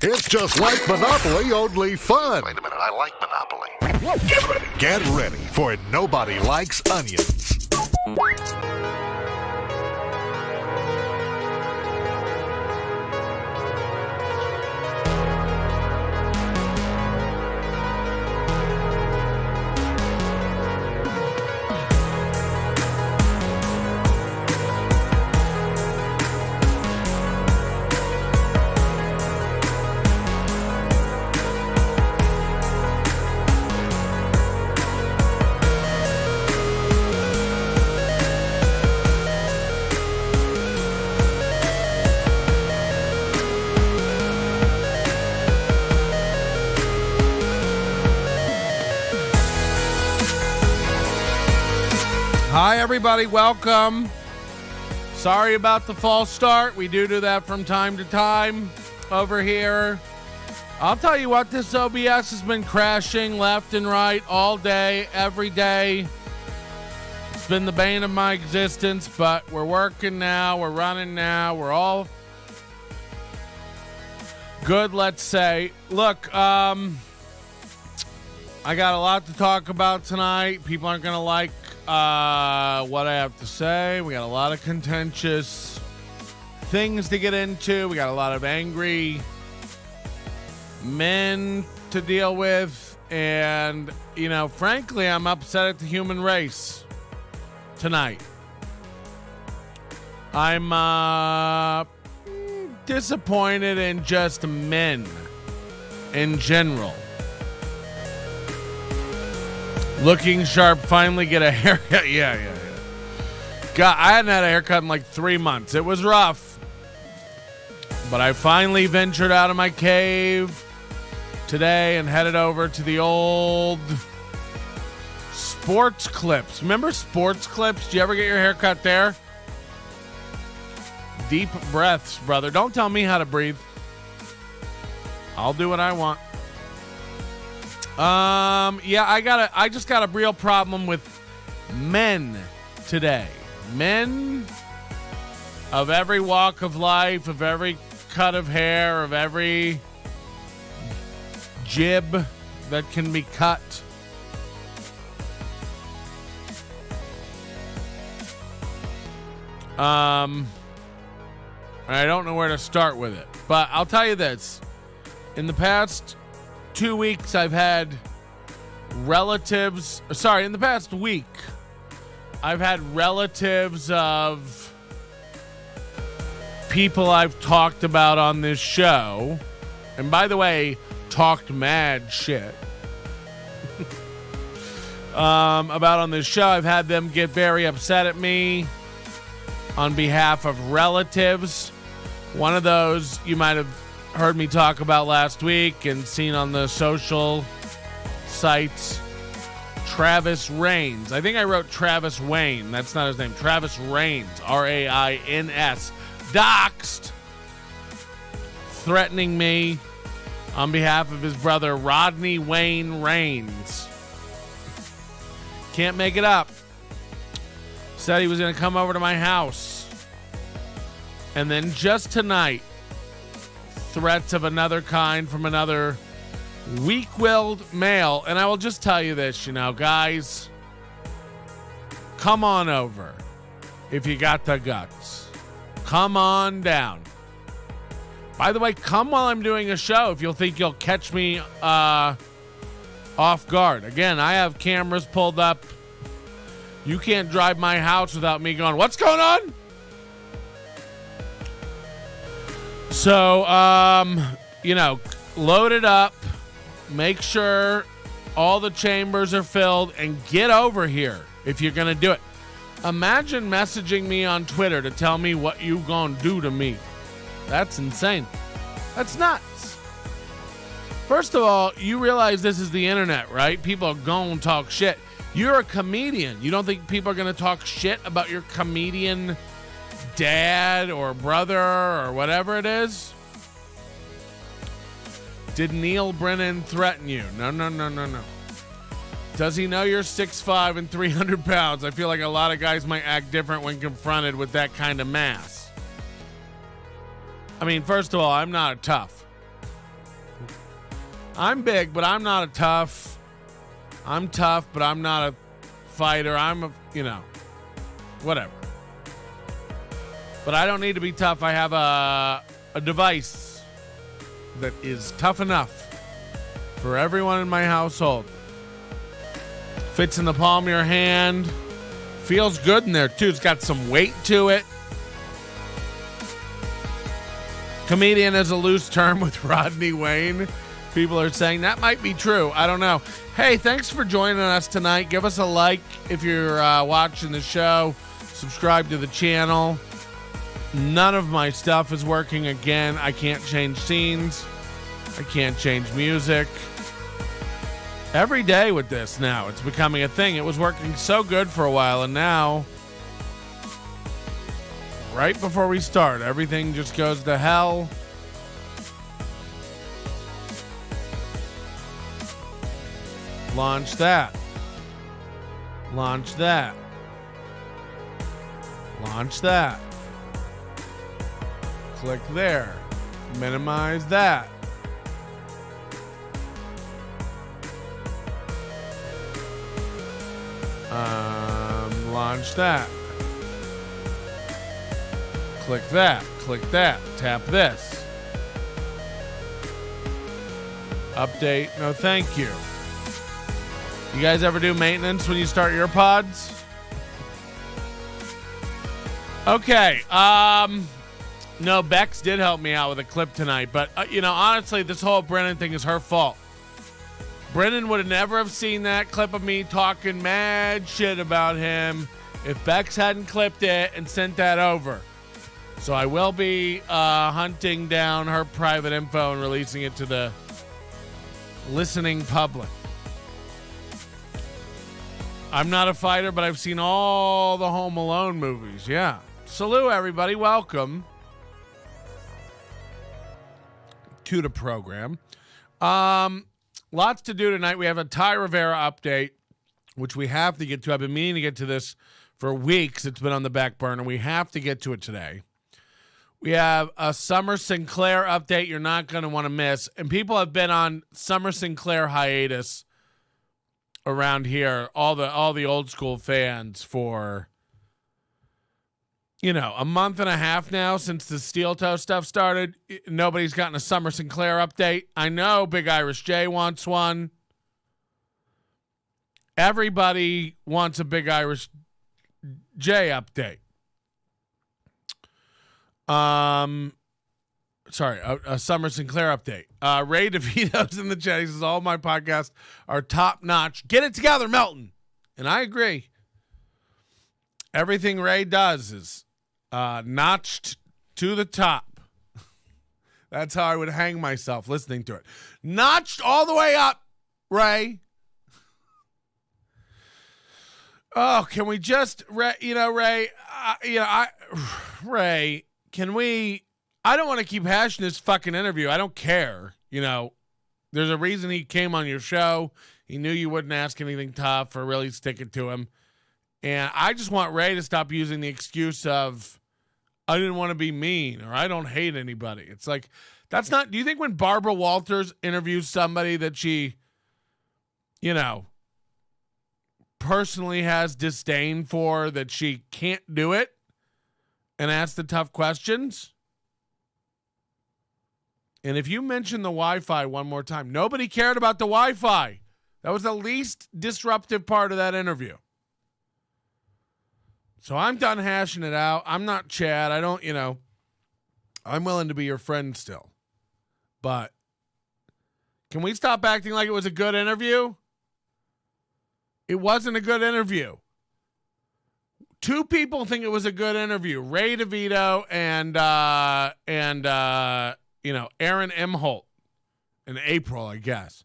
It's just like Monopoly, only fun. Wait a minute, I like Monopoly. Get ready for Nobody Likes Onions. Hi, everybody. Welcome. Sorry about the false start. We do that from time to time over here. I'll tell you what, this OBS has been crashing left and right all day, every day. It's been the bane of my existence, but we're working now. We're running now. We're all good, let's say. Look, I got a lot to talk about tonight. People aren't going to like what I have to say. We got a lot of contentious things to get into. We got a lot of angry men to deal with. And, you know, frankly, I'm upset at the human race tonight. I'm disappointed in just men in general. Looking sharp, finally get a haircut. Yeah. God, I hadn't had a haircut in like 3 months. It was rough. But I finally ventured out of my cave today and headed over to the old Sports Clips. Remember Sports Clips? Did you ever get your haircut there? Deep breaths, brother. Don't tell me how to breathe. I'll do what I want. Yeah, I just got a real problem with men today. Men of every walk of life, of every cut of hair, of every jib that can be cut. I don't know where to start with it, but I'll tell you this. In the past 2 weeks, I've had relatives. Sorry, in the past week, I've had relatives of people I've talked about on this show. And by the way, talked mad shit about on this show. I've had them get very upset at me on behalf of relatives. One of those you might have heard me talk about last week and seen on the social sites. Travis Rains. I think I wrote Travis Wayne. That's not his name. Travis Rains. R-A-I-N-S. Doxed. Threatening me on behalf of his brother Rodney Wayne Rains. Can't make it up. Said he was going to come over to my house. And then just tonight, threats of another kind from another weak-willed male. And I will just tell you this, you know, guys, come on over if you got the guts. Come on down. By the way, come while I'm doing a show if you'll think you'll catch me off guard. Again, I have cameras pulled up. You can't drive my house without me going, what's going on? So, you know, load it up. Make sure all the chambers are filled and get over here if you're going to do it. Imagine messaging me on Twitter to tell me what you going to do to me. That's insane. That's nuts. First of all, you realize this is the internet, right? People are going to talk shit. You're a comedian. You don't think people are going to talk shit about your comedian dad or brother or whatever it is? Did Neil Brennan threaten you? No. Does he know you're 6'5" and 300 pounds? I feel like a lot of guys might act different when confronted with that kind of mass. I mean, first of all, I'm not tough. I'm big, but I'm not a tough. I'm tough, but I'm not a fighter. I'm a, whatever. But I don't need to be tough. I have a device that is tough enough for everyone in my household. Fits in the palm of your hand. Feels good in there, too. It's got some weight to it. Comedian is a loose term with Rodney Wayne. People are saying that might be true. I don't know. Hey, thanks for joining us tonight. Give us a like if you're watching the show. Subscribe to the channel. None of my stuff is working again. I can't change scenes. I can't change music. Every day with this now, it's becoming a thing. It was working so good for a while, and now, right before we start, everything just goes to hell. Launch that. Launch that. Launch that. Click there. Minimize that. Launch that. Click that. Click that. Tap this. Update. No, thank you. You guys ever do maintenance when you start your pods? Okay. No, Bexks did help me out with a clip tonight, but honestly, this whole Brennan thing is her fault. Brennan would have never have seen that clip of me talking mad shit about him if Bexks hadn't clipped it and sent that over. So I will be hunting down her private info and releasing it to the listening public. I'm not a fighter, but I've seen all the Home Alone movies. Yeah. Salute, everybody. Welcome to the program. Lots to do tonight. We have a Rivera update, which we have to get to. I've been meaning to get to this for weeks. It's been on the back burner. We have to get to it today. We have a Summer Sinclair update you're not going to want to miss. And people have been on Summer Sinclair hiatus around here, all the old school fans, for a month and a half now since the steel toe stuff started. Nobody's gotten a Summer Sinclair update. I know Big Irish J wants one. Everybody wants a Big Irish J update. A Summer Sinclair update. Ray DeVito's in the chat. He says, all my podcasts are top notch. Get it together, Melton. And I agree. Everything Ray does is notched to the top. That's how I would hang myself listening to it. Notched all the way up, Ray. Oh, can we just, Ray, Ray, can we, I don't want to keep hashing this fucking interview. I don't care. There's a reason he came on your show. He knew you wouldn't ask anything tough or really stick it to him. And I just want Ray to stop using the excuse of, I didn't want to be mean or I don't hate anybody. It's like, that's not, do you think when Barbara Walters interviews somebody that she, personally has disdain for, that she can't do it and ask the tough questions? And if you mention the Wi-Fi one more time, nobody cared about the Wi-Fi. That was the least disruptive part of that interview. So I'm done hashing it out. I'm not Chad. I don't, I'm willing to be your friend still. But can we stop acting like it was a good interview? It wasn't a good interview. Two people think it was a good interview. Ray DeVito and Aaron Emholt in April, I guess.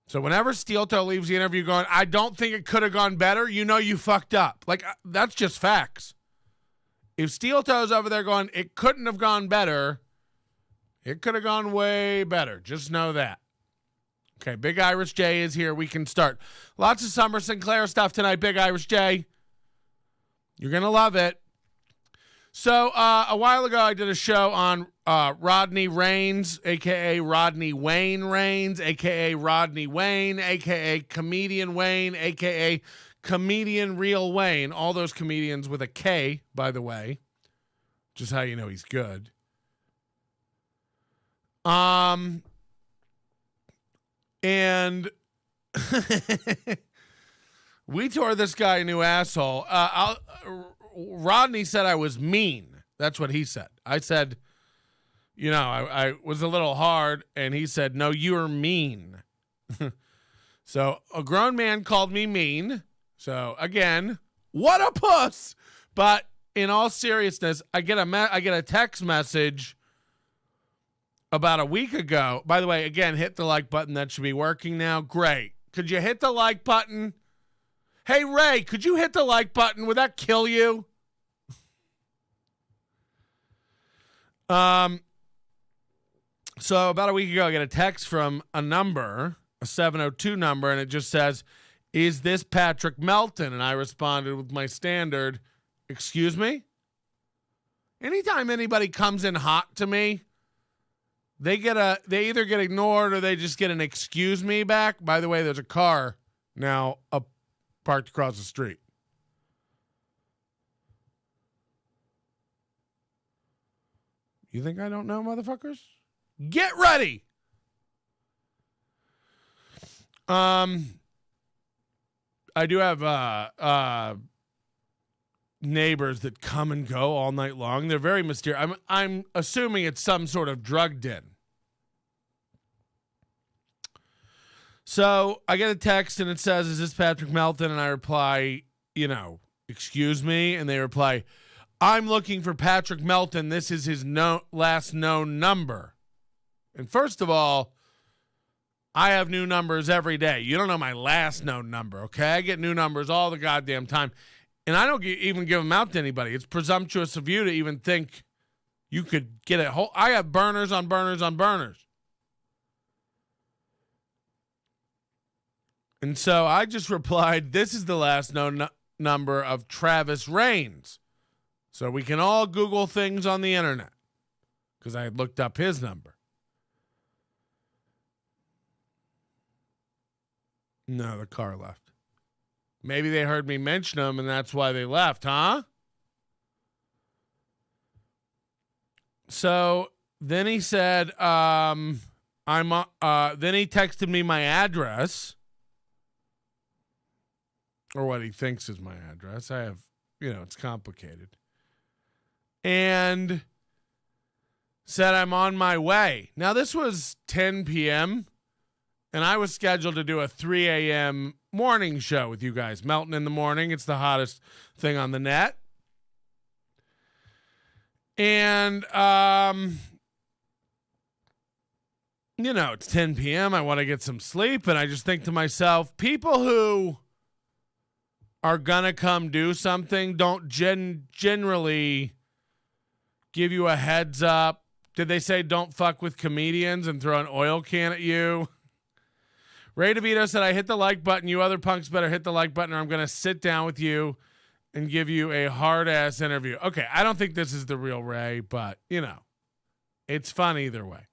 So whenever Steel Toe leaves the interview going, I don't think it could have gone better, you fucked up. Like, that's just facts. If Steel Toe's over there going, it couldn't have gone better, it could have gone way better. Just know that. Okay, Big Irish J is here. We can start. Lots of Summer Sinclair stuff tonight, Big Irish J. You're going to love it. So a while ago, I did a show on Rodney Raines, a.k.a. Rodney Wayne Raines, a.k.a. Rodney Wayne, a.k.a. Comedian Wayne, a.k.a. Comedian Real Wayne. All those comedians with a K, by the way. Just how you know he's good. And we tore this guy a new asshole. Rodney said I was mean. That's what he said. I said, I was a little hard, and he said, no, you're mean. So a grown man called me mean. So again, what a puss. But in all seriousness, I get a text message about a week ago. By the way, again, hit the like button. That should be working now. Great. Could you hit the like button? Hey, Ray, could you hit the like button? Would that kill you? So about a week ago, I got a text from a number, a 702 number, and it just says, is this Patrick Melton? And I responded with my standard, excuse me? Anytime anybody comes in hot to me, they either get ignored or they just get an excuse me back. By the way, there's a car now parked across the street. You think I don't know, motherfuckers? Get ready. I do have neighbors that come and go all night long. They're very mysterious. I'm assuming it's some sort of drug den. So I get a text and it says, is this Patrick Melton? And I reply, excuse me. And they reply, I'm looking for Patrick Melton. This is his last known number. And first of all, I have new numbers every day. You don't know my last known number, okay? I get new numbers all the goddamn time. And I don't even give them out to anybody. It's presumptuous of you to even think you could get it. I have burners on burners on burners. And so I just replied, this is the last known number of Travis Raines. So we can all Google things on the internet. Because I had looked up his number. No, the car left. Maybe they heard me mention him and that's why they left, huh? So then he said, then he texted me my address. Or what he thinks is my address. I have, it's complicated. And said I'm on my way. Now, this was 10 p.m., and I was scheduled to do a 3 a.m. morning show with you guys. Melton in the morning. It's the hottest thing on the net. And, it's 10 p.m. I want to get some sleep, and I just think to myself, people who are going to come do something don't generally give you a heads up. Did they say don't fuck with comedians and throw an oil can at you? Ray DeVito said, I hit the like button. You other punks better hit the like button or I'm going to sit down with you and give you a hard-ass interview. Okay, I don't think this is the real Ray, but, it's fun either way.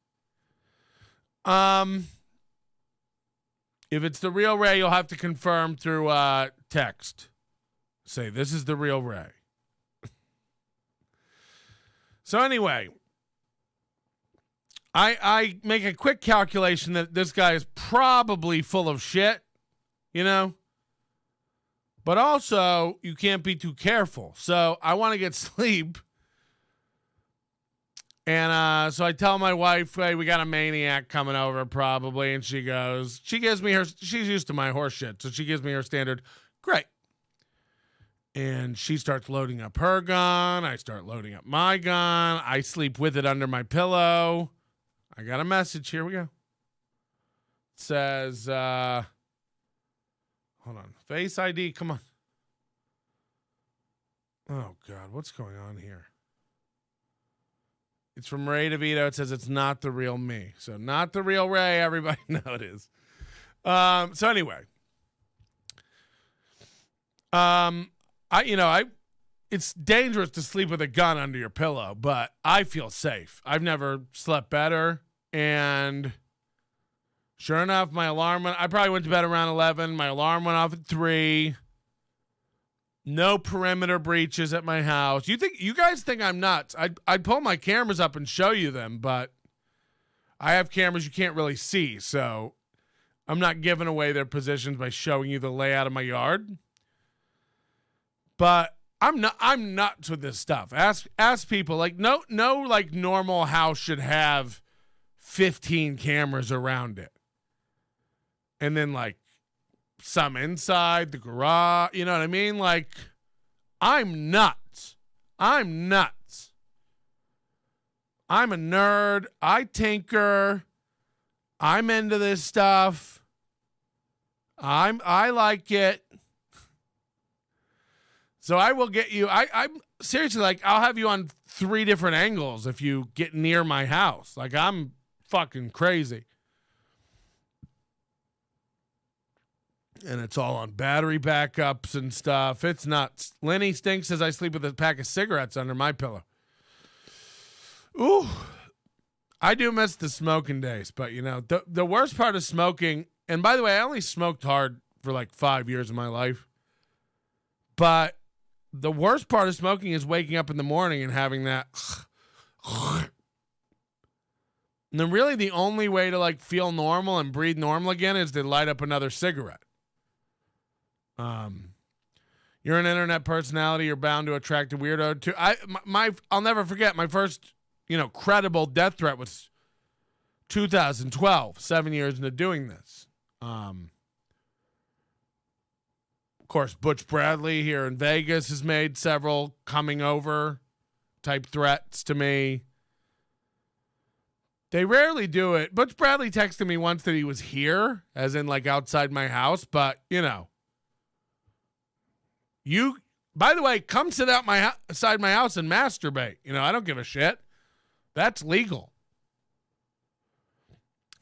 If it's the real Ray, you'll have to confirm through text. Say, this is the real Ray. So anyway, I make a quick calculation that this guy is probably full of shit, But also, you can't be too careful. So I want to get sleep. And so I tell my wife, hey, we got a maniac coming over probably. And she gives me she's used to my horse shit. So she gives me her standard, great. And she starts loading up her gun. I start loading up my gun. I sleep with it under my pillow. I got a message. Here we go. It says, hold on. Face ID. Come on. Oh, God. What's going on here? It's from Ray DeVito. It says it's not the real me. So not the real Ray. Everybody know it is. So anyway. I it's dangerous to sleep with a gun under your pillow, but I feel safe. I've never slept better. And sure enough, my alarm I probably went to bed around 11. My alarm went off at 3. No perimeter breaches at my house. You guys think I'm nuts? I'd pull my cameras up and show you them, but I have cameras you can't really see, so I'm not giving away their positions by showing you the layout of my yard. But I'm nuts with this stuff. Ask people, like no like normal house should have 15 cameras around it. And then like some inside the garage, you know what I mean? Like, I'm nuts. I'm nuts. I'm a nerd. I tinker. I'm into this stuff. I like it. So I will get you. I'm seriously, like, I'll have you on 3 different angles if you get near my house. Like, I'm fucking crazy. And it's all on battery backups and stuff. It's nuts. Lenny stinks as I sleep with a pack of cigarettes under my pillow. Ooh. I do miss the smoking days, but, you know, the worst part of smoking, and by the way, I only smoked hard for like 5 years of my life, but the worst part of smoking is waking up in the morning and having that. And then really the only way to like feel normal and breathe normal again is to light up another cigarette. You're an internet personality. You're bound to attract a weirdo too. I'll never forget my first, credible death threat was 2012, 7 years into doing this. Of course, Butch Bradley here in Vegas has made several coming over type threats to me. They rarely do it. Butch Bradley texted me once that he was here, as in like outside my house, but you, by the way, come sit outside my house and masturbate. I don't give a shit. That's legal.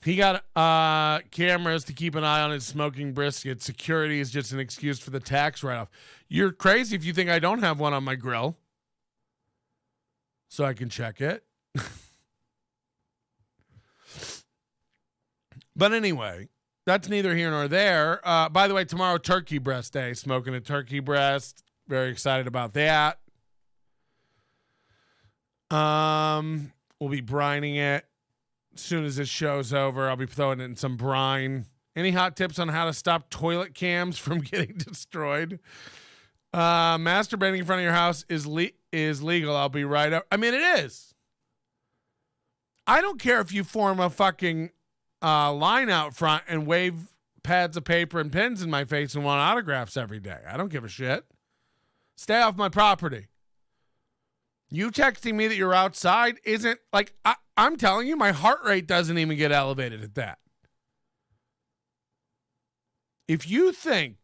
He got cameras to keep an eye on his smoking brisket. Security is just an excuse for the tax write-off. You're crazy if you think I don't have one on my grill, so I can check it. But anyway, that's neither here nor there. By the way, tomorrow, turkey breast day. Smoking a turkey breast. Very excited about that. We'll be brining it. As soon as this show's over, I'll be throwing it in some brine. Any hot tips on how to stop toilet cams from getting destroyed? Masturbating in front of your house is legal. I'll be right up. I mean, it is. I don't care if you form a fucking line out front and wave pads of paper and pens in my face and want autographs every day. I don't give a shit. Stay off my property. You texting me that you're outside isn't like, I'm telling you, my heart rate doesn't even get elevated at that. If you think,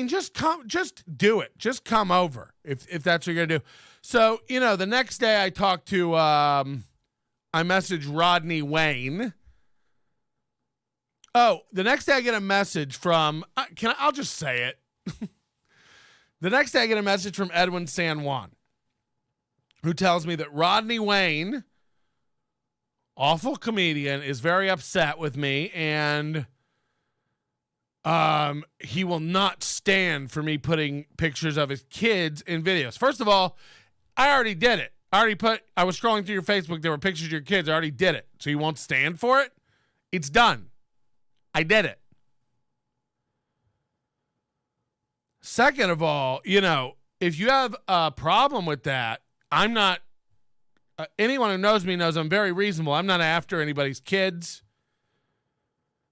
just do it. Just come over if that's what you're going to do. So, the next day I talked to, I messaged Rodney Wayne. Oh, the next day I get a message from, I'll just say it. The next day I get a message from Edwin San Juan, who tells me that Rodney Wayne, awful comedian, is very upset with me, and he will not stand for me putting pictures of his kids in videos. First of all, I already did it. I was scrolling through your Facebook. There were pictures of your kids. I already did it. So you won't stand for it? It's done. I did it. Second of all, if you have a problem with that, I'm not, anyone who knows me knows I'm very reasonable. I'm not after anybody's kids.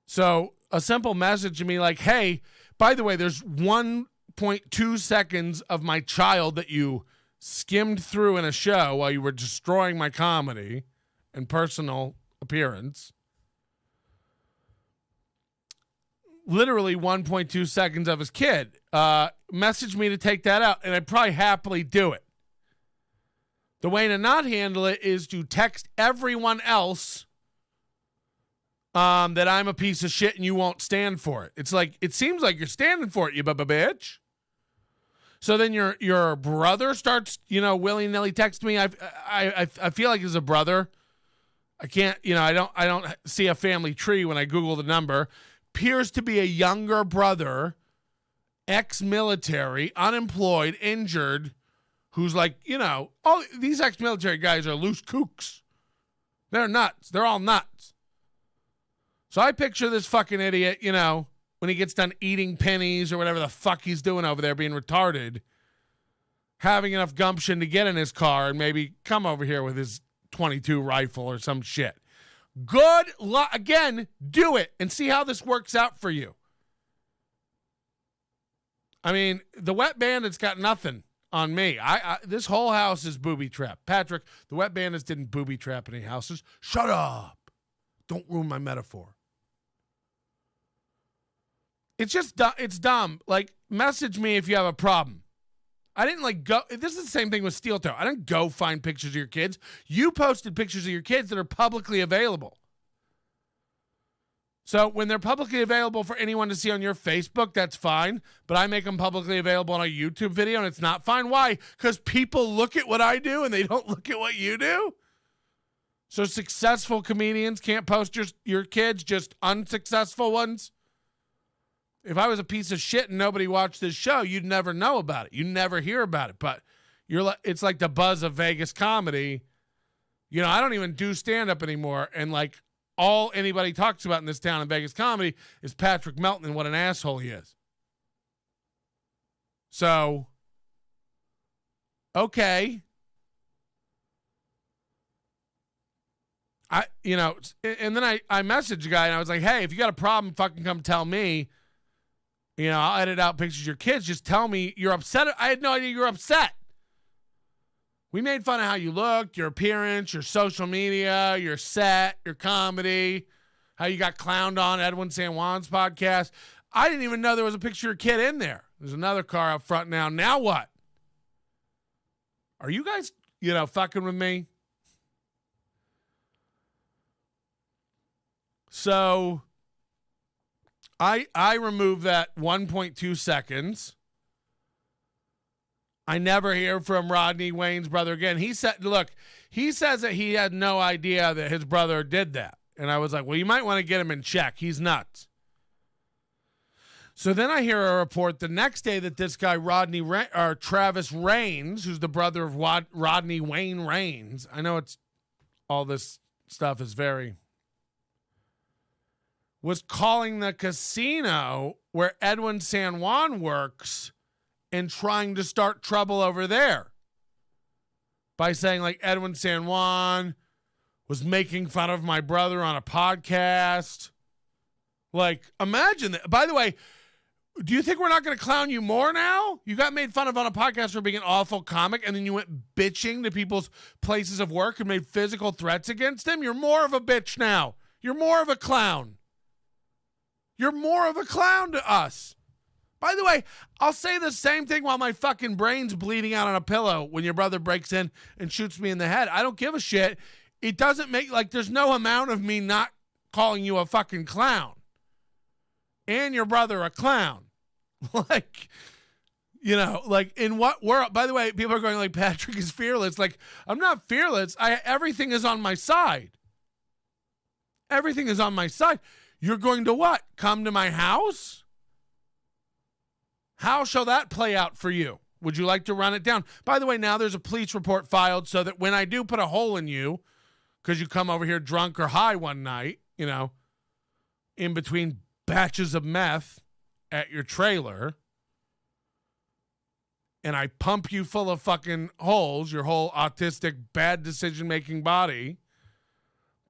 So a simple message to me like, hey, by the way, there's 1.2 seconds of my child that you skimmed through in a show while you were destroying my comedy and personal appearance. Literally 1.2 seconds of his kid. Message me to take that out, and I'd probably happily do it. The way to not handle it is to text everyone else that I'm a piece of shit and you won't stand for it. It's like, it seems like you're standing for it, you bitch. So then your brother starts, willy-nilly text me. I feel like it's a brother. I can't, I don't see a family tree when I Google the number. Appears to be a younger brother, ex-military, unemployed, injured, who's like, all these ex-military guys are loose kooks. They're nuts. They're all nuts. So I picture this fucking idiot, when he gets done eating pennies or whatever the fuck he's doing over there being retarded, having enough gumption to get in his car and maybe come over here with his .22 rifle or some shit. Good luck. Again, do it and see how this works out for you. I mean, the Wet Bandits got nothing on me. This whole house is booby trap. Patrick, the Wet Bandits didn't booby trap any houses. Shut up. Don't ruin my metaphor. It's just, it's dumb. Like, message me if you have a problem. I didn't go. This is the same thing with Steel Toe. I didn't go find pictures of your kids. You posted pictures of your kids that are publicly available. So when they're publicly available for anyone to see on your Facebook, that's fine. But I make them publicly available on a YouTube video and it's not fine. Why? Because people look at what I do and they don't look at what you do. So successful comedians can't post your kids, just unsuccessful ones. If I was a piece of shit and nobody watched this show, you'd never know about it. You'd never hear about it. But it's like the buzz of Vegas comedy. I don't even do stand-up anymore. And all anybody talks about in this town in Vegas comedy is Patrick Melton and what an asshole he is. So, okay. And then I messaged a guy and I was like, hey, if you got a problem, fucking come tell me. I'll edit out pictures of your kids. Just tell me you're upset. I had no idea you were upset. We made fun of how you looked, your appearance, your social media, your set, your comedy, how you got clowned on Edwin San Juan's podcast. I didn't even know there was a picture of your kid in there. There's another car up front now. Now what? Are you guys, fucking with me? So I removed that 1.2 seconds. I never hear from Rodney Wayne's brother again. He says that he had no idea that his brother did that. And I was like, well, you might want to get him in check. He's nuts. So then I hear a report the next day that this guy, Travis Raines, who's the brother of Rodney Wayne Raines. I know all this stuff is was calling the casino where Edwin San Juan works and trying to start trouble over there by saying Edwin San Juan was making fun of my brother on a podcast. Imagine that. By the way, do you think we're not going to clown you more now? You got made fun of on a podcast for being an awful comic and then you went bitching to people's places of work and made physical threats against them? You're more of a bitch now. You're more of a clown. You're more of a clown to us. By the way, I'll say the same thing while my fucking brain's bleeding out on a pillow when your brother breaks in and shoots me in the head. I don't give a shit. It doesn't make, there's no amount of me not calling you a fucking clown. And your brother a clown. In what world? By the way, people are going Patrick is fearless. I'm not fearless. Everything is on my side. Everything is on my side. You're going to what? Come to my house? How shall that play out for you? Would you like to run it down? By the way, now there's a police report filed so that when I do put a hole in you, because you come over here drunk or high one night, in between batches of meth at your trailer, and I pump you full of fucking holes, your whole autistic, bad decision-making body,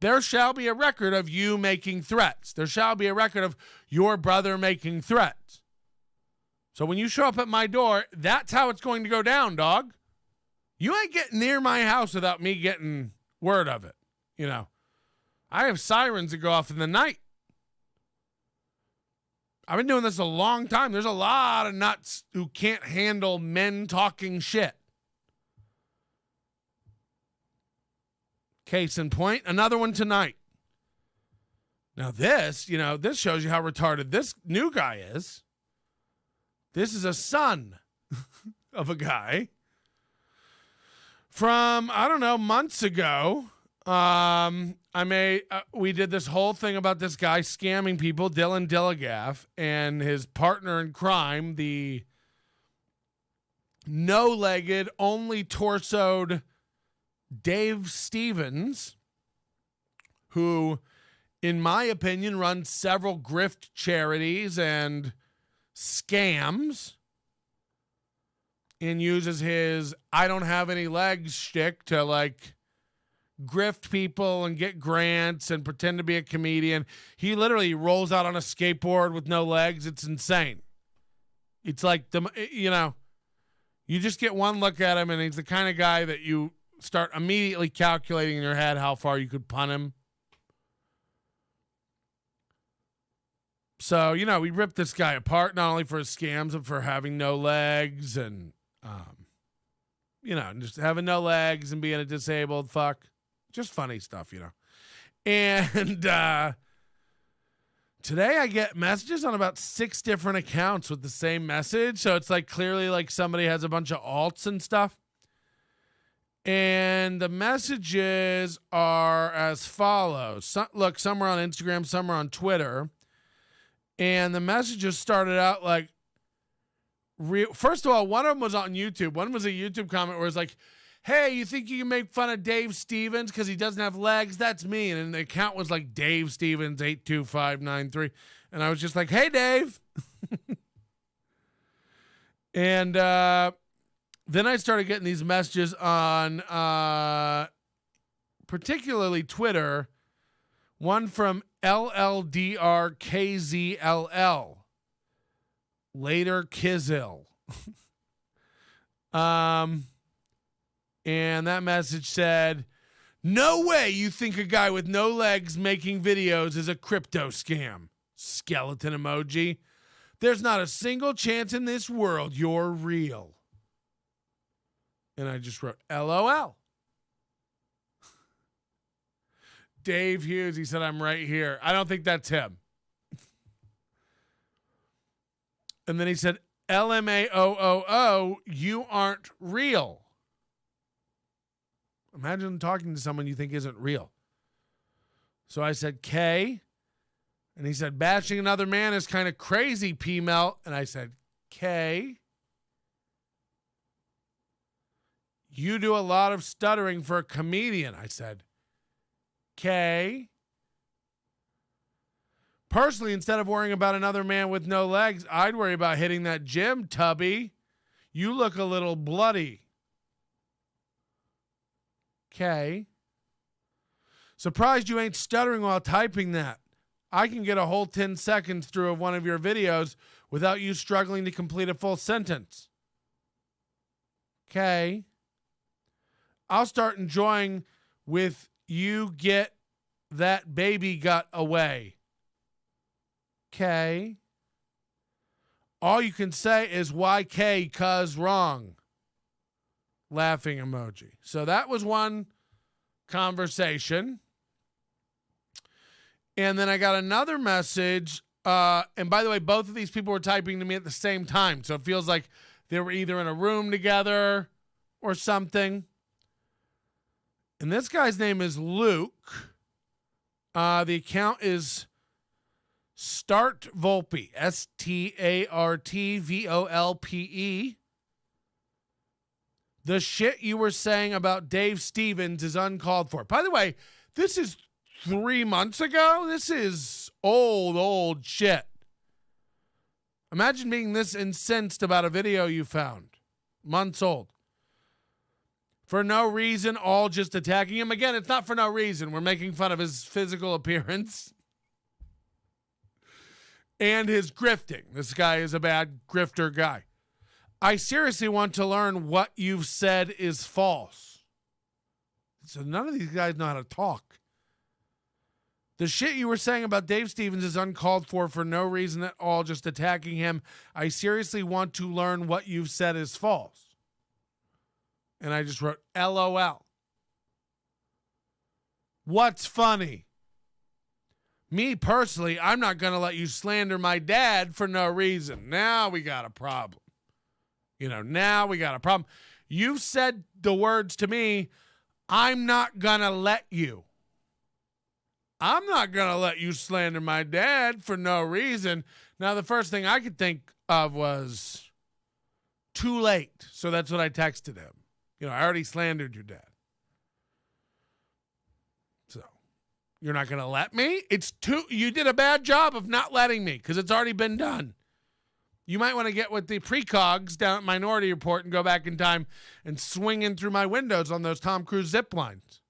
there shall be a record of you making threats. There shall be a record of your brother making threats. So when you show up at my door, that's how it's going to go down, dog. You ain't getting near my house without me getting word of it. I have sirens that go off in the night. I've been doing this a long time. There's a lot of nuts who can't handle men talking shit. Case in point, another one tonight. Now this shows you how retarded this new guy is. This is a son of a guy from, I don't know, months ago. We did this whole thing about this guy scamming people, Dylan Dilligaff, and his partner in crime, the no-legged, only torsoed Dave Stevens, who, in my opinion, runs several grift charities and scams and uses his I don't have any legs shtick to like grift people and get grants and pretend to be a comedian. He literally rolls out on a skateboard with no legs. It's insane. It's like, you just get one look at him and he's the kind of guy that you start immediately calculating in your head how far you could punt him. So, we ripped this guy apart, not only for his scams, but for having no legs and, just having no legs and being a disabled fuck. Just funny stuff, And today I get messages on about 6 different accounts with the same message. So it's like clearly like somebody has a bunch of alts and stuff. And the messages are as follows. Some are on Instagram, some are on Twitter. And the messages started out like, first of all, one of them was on YouTube. One was a YouTube comment where it's like, hey, you think you can make fun of Dave Stevens because he doesn't have legs? That's me. And the account was like Dave Stevens 82593. And I was just like, hey, Dave. And then I started getting these messages on particularly Twitter. One from LLDRKZLL. Later Kizil. And that message said, no way you think a guy with no legs making videos is a crypto scam. Skeleton emoji. There's not a single chance in this world you're real. And I just wrote, LOL. Dave Hughes, he said, I'm right here. I don't think that's him. And then he said, LMAOOO, you aren't real. Imagine talking to someone you think isn't real. So I said, K. And he said, bashing another man is kind of crazy, P-Melt. And I said, K. You do a lot of stuttering for a comedian. I said, K. Personally, instead of worrying about another man with no legs, I'd worry about hitting that gym, Tubby. You look a little bloody. Okay. Surprised you ain't stuttering while typing that. I can get a whole 10 seconds through one of your videos without you struggling to complete a full sentence. Okay. I'll start enjoying with you get that baby gut away. Okay. All you can say is YK cuz wrong. Laughing emoji. So that was one conversation. And then I got another message. And by the way, both of these people were typing to me at the same time. So it feels like they were either in a room together or something. And this guy's name is Luke. The account is Start Volpe. STARTVOLPE. The shit you were saying about Dave Stevens is uncalled for. By the way, this is 3 months ago. This is old shit. Imagine being this incensed about a video you found. Months old. For no reason, all just attacking him. Again, it's not for no reason. We're making fun of his physical appearance. And his grifting. This guy is a bad grifter guy. I seriously want to learn what you've said is false. So none of these guys know how to talk. The shit you were saying about Dave Stevens is uncalled for no reason at all, just attacking him. I seriously want to learn what you've said is false. And I just wrote LOL. What's funny? Me personally, I'm not going to let you slander my dad for no reason. Now we got a problem. Now we got a problem. You said the words to me, I'm not going to let you. I'm not going to let you slander my dad for no reason. Now, the first thing I could think of was too late. So that's what I texted him. I already slandered your dad. So you're not going to let me? You did a bad job of not letting me because it's already been done. You might want to get with the precogs down at Minority Report and go back in time and swing in through my windows on those Tom Cruise zip lines.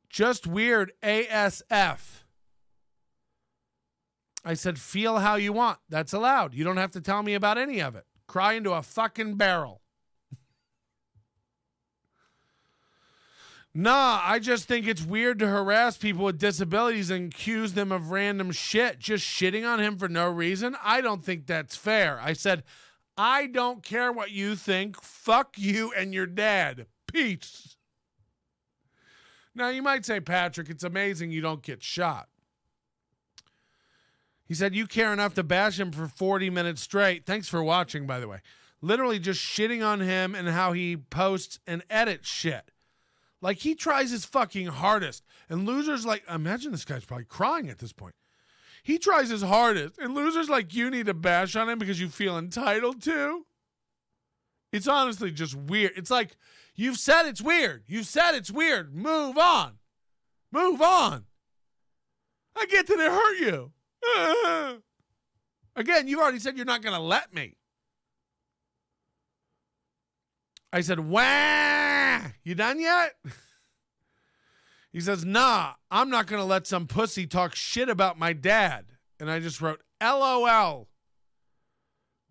Just weird ASF. I said, feel how you want. That's allowed. You don't have to tell me about any of it. Cry into a fucking barrel. Nah, I just think it's weird to harass people with disabilities and accuse them of random shit. Just shitting on him for no reason? I don't think that's fair. I said, I don't care what you think. Fuck you and your dad. Peace. Now, you might say, Patrick, it's amazing you don't get shot. He said, you care enough to bash him for 40 minutes straight. Thanks for watching, by the way. Literally just shitting on him and how he posts and edits shit. Like, he tries his fucking hardest. And losers imagine this guy's probably crying at this point. He tries his hardest. And losers like you need to bash on him because you feel entitled to. It's honestly just weird. It's like, you've said it's weird. You've said it's weird. Move on. Move on. I get that it hurt you. Again, you've already said you're not going to let me. I said, wah, you done yet? He says, nah, I'm not going to let some pussy talk shit about my dad. And I just wrote, LOL.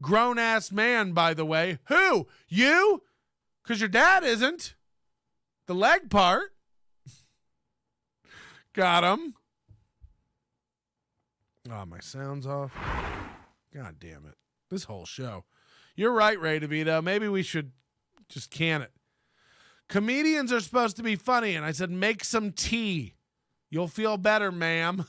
Grown-ass man, by the way. Who? You? Because your dad isn't. The leg part. Got him. Oh, my sound's off. God damn it. This whole show. You're right, Ray DeVito. Maybe we should just can it. Comedians are supposed to be funny. And I said, make some tea. You'll feel better, ma'am.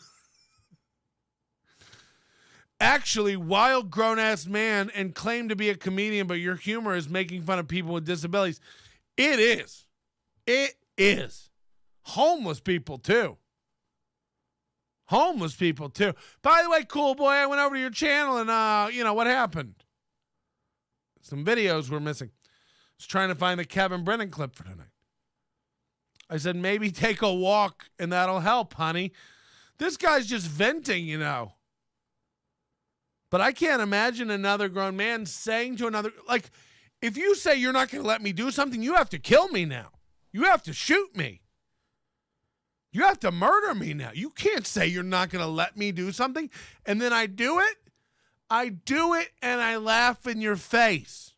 Actually, wild grown-ass man and claim to be a comedian, but your humor is making fun of people with disabilities. It is. It is. Homeless people, too. Homeless people, too. By the way, cool boy, I went over to your channel and, what happened? Some videos were missing. I was trying to find the Kevin Brennan clip for tonight. I said, maybe take a walk and that'll help, honey. This guy's just venting, But I can't imagine another grown man saying to another, if you say you're not going to let me do something, you have to kill me now. You have to shoot me. You have to murder me now. You can't say you're not going to let me do something. And then I do it. I do it and I laugh in your face.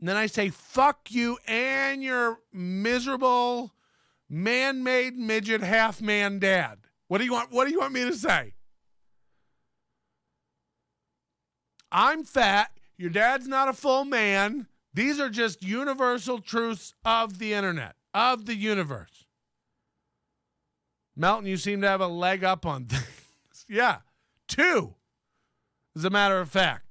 And then I say, fuck you and your miserable man-made midget half-man dad. What do you want me to say? I'm fat. Your dad's not a full man. These are just universal truths of the internet, of the universe. Melton, you seem to have a leg up on things. Yeah, 2, as a matter of fact.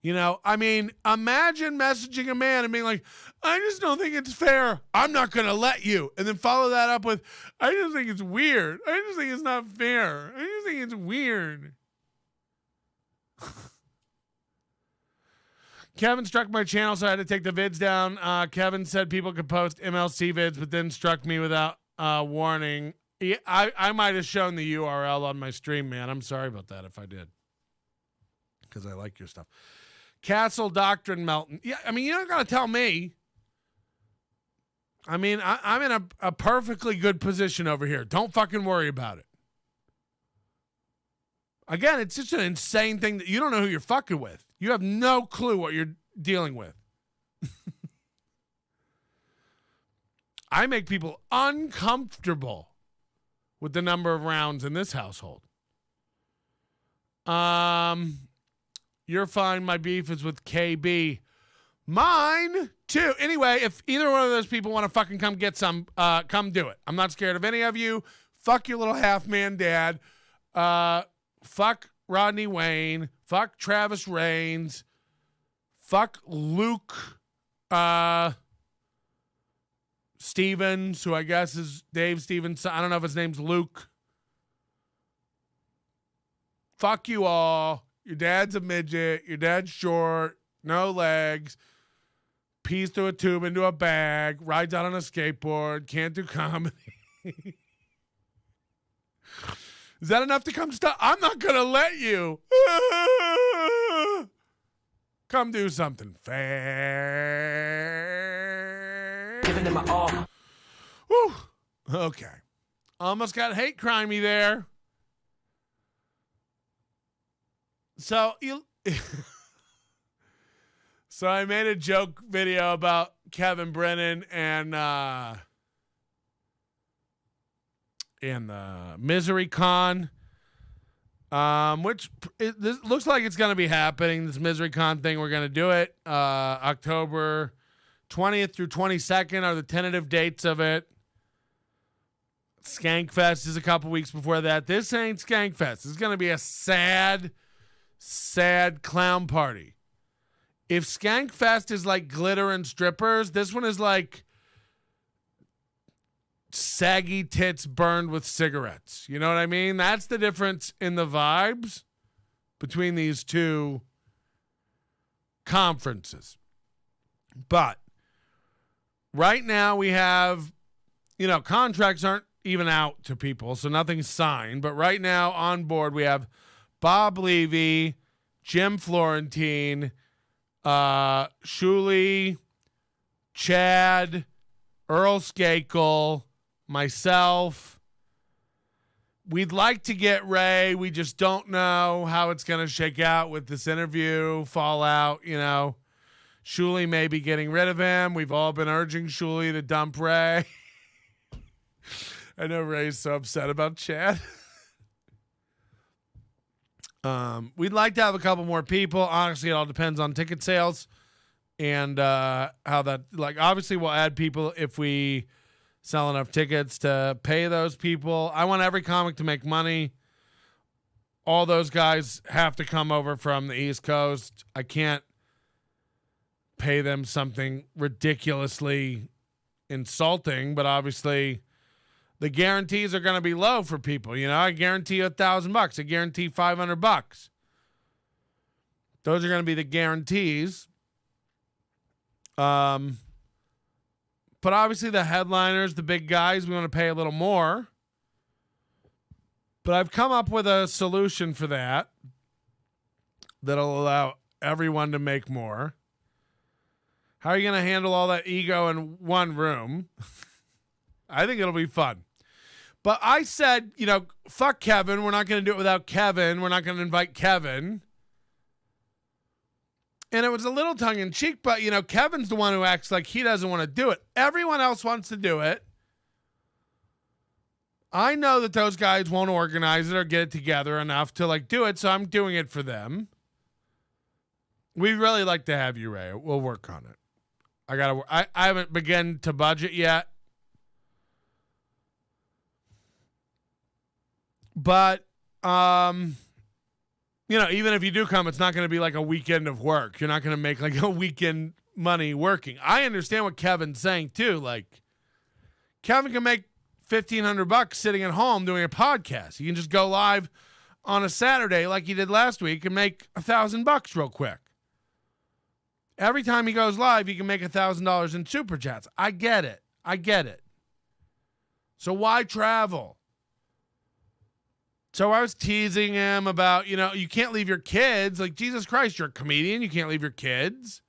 Imagine messaging a man and being like, I just don't think it's fair. I'm not going to let you. And then follow that up with, I just think it's weird. I just think it's not fair. I just think it's weird. Kevin struck my channel, so I had to take the vids down. Kevin said people could post MLC vids, but then struck me without warning. I might have shown the URL on my stream, man. I'm sorry about that if I did. Because I like your stuff. Castle Doctrine Melton. Yeah, you're not going to tell me. I'm in a perfectly good position over here. Don't fucking worry about it. Again, it's just an insane thing that you don't know who you're fucking with. You have no clue what you're dealing with. I make people uncomfortable with the number of rounds in this household. You're fine. My beef is with KB. Mine, too. Anyway, if either one of those people want to fucking come get some, come do it. I'm not scared of any of you. Fuck your little half-man dad. Fuck Rodney Wayne. Fuck Travis Reigns. Fuck Luke Stevens, who I guess is Dave Stevens. I don't know if his name's Luke. Fuck you all. Your dad's a midget. Your dad's short. No legs. Pees through a tube into a bag. Rides out on a skateboard. Can't do comedy. Is that enough to come stop? I'm not going to let you. Come do something fair. Giving them my all. Whew. Okay. Almost got hate crimey there. So so I made a joke video about Kevin Brennan and the Misery Con, which this looks like it's going to be happening. This Misery Con thing, we're going to do it. October 20th through 22nd are the tentative dates of it. Skankfest is a couple weeks before that. This ain't Skankfest. It's going to be a sad clown party. If Skankfest is like glitter and strippers, this one is like saggy tits burned with cigarettes. You know what I mean? That's the difference in the vibes between these two conferences. But right now we have, contracts aren't even out to people, so nothing's signed. But right now on board we have Bob Levy, Jim Florentine, Shuli, Chad, Earl Skakel, myself. We'd like to get Ray. We just don't know how it's going to shake out with this interview, fallout, Shuli may be getting rid of him. We've all been urging Shuli to dump Ray. I know Ray's so upset about Chad. We'd like to have a couple more people. Honestly, it all depends on ticket sales and how that, obviously we'll add people if we sell enough tickets to pay those people. I want every comic to make money. All those guys have to come over from the East Coast. I can't pay them something ridiculously insulting, but obviously the guarantees are going to be low for people. I guarantee you $1,000. I guarantee $500. Those are going to be the guarantees. But obviously the headliners, the big guys, we want to pay a little more. But I've come up with a solution for that that'll allow everyone to make more. How are you going to handle all that ego in one room? I think it'll be fun. But I said, fuck Kevin. We're not going to do it without Kevin. We're not going to invite Kevin. And it was a little tongue-in-cheek, but, Kevin's the one who acts like he doesn't want to do it. Everyone else wants to do it. I know that those guys won't organize it or get it together enough to, do it, so I'm doing it for them. We'd really like to have you, Ray. We'll work on it. I haven't begun to budget yet. But, even if you do come, it's not going to be like a weekend of work. You're not going to make a weekend money working. I understand what Kevin's saying too. Kevin can make $1,500 sitting at home doing a podcast. He can just go live on a Saturday like he did last week and make $1,000 real quick. Every time he goes live, he can make $1,000 in super chats. I get it. So why travel? So I was teasing him about, you can't leave your kids. Jesus Christ, you're a comedian. You can't leave your kids.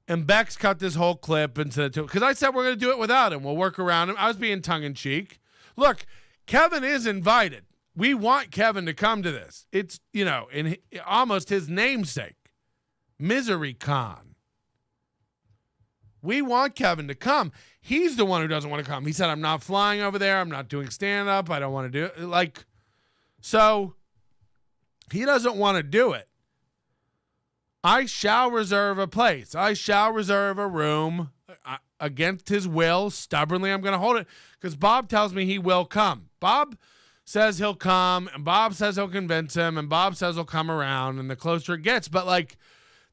And Bexks cut this whole clip and sent it to him. Because I said we're going to do it without him. We'll work around him. I was being tongue-in-cheek. Look, Kevin is invited. We want Kevin to come to this. It's, in almost his namesake. Misery Con. We want Kevin to come. He's the one who doesn't want to come. He said, I'm not flying over there. I'm not doing stand-up. I don't want to do it. So he doesn't want to do it. I shall reserve a place. I shall reserve a room against his will. Stubbornly, I'm going to hold it because Bob tells me he will come. Bob says he'll come, and Bob says he'll convince him, and Bob says he'll come around, and the closer it gets. But, like,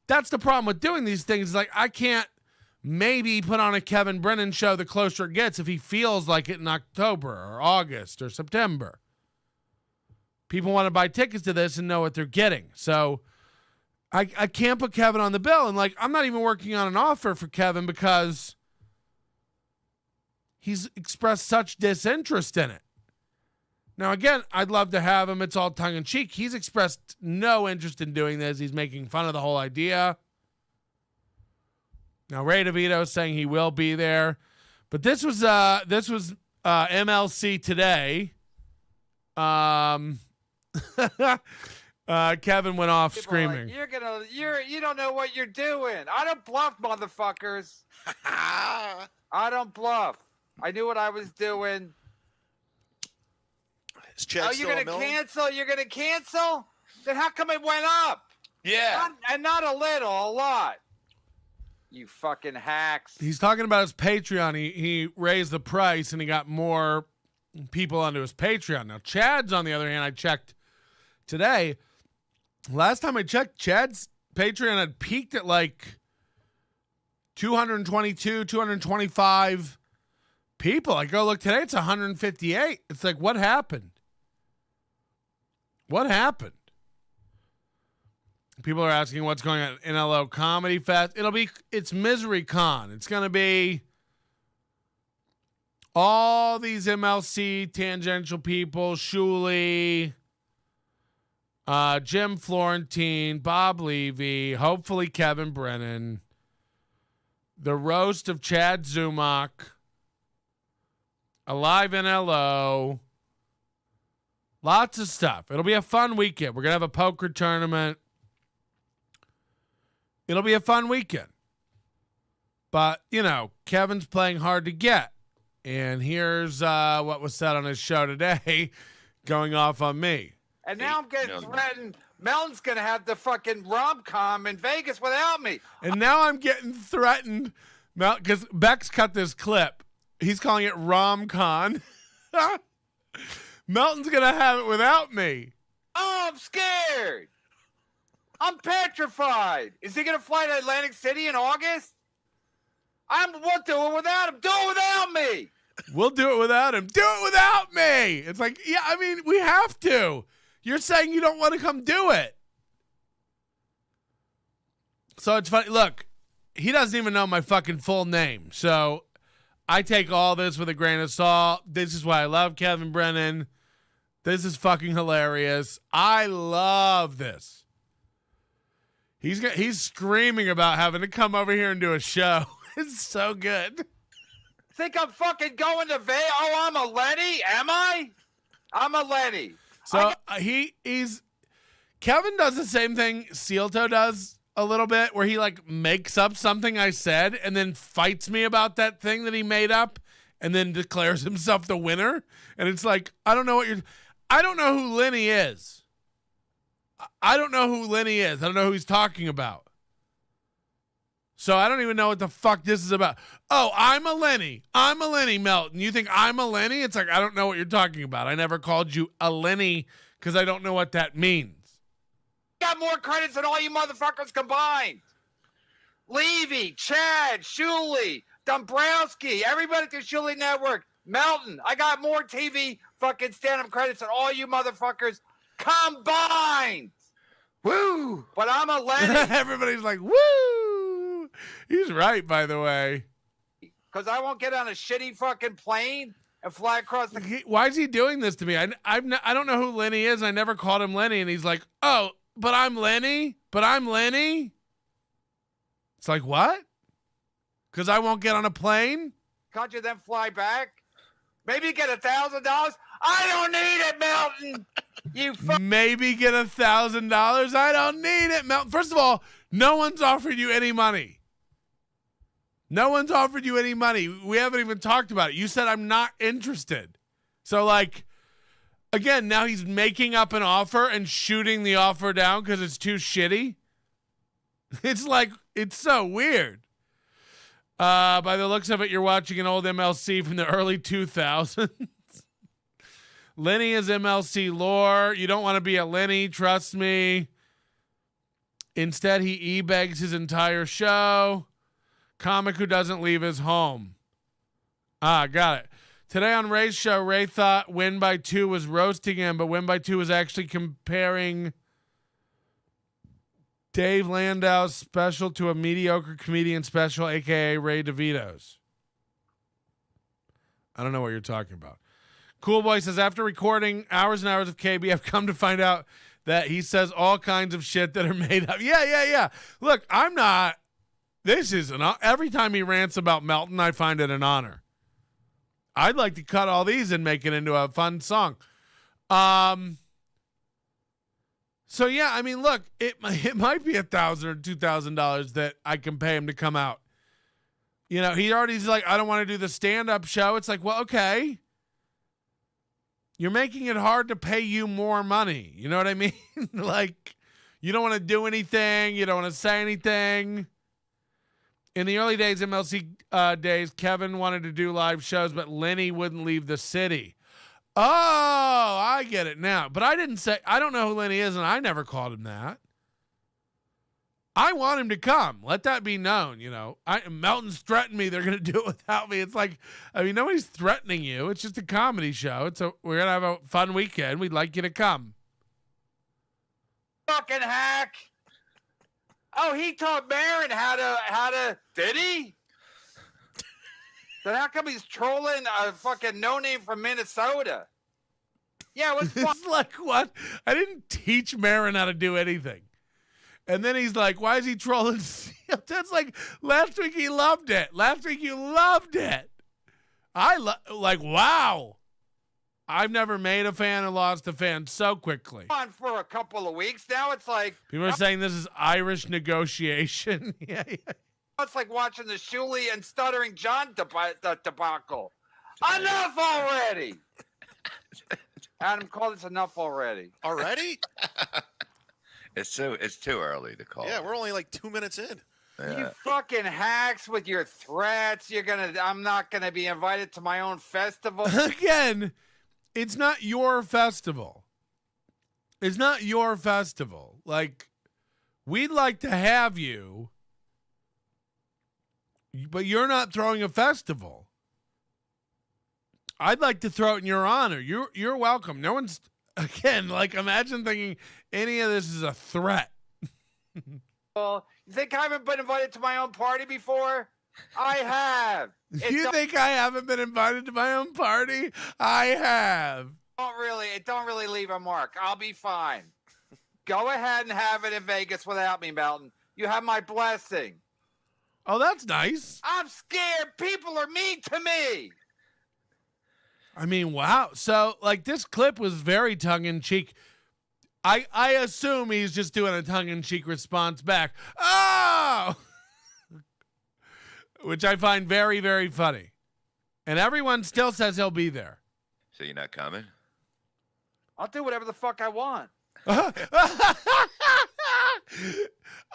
that's the problem with doing these things. Like, I can't maybe put on a Kevin Brennan show the closer it gets if he feels like it in October or August or September. People want to buy tickets to this and know what they're getting. So I can't put Kevin on the bill. And, like, I'm not even working on an offer for Kevin because he's expressed such disinterest in it. Now, again, I'd love to have him. It's all tongue-in-cheek. He's expressed no interest in doing this. He's making fun of the whole idea. Now, Ray DeVito is saying he will be there. But this was MLC today. Kevin went off screaming. Like, you don't know what you're doing. I don't bluff, motherfuckers. I don't bluff. I knew what I was doing. Is Chad you're gonna cancel? You're gonna cancel? Then how come it went up? Yeah. Not a little, a lot. You fucking hacks. He's talking about his Patreon. He raised the price and he got more people onto his Patreon. Now, Chad's, on the other hand, I checked today. Last time I checked, Chad's Patreon had peaked at like 222, 225 people. I go look today, it's 158. It's like, what happened? What happened? People are asking what's going on at NLO Comedy Fest. It's Misery Con. It's going to be all these MLC tangential people, Shuley, Jim Florentine, Bob Levy, hopefully Kevin Brennan, the roast of Chad Zumach, a live NLO, lots of stuff. It'll be a fun weekend. We're going to have a poker tournament. It'll be a fun weekend. But, you know, Kevin's playing hard to get. And here's what was said on his show today going off on me. And now I'm getting threatened. Melton's going to have the fucking rom-com in Vegas without me. And now I'm getting threatened because Bexks cut this clip. He's calling it rom-con. Melton's going to have it without me. Oh, I'm scared. I'm petrified. Is he going to fly to Atlantic City in August? We'll do it without him. Do it without me. We'll do it without him. Do it without me. It's like, yeah, I mean, we have to. You're saying you don't want to come do it. So it's funny. Look, he doesn't even know my fucking full name. So I take all this with a grain of salt. This is why I love Kevin Brennan. This is fucking hilarious. I love this. He's screaming about having to come over here and do a show. It's so good. Think I'm fucking going to Vegas? Oh, I'm a Lenny? Am I? I'm a Lenny. So he's Kevin does the same thing Sealto does a little bit, where he like makes up something I said and then fights me about that thing that he made up and then declares himself the winner. And it's like, I don't know who Lenny is. I don't know who Lenny is. I don't know who he's talking about. So I don't even know what the fuck this is about. Oh, I'm a Lenny. I'm a Lenny, Melton. You think I'm a Lenny? It's like, I don't know what you're talking about. I never called you a Lenny because I don't know what that means. Got more credits than all you motherfuckers combined. Levy, Chad, Shuley, Dombrowski, everybody at the Shuley Network, Melton. I got more TV fucking stand-up credits than all you motherfuckers combined. Woo! But I'm a Lenny. Everybody's like, woo! He's right, by the way. Because I won't get on a shitty fucking plane and fly across the... Why is he doing this to me? I don't know who Lenny is. I never called him Lenny. And he's like, oh, but I'm Lenny? But I'm Lenny? It's like, what? Because I won't get on a plane? Can't you then fly back? Maybe get $1,000? I don't need it, Melton! Maybe get $1,000? I don't need it, Melton. First of all, no one's offered you any money. No one's offered you any money. We haven't even talked about it. You said I'm not interested. So, like, again, now he's making up an offer and shooting the offer down because it's too shitty. It's like, it's so weird. By the looks of it, you're watching an old MLC from the early 2000s. Lenny is MLC lore. You don't want to be a Lenny, trust me. Instead, he e-begs his entire show. Comic who doesn't leave his home. Got it. Today on Ray's show, Ray thought Win by 2 was roasting him, but Win by 2 was actually comparing Dave Landau's special to a mediocre comedian special, a.k.a. Ray DeVito's. I don't know what you're talking about. Cool Boy says, after recording hours and hours of KB, I've come to find out that he says all kinds of shit that are made up. Yeah. Look, I'm not. This is every time he rants about Melton, I find it an honor. I'd like to cut all these and make it into a fun song. So yeah, I mean, look, it might be $1,000 or $2,000 that I can pay him to come out. You know, he's like, I don't want to do the stand-up show. It's like, well, okay. You're making it hard to pay you more money. You know what I mean? Like, you don't want to do anything. You don't want to say anything. In the early days, MLC days, Kevin wanted to do live shows, but Lenny wouldn't leave the city. Oh, I get it now. But I don't know who Lenny is, and I never called him that. I want him to come. Let that be known, you know. Melton's threatened me. They're going to do it without me. It's like, I mean, nobody's threatening you. It's just a comedy show. We're going to have a fun weekend. We'd like you to come. Fucking hack. Oh, he taught Marin how to, did he? Then how come he's trolling a fucking no-name from Minnesota? Yeah, it was fun. It's like, what? I didn't teach Marin how to do anything. And then he's like, why is he trolling? That's like, last week he loved it. Last week you loved it. Wow. I've never made a fan and lost a fan so quickly. On for a couple of weeks. Now it's like... People are saying this is Irish negotiation. Yeah. It's like watching the Shuley and Stuttering John debacle. Enough already! Adam, call this enough already. Already? It's too early to call. Yeah, we're only like 2 minutes in. Yeah. You fucking hacks with your threats. I'm not gonna be invited to my own festival. Again, it's not your festival. It's not your festival. Like, we'd like to have you, but you're not throwing a festival. I'd like to throw it in your honor. You're welcome. No one's, again, like, imagine thinking any of this is a threat. Well, you think I haven't been invited to my own party before? I have. You think I haven't been invited to my own party? I have. It don't really leave a mark. I'll be fine. Go ahead and have it in Vegas without me, Melton. You have my blessing. Oh, that's nice. I'm scared. People are mean to me. I mean, wow. So, like, this clip was very tongue-in-cheek. I assume he's just doing a tongue-in-cheek response back. Oh! Which I find very, very funny. And everyone still says he'll be there. So you're not coming? I'll do whatever the fuck I want.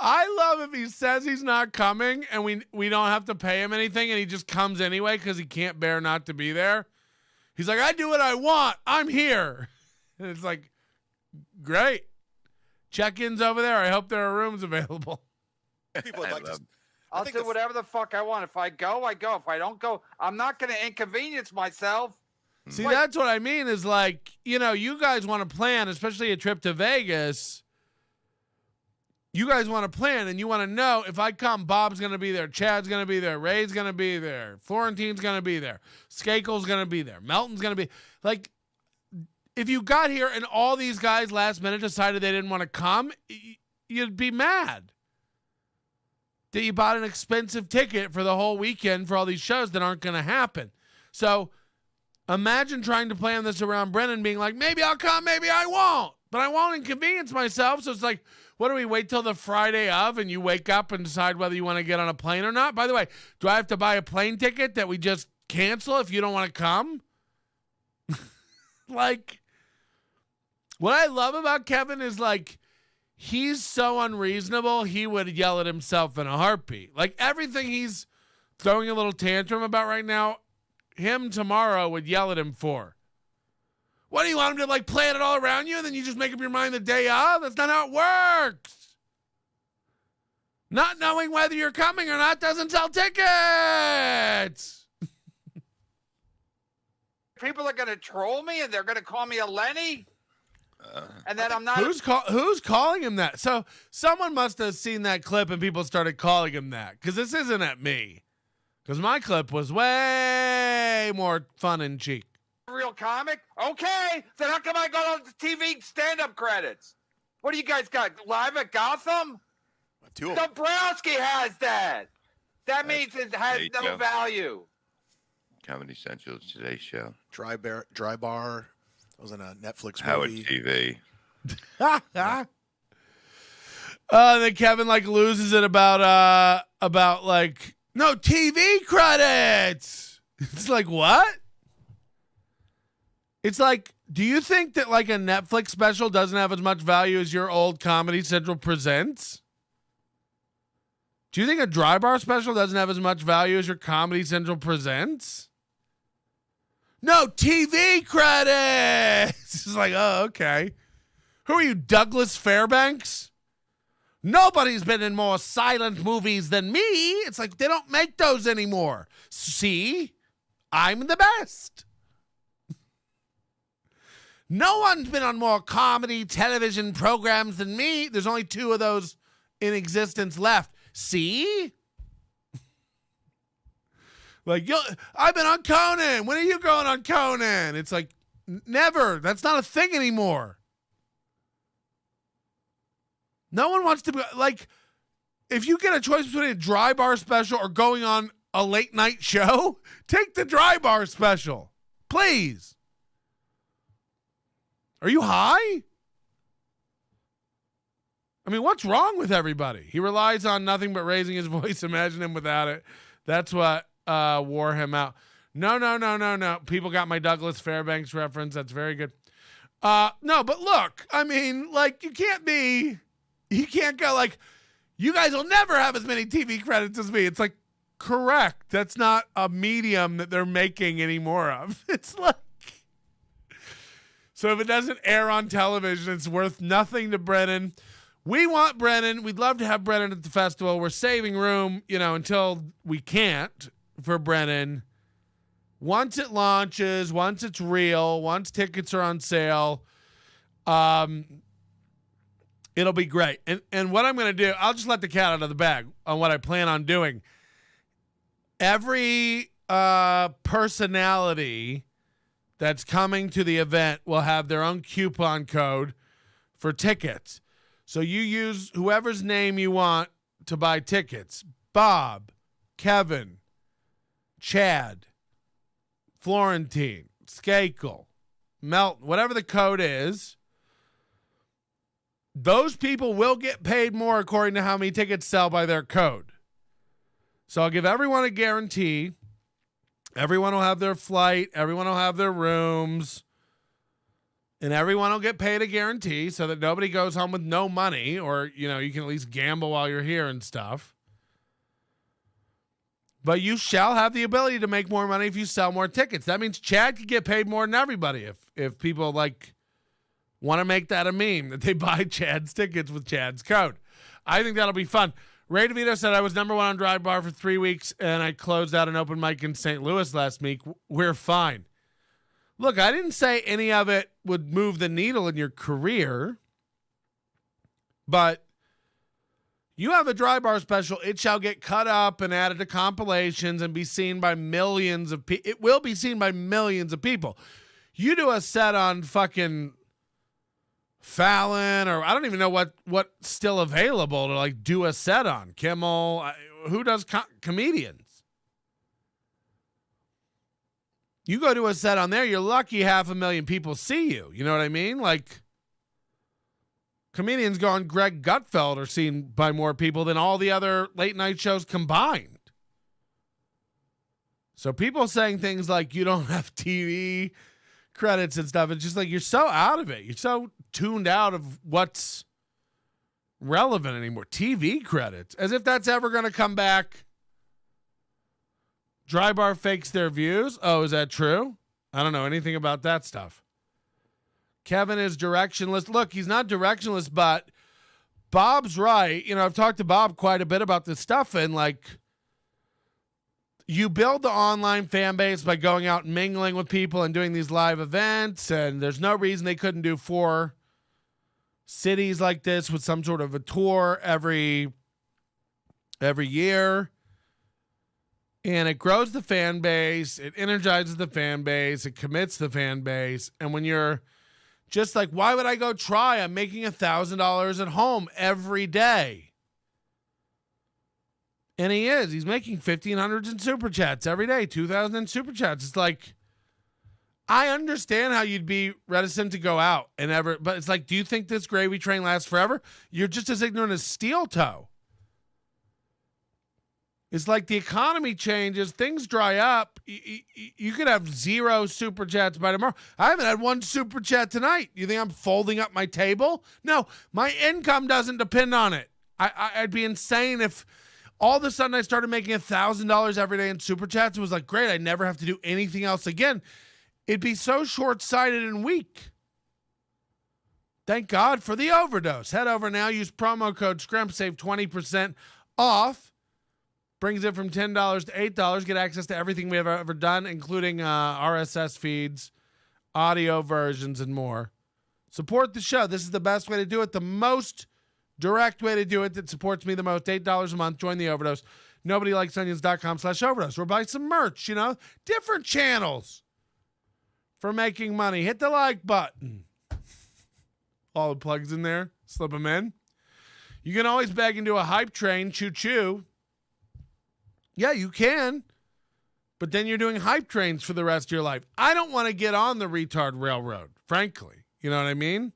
I love if he says he's not coming and we don't have to pay him anything and he just comes anyway because he can't bear not to be there. He's like, I do what I want. I'm here. And it's like, great. Check-ins over there. I hope there are rooms available. People would like to. I'll do whatever the fuck I want. If I go, I go. If I don't go, I'm not going to inconvenience myself. See, that's what I mean is like, you know, you guys want to plan, especially a trip to Vegas. You guys want to plan and you want to know if I come, Bob's going to be there. Chad's going to be there. Ray's going to be there. Florentine's going to be there. Skakel's going to be there. Melton's going to be like, if you got here and all these guys last minute decided they didn't want to come, you'd be mad that you bought an expensive ticket for the whole weekend for all these shows that aren't going to happen. So imagine trying to plan this around Brennan being like, maybe I'll come, maybe I won't, but I won't inconvenience myself. So it's like, what do we wait till the Friday of and you wake up and decide whether you want to get on a plane or not? By the way, do I have to buy a plane ticket that we just cancel if you don't want to come? Like, what I love about Kevin is like, he's so unreasonable, he would yell at himself in a heartbeat. Like everything he's throwing a little tantrum about right now, him tomorrow would yell at him for. What do you want them to like plan it all around you and then you just make up your mind the day of? That's not how it works. Not knowing whether you're coming or not doesn't sell tickets. People are going to troll me and they're going to call me a Lenny. And then I'm not. Who's calling him that? So someone must have seen that clip and people started calling him that. Because this isn't at me. Because my clip was way more fun and cheek. Real comic? Okay. Then how come I got on the TV stand-up credits? What do you guys got? Live at Gotham? Two of them. Dombrowski has that. That means it has no show. value. Comedy Central's Today Show. Dry Bar. That was in a Netflix Howard movie. TV. Then Kevin like loses it about like no TV credits. It's like what? It's like, do you think that like a Netflix special doesn't have as much value as your old Comedy Central Presents? Do you think a Dry Bar special doesn't have as much value as your Comedy Central Presents? No TV credits. It's like, oh, okay. Who are you, Douglas Fairbanks? Nobody's been in more silent movies than me. It's like they don't make those anymore. See? I'm the best. No one's been on more comedy television programs than me. There's only 2 of those in existence left. See? Like, I've been on Conan. When are you going on Conan? It's like, never. That's not a thing anymore. No one wants to be, like, if you get a choice between a Dry Bar special or going on a late night show, take the Dry Bar special. Please. Are you high? I mean, what's wrong with everybody? He relies on nothing but raising his voice. Imagine him without it. That's what wore him out. No. People got my Douglas Fairbanks reference. That's very good. No, but look, I mean, like, you can't go like, you guys will never have as many TV credits as me. It's like, correct. That's not a medium that they're making any more of. It's like, so if it doesn't air on television, it's worth nothing to Brennan. We want Brennan. We'd love to have Brennan at the festival. We're saving room, until we can't for Brennan. Once it launches, once it's real, once tickets are on sale, it'll be great. And what I'm going to do, I'll just let the cat out of the bag on what I plan on doing. Every personality that's coming to the event will have their own coupon code for tickets. So you use whoever's name you want to buy tickets. Bob, Kevin, Chad, Florentine, Skakel, Melton, whatever the code is, those people will get paid more according to how many tickets sell by their code. So I'll give everyone a guarantee. Everyone will have their flight. Everyone will have their rooms. And everyone will get paid a guarantee so that nobody goes home with no money, or, you can at least gamble while you're here and stuff. But you shall have the ability to make more money if you sell more tickets. That means Chad could get paid more than everybody if people want to make that a meme, that they buy Chad's tickets with Chad's code. I think that'll be fun. Ray DeVito said I was number 1 on Dry Bar for 3 weeks, and I closed out an open mic in St. Louis last week. We're fine. Look, I didn't say any of it would move the needle in your career, but you have a Dry Bar special. It shall get cut up and added to compilations and be seen by millions of people. It will be seen by millions of people. You do a set on fucking Fallon, or I don't even know what's still available to do a set on. Kimmel, who does comedians? You go to a set on there, you're lucky 500,000 people see you. You know what I mean? Comedians go on Greg Gutfeld are seen by more people than all the other late night shows combined. So people saying things like you don't have TV credits and stuff, it's just like you're so out of it. You're so tuned out of what's relevant anymore. TV credits, as if that's ever going to come back. Dry Bar fakes their views. Oh, is that true? I don't know anything about that stuff. Kevin is directionless. Look, he's not directionless, but Bob's right. You know, I've talked to Bob quite a bit about this stuff, and like, you build the online fan base by going out and mingling with people and doing these live events, and there's no reason they couldn't do 4 cities like this with some sort of a tour every year. And it grows the fan base, it energizes the fan base, it commits the fan base. And when you're just like, why would I go try? I'm making $1,000 at home every day. And he's making 1,500 in super chats every day, 2,000 in super chats. It's like, I understand how you'd be reticent to go out but it's like, do you think this gravy train lasts forever? You're just as ignorant as steel toe. It's like the economy changes, things dry up. You could have 0 super chats by tomorrow. I haven't had 1 super chat tonight. You think I'm folding up my table? No, my income doesn't depend on it. I'd be insane if all of a sudden I started making $1,000 every day in super chats. It was like, great, I never have to do anything else again. It'd be so short-sighted and weak. Thank God for the overdose. Head over now, use promo code SCRIMP, save 20% off. Brings it from $10 to $8. Get access to everything we have ever done, including RSS feeds, audio versions, and more. Support the show. This is the best way to do it. The most direct way to do it that supports me the most. $8 a month. Join the overdose. NobodyLikesOnions.com/overdose. Or buy some merch, different channels for making money. Hit the like button. All the plugs in there. Slip them in. You can always bag into a hype train. Choo-choo. Yeah, you can. But then you're doing hype trains for the rest of your life. I don't want to get on the retard railroad, frankly. You know what I mean?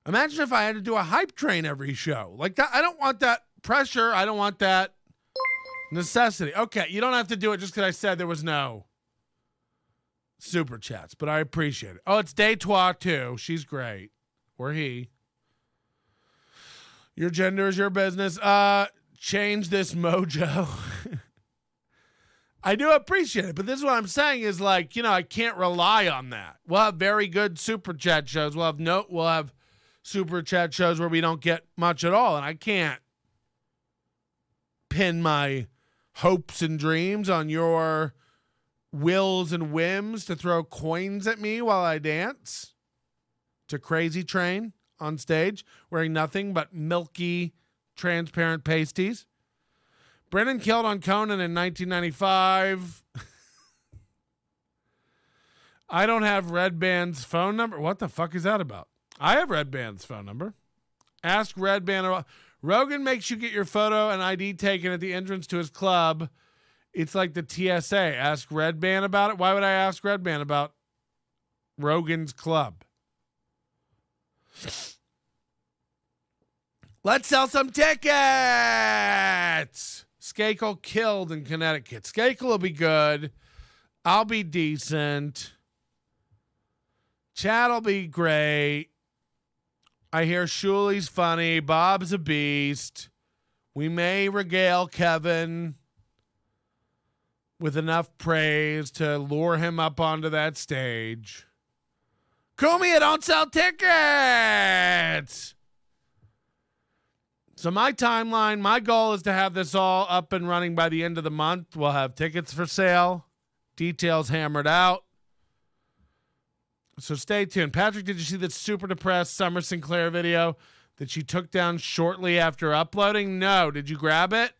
Imagine if I had to do a hype train every show. Like that. I don't want that pressure. I don't want that necessity. Okay, you don't have to do it just because I said there was no super chats, but I appreciate it. Oh, it's Deitois too. She's great. Or he. Your gender is your business. Change this mojo. I do appreciate it, but this is what I'm saying is like, I can't rely on that. We'll have very good super chat shows. We'll have super chat shows where we don't get much at all, and I can't pin my hopes and dreams on your wills and whims to throw coins at me while I dance to Crazy Train on stage wearing nothing but milky transparent pasties. Brennan killed on Conan in 1995. I don't have Red Band's phone number. What the fuck is that about? I have Red Band's phone number. Ask Red Band about. Rogan makes you get your photo and ID taken at the entrance to his club. It's like the TSA. Ask Red Band about it. Why would I ask Red Band about Rogan's club? Let's sell some tickets. Skakel killed in Connecticut. Skakel will be good. I'll be decent. Chad will be great. I hear Shuli's funny. Bob's a beast. We may regale Kevin with enough praise to lure him up onto that stage. Kumia, don't sell tickets. So my timeline, my goal is to have this all up and running by the end of the month. We'll have tickets for sale, details hammered out. So stay tuned. Patrick, did you see that super depressed Summer Sinclair video that she took down shortly after uploading? No. Did you grab it?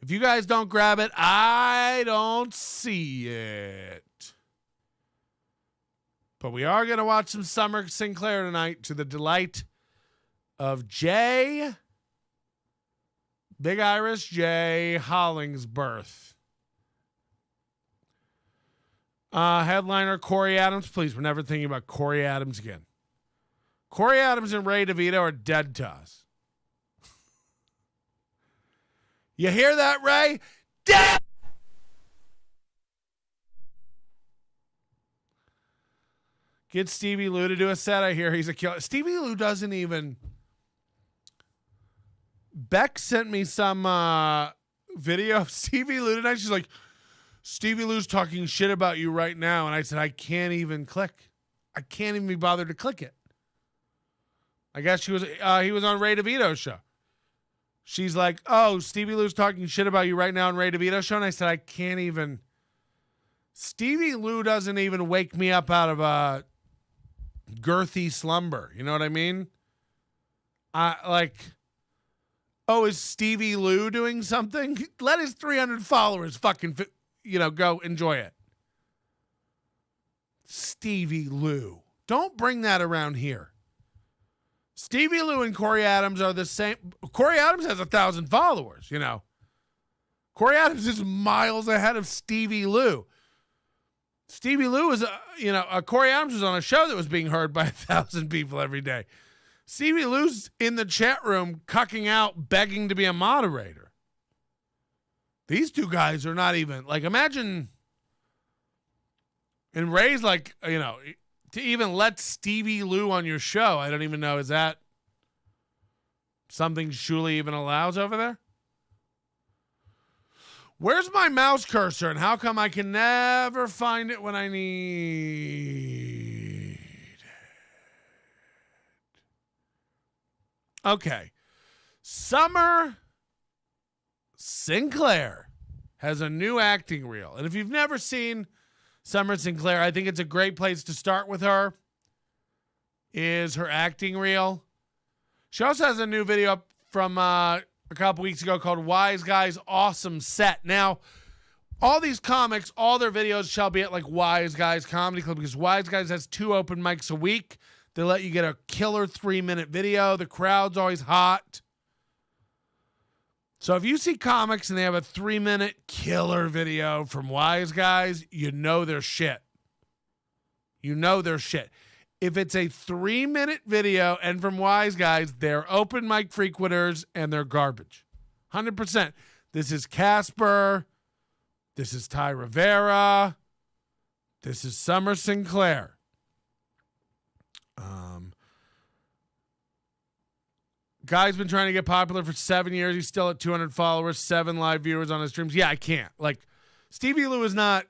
If you guys don't grab it, I don't see it. But we are going to watch some Summer Sinclair tonight to the delight of Big Iris J. Hollingsworth. Headliner Corey Adams. Please, we're never thinking about Corey Adams again. Corey Adams and Ray DeVito are dead to us. You hear that, Ray? Dead! Get Stevie Lou to do a set. I hear he's a killer. Stevie Lou doesn't even... Beck sent me some video of Stevie Lou tonight. She's like, Stevie Lou's talking shit about you right now. And I said, I can't even click. I can't even be bothered to click it. I guess he was on Ray DeVito's show. She's like, oh, Stevie Lou's talking shit about you right now on Ray DeVito's show. And I said, I can't even. Stevie Lou doesn't even wake me up out of a girthy slumber. You know what I mean? Oh, is Stevie Lou doing something? Let his 300 followers fucking, go enjoy it. Stevie Lou. Don't bring that around here. Stevie Lou and Corey Adams are the same. Corey Adams has 1,000 followers, Corey Adams is miles ahead of Stevie Lou. Stevie Lou is, Corey Adams was on a show that was being heard by 1,000 people every day. Stevie Lou's in the chat room cucking out, begging to be a moderator. These two guys are not even, imagine, and Ray's to even let Stevie Lou on your show, I don't even know, is that something Shuli even allows over there? Where's my mouse cursor, and how come I can never find it when I need it? Okay. Summer Sinclair has a new acting reel. And if you've never seen Summer Sinclair, I think it's a great place to start with her, is her acting reel. She also has a new video up from a couple weeks ago called Wise Guys Awesome Set. Now, all these comics, all their videos shall be at Wise Guys Comedy Club, because Wise Guys has 2 open mics a week. They let you get a killer 3-minute video. The crowd's always hot. So if you see comics and they have a 3-minute killer video from Wise Guys, you know their shit. You know their shit. If it's a 3-minute video and from Wise Guys, they're open mic frequenters and they're garbage. 100%. This is Casper. This is Ty Rivera. This is Summer Sinclair. Guy's been trying to get popular for 7 years. He's still at 200 followers, 7 live viewers on his streams. Yeah, I can't. Stevie Lou is not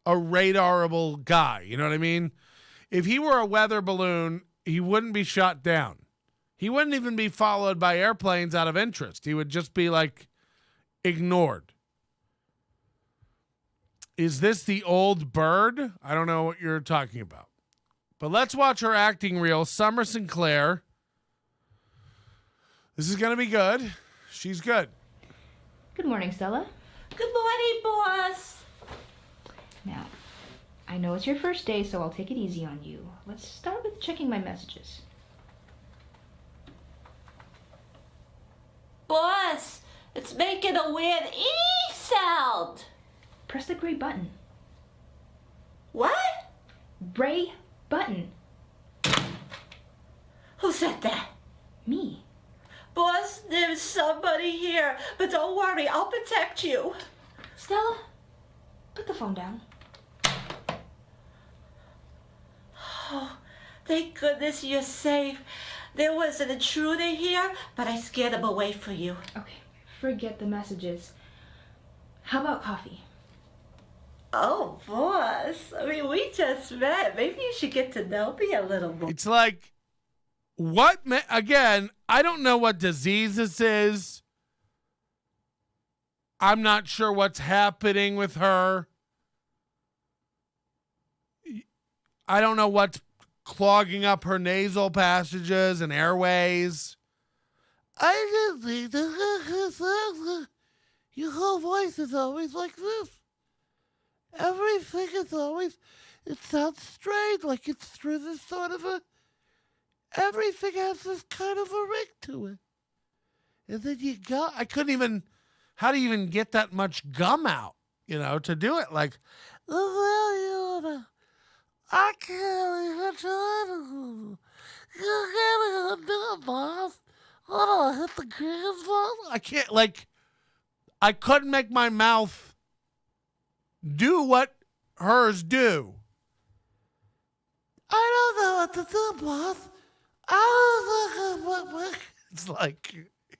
a radarable guy. You know what I mean? If he were a weather balloon, he wouldn't be shot down. He wouldn't even be followed by airplanes out of interest. He would just be ignored. Is this the old bird? I don't know what you're talking about. But let's watch her acting reel, Summer Sinclair. This is going to be good. She's good. Good morning, Stella. Good morning, boss. Now, I know it's your first day, so I'll take it easy on you. Let's start with checking my messages. Boss, it's making a weird E sound. Press the gray button. What? Gray button. Who said that? Me. Boss, there's somebody here, but don't worry, I'll protect you. Stella, put the phone down. Oh, thank goodness you're safe. There was an intruder here, but I scared him away for you. Okay, forget the messages. How about coffee? Oh, boss. I mean, we just met. Maybe you should get to know me a little more. It's again, I don't know what disease this is. I'm not sure what's happening with her. I don't know what's clogging up her nasal passages and airways. I just think that your whole voice is always like this. Everything is always, it sounds strange, like it's through this sort of everything has this kind of a ring to it. And then I couldn't even, how do you even get that much gum out, to do it? I can't even try you can't even do it, boss. Hold on, hit the greens, boss. I can't, I couldn't make my mouth do what hers do. I don't know what to do, boss. I don't know what.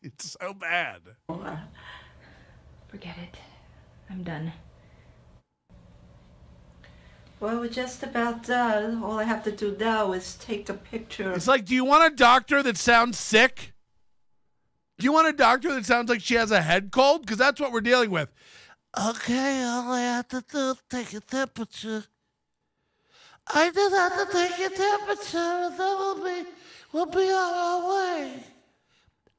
It's so bad. Forget it. I'm done. Well, we're just about done. All I have to do now is take a picture. It's like, do you want a doctor that sounds sick? Do you want a doctor that sounds like she has a head cold? Because that's what we're dealing with. Okay, all I have to do is take a temperature. I just have to take a temperature, and then we'll be on our way.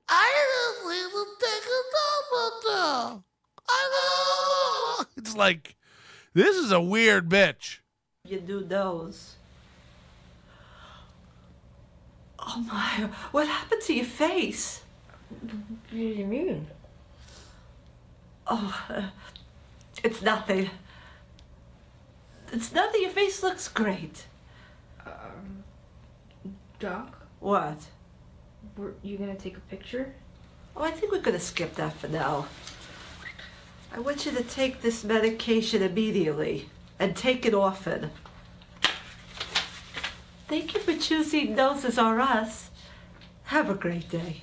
I just need to take a temperature. It's like, this is a weird bitch. You do those. Oh my, what happened to your face? What do you mean? Oh, it's nothing. It's nothing. Your face looks great. Doc, What? were you gonna take a picture? Oh, I think we're gonna skip that for now. I want you to take this medication immediately and take it often. Thank you for choosing Noses R Us. Have a great day.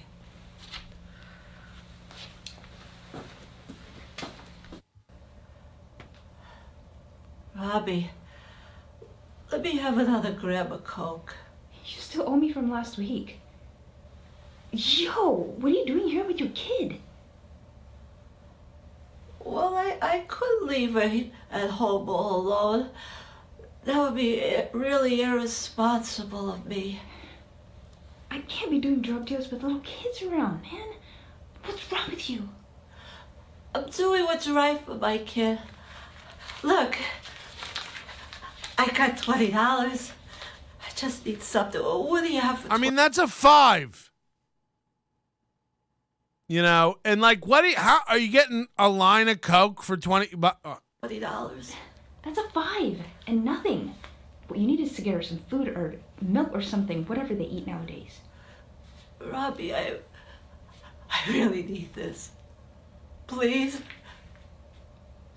Robbie, let me have another gram of Coke. You still owe me from last week. Yo, what are you doing here with your kid? Well, I couldn't leave her at home all alone. That would be really irresponsible of me. I can't be doing drug deals with little kids around, man. What's wrong with you? I'm doing what's right for my kid. Look, I got $20. I just need something. What do you have for I mean, that's a 5. You know, and like, how are you getting a line of Coke for $20? $20? That's a 5 and nothing. What you need is to get her some food or milk or something, whatever they eat nowadays. Robbie, I really need this. Please?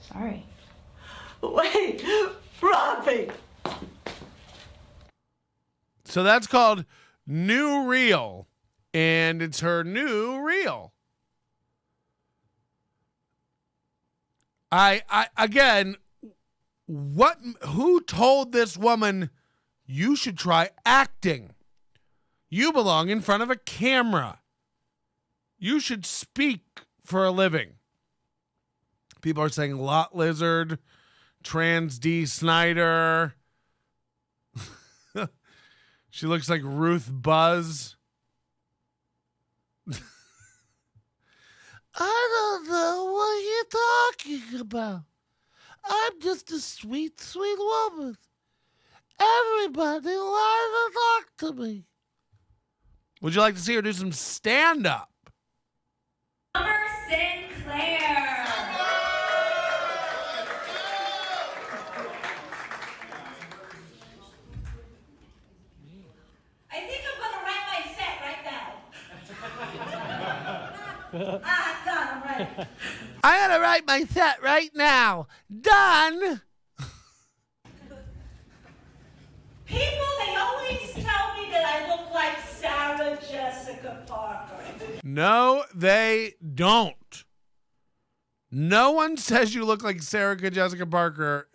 Sorry. Wait, Robbie! So that's called New Reel, and it's her new reel. Again, who told this woman you should try acting? You belong in front of a camera. You should speak for a living. People are saying Lot Lizard, Trans D Snyder. She looks like Ruth Buzz. I don't know what you're talking about. I'm just a sweet, sweet woman. Everybody likes to talk to me. Would you like to see her do some stand-up? Summer Sinclair. I think I'm gonna write my set right now. Done, I'm ready. I gotta write my set right now. Done. People, they always tell me that I look like Sarah Jessica Parker. No, they don't. No one says you look like Sarah Jessica Parker.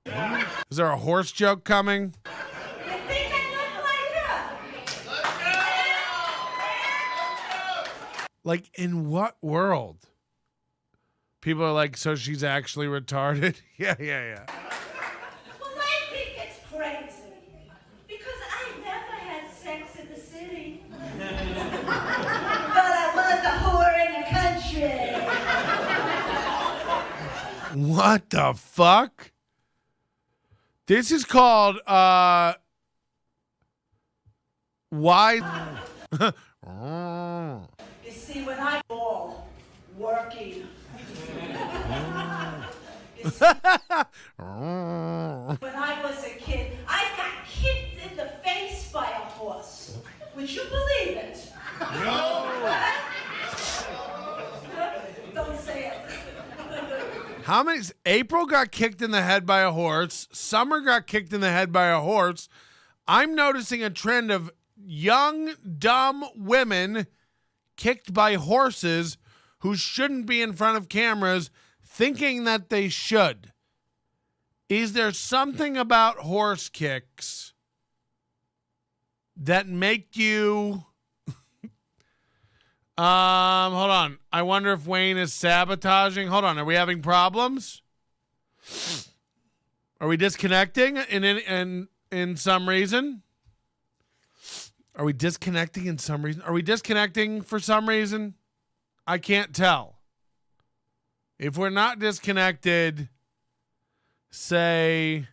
Is there a horse joke coming? You think I look like her? Like, in what world? People are like, so she's actually retarded? Yeah. Well, I think it's crazy. Because I never had sex in the city. But I was a whore in the country. What the fuck? This is called, why? You see, when I all working. You see, when I was a kid, I got kicked in the face by a horse. Would you believe it? No. Don't say it. How many? April got kicked in the head by a horse. Summer got kicked in the head by a horse. I'm noticing a trend of young, dumb women kicked by horses who shouldn't be in front of cameras thinking that they should. Is there something about horse kicks that make you hold on. I wonder if Wayne is sabotaging. Hold on. Are we having problems? Are we disconnecting in some reason? Are we disconnecting in some reason? Are we disconnecting for some reason? I can't tell. If we're not disconnected, say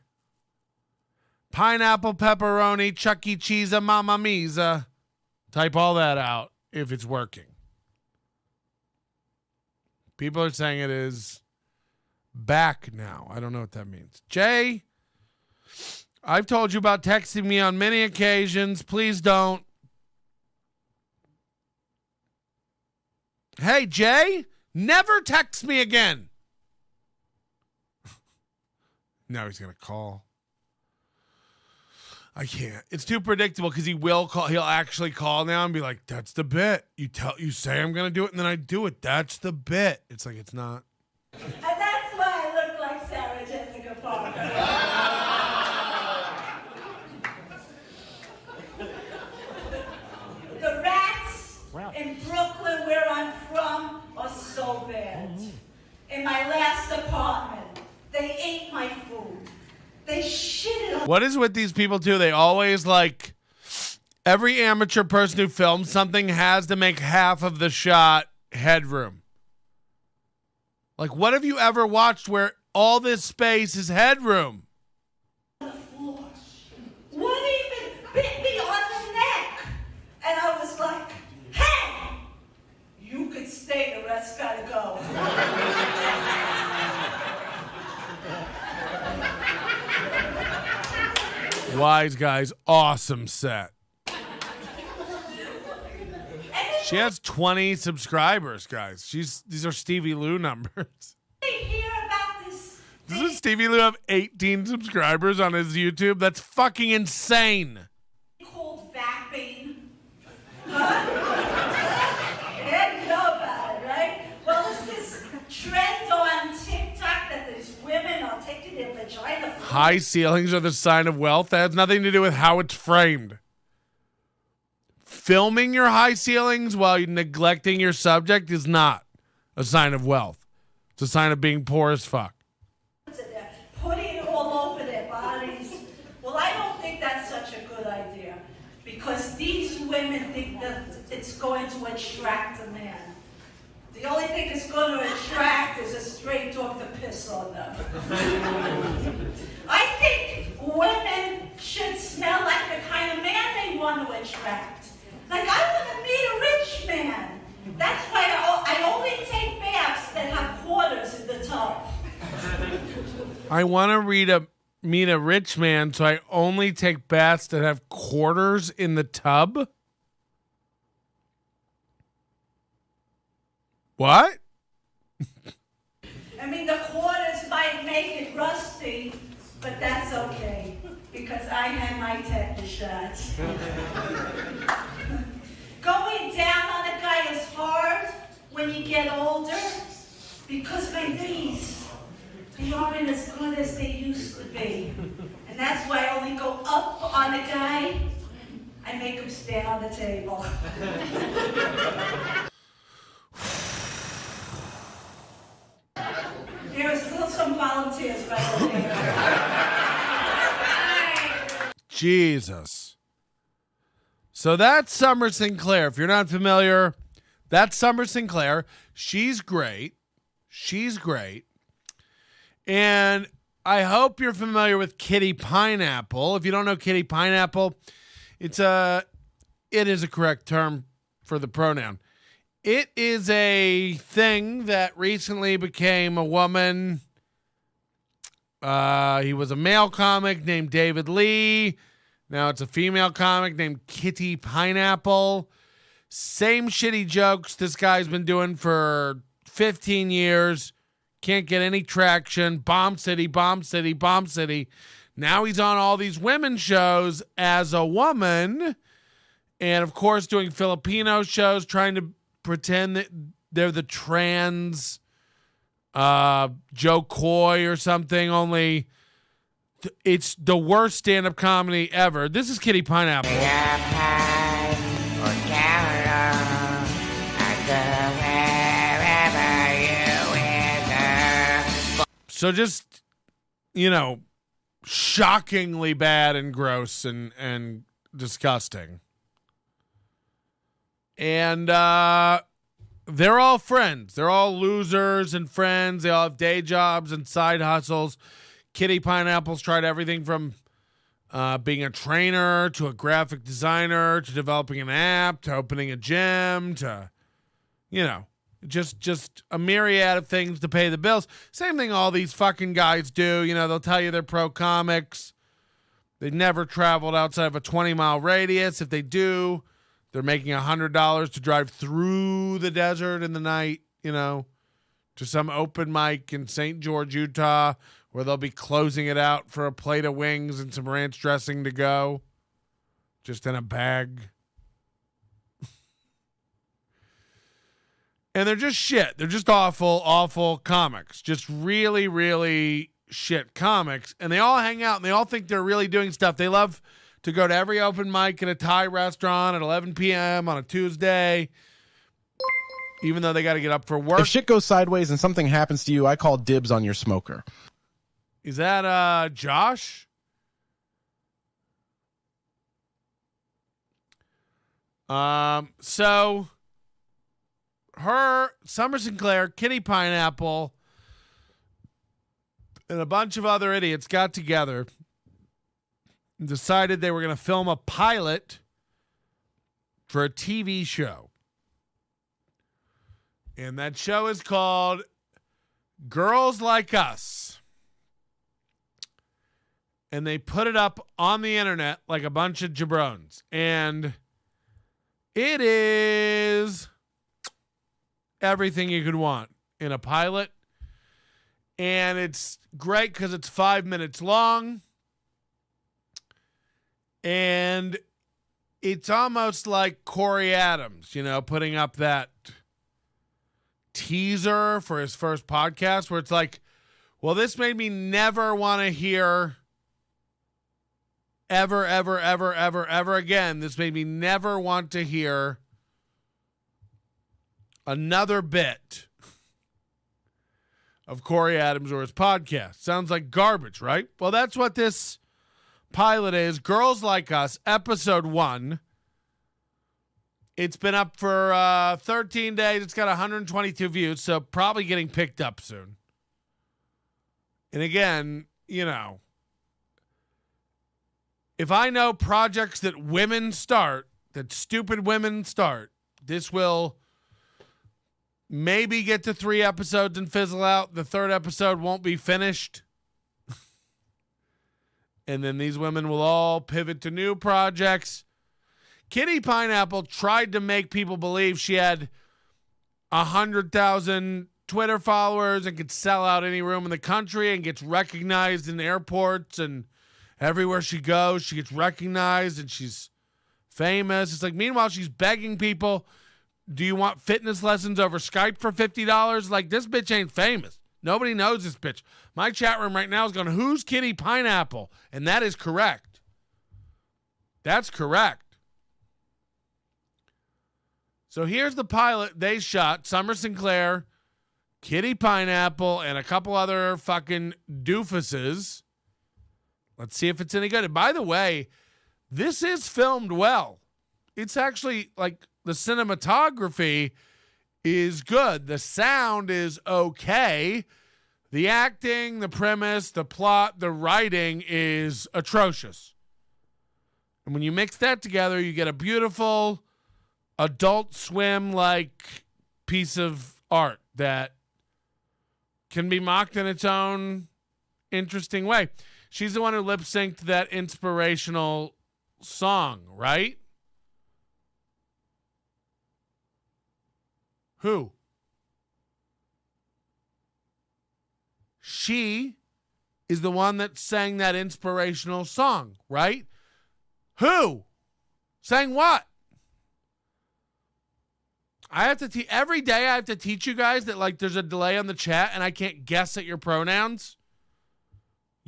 pineapple, pepperoni, Chuck E. Cheese, Mamma Mia. Type all that out if it's working. People are saying it is back now. I don't know what that means. Jay, I've told you about texting me on many occasions. Please don't. Hey, Jay, never text me again. Now he's going to call. I can't. It's too predictable because he will call. He'll actually call now and be like, that's the bit. You say I'm going to do it and then I do it. That's the bit. It's like, it's not. And that's why I look like Sarah Jessica Parker. The rats in Brooklyn, where I'm from, are so bad. In my last apartment, they ate my food. They shitted on. What is with these people too? They always like every amateur person who films something has to make half of the shot headroom. Like, what have you ever watched where all this space is headroom? The floor. One even bit me on the neck. And I was like, hey, you could stay, the rest gotta go. Wise guys, awesome set. She has 20 subscribers, guys. These are Stevie Lou numbers. They hear about this. Doesn't Stevie Lou have 18 subscribers on his YouTube? That's fucking insane. Called vaping. Huh? Yeah, you know about it, right? Well, it's this trend on TikTok that these women are taking their vagina. High ceilings are the sign of wealth. That has nothing to do with how it's framed. Filming your high ceilings while you're neglecting your subject is not a sign of wealth. It's a sign of being poor as fuck. Putting it all over their bodies. Well, I don't think that's such a good idea because these women think that it's going to attract a man. The only thing it's going to attract is a stray dog to piss on them. I think women should smell like the kind of man they want to attract. Like, I want to meet a rich man. That's why I only take baths that have quarters in the tub. I want to meet a rich man, so I only take baths that have quarters in the tub? What? I mean, the quarters might make it rusty, but that's okay, because I had my tetanus shots. Going down on a guy is hard when you get older, because my knees, they aren't as good as they used to be. And that's why I only go up on a guy, I make him stand on the table. There's still some volunteers right there. Jesus. So that's Summer Sinclair. If you're not familiar, that's Summer Sinclair. She's great. She's great. And I hope you're familiar with Kitty Pineapple. If you don't know Kitty Pineapple, it is a correct term for the pronoun. It is a thing that recently became a woman. He was a male comic named David Lee. Now it's a female comic named Kitty Pineapple. Same shitty jokes this guy's been doing for 15 years. Can't get any traction. Bomb City, Bomb City, Bomb City. Now he's on all these women's shows as a woman. And, of course, doing Filipino shows, trying to pretend that they're the trans Joe Coy or something, only It's the worst stand-up comedy ever. This is Kitty Pineapple. So just, shockingly bad and gross and disgusting. And they're all friends. They're all losers and friends. They all have day jobs and side hustles. Kitty Pineapple's tried everything from being a trainer to a graphic designer to developing an app to opening a gym to, just a myriad of things to pay the bills. Same thing all these fucking guys do. They'll tell you they're pro comics. They never traveled outside of a 20-mile radius. If they do, they're making $100 to drive through the desert in the night, to some open mic in St. George, Utah, where they'll be closing it out for a plate of wings and some ranch dressing to go, just in a bag. And they're just shit. They're just awful, awful comics. Just really, really shit comics. And they all hang out and they all think they're really doing stuff. They love to go to every open mic in a Thai restaurant at 11 p.m. on a Tuesday, even though they got to get up for work. If shit goes sideways and something happens to you, I call dibs on your smoker. Is that Josh? So Summer Sinclair, Kitty Pineapple, and a bunch of other idiots got together and decided they were going to film a pilot for a TV show. And that show is called Girls Like Us. And they put it up on the internet like a bunch of jabrones. And it is everything you could want in a pilot. And it's great because it's 5 minutes long. And it's almost like Corey Adams, putting up that teaser for his first podcast where it's like, well, this made me never want to hear ever again. This made me never want to hear another bit of Corey Adams or his podcast. Sounds like garbage, right? Well, that's what this pilot is. Girls Like Us, episode 1. It's been up for 13 days. It's got 122 views, so probably getting picked up soon. And again, if I know projects that women start, that stupid women start, this will maybe get to 3 episodes and fizzle out. The 3rd episode won't be finished. And then these women will all pivot to new projects. Kitty Pineapple tried to make people believe she had 100,000 Twitter followers and could sell out any room in the country and gets recognized in airports and everywhere she goes, she gets recognized and she's famous. It's like, meanwhile, she's begging people, do you want fitness lessons over Skype for $50? Like, this bitch ain't famous. Nobody knows this bitch. My chat room right now is going, who's Kitty Pineapple? And that is correct. That's correct. So here's the pilot they shot. Summer Sinclair, Kitty Pineapple, and a couple other fucking doofuses. Let's see if it's any good. And by the way, this is filmed well. It's actually like the cinematography is good. The sound is okay. The acting, the premise, the plot, the writing is atrocious. And when you mix that together, you get a beautiful Adult Swim-like piece of art that can be mocked in its own interesting way. She's the one who lip-synced that inspirational song, right? Who? She is the one that sang that inspirational song, right? Who? Sang what? I have to every day I have to teach you guys that, like, there's a delay on the chat and I can't guess at your pronouns.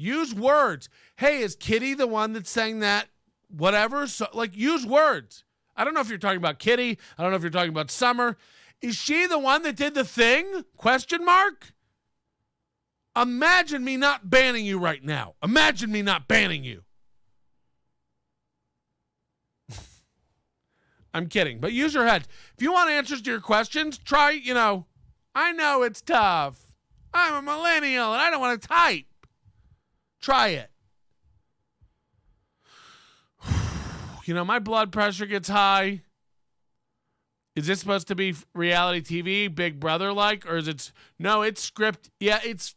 Use words. Hey, is Kitty the one that sang that whatever? So, like, use words. I don't know if you're talking about Kitty. I don't know if you're talking about Summer. Is she the one that did the thing? Question mark? Imagine me not banning you right now. Imagine me not banning you. I'm kidding, but use your head. If you want answers to your questions, try, I know it's tough. I'm a millennial and I don't want to type. Try it. My blood pressure gets high. Is this supposed to be reality TV, Big Brother like, or is it? No, it's script. Yeah, it's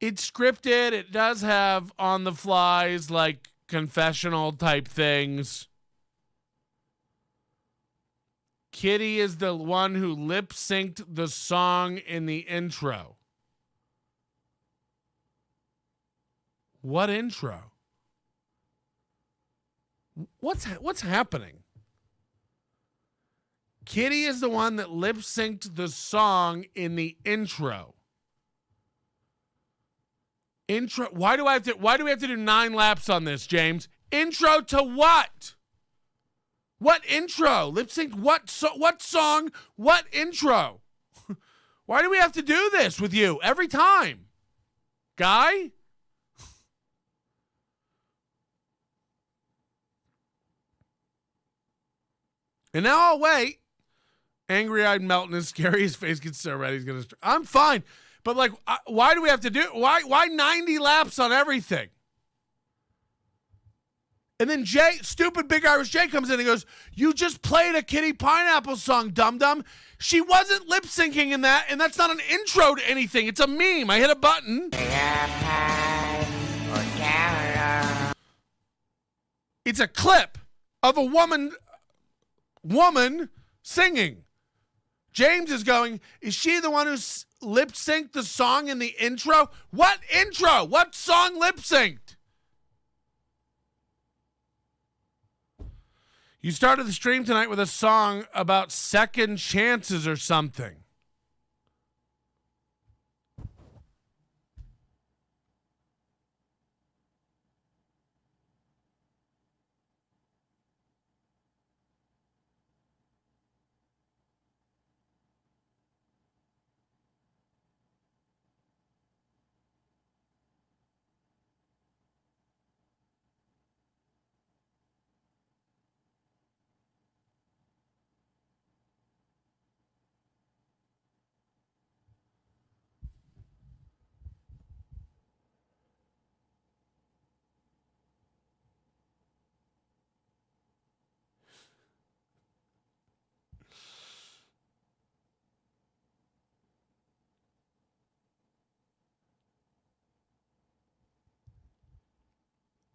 scripted. It does have on the flies, like confessional type things. Kitty is the one who lip synced the song in the intro. What intro? What's happening? Kitty is the one that lip synced the song in the intro. Intro. Why do we have to do 9 laps on this, James? Intro to what? What intro? Lip sync what song? What intro? Why do we have to do this with you every time? Guy? And now I'll wait. Angry-eyed Melton is scary. His face gets so red he's going to... I'm fine. But, like, why do we have to do... Why 90 laps on everything? And then stupid Big Irish Jay comes in and goes, you just played a Kitty Pineapple song, dum-dum. She wasn't lip-syncing in that, and that's not an intro to anything. It's a meme. I hit a button. It's a clip of a woman singing. James is going, is she the one who lip-synced the song in the intro? What intro? What song lip-synced? You started the stream tonight with a song about second chances or something.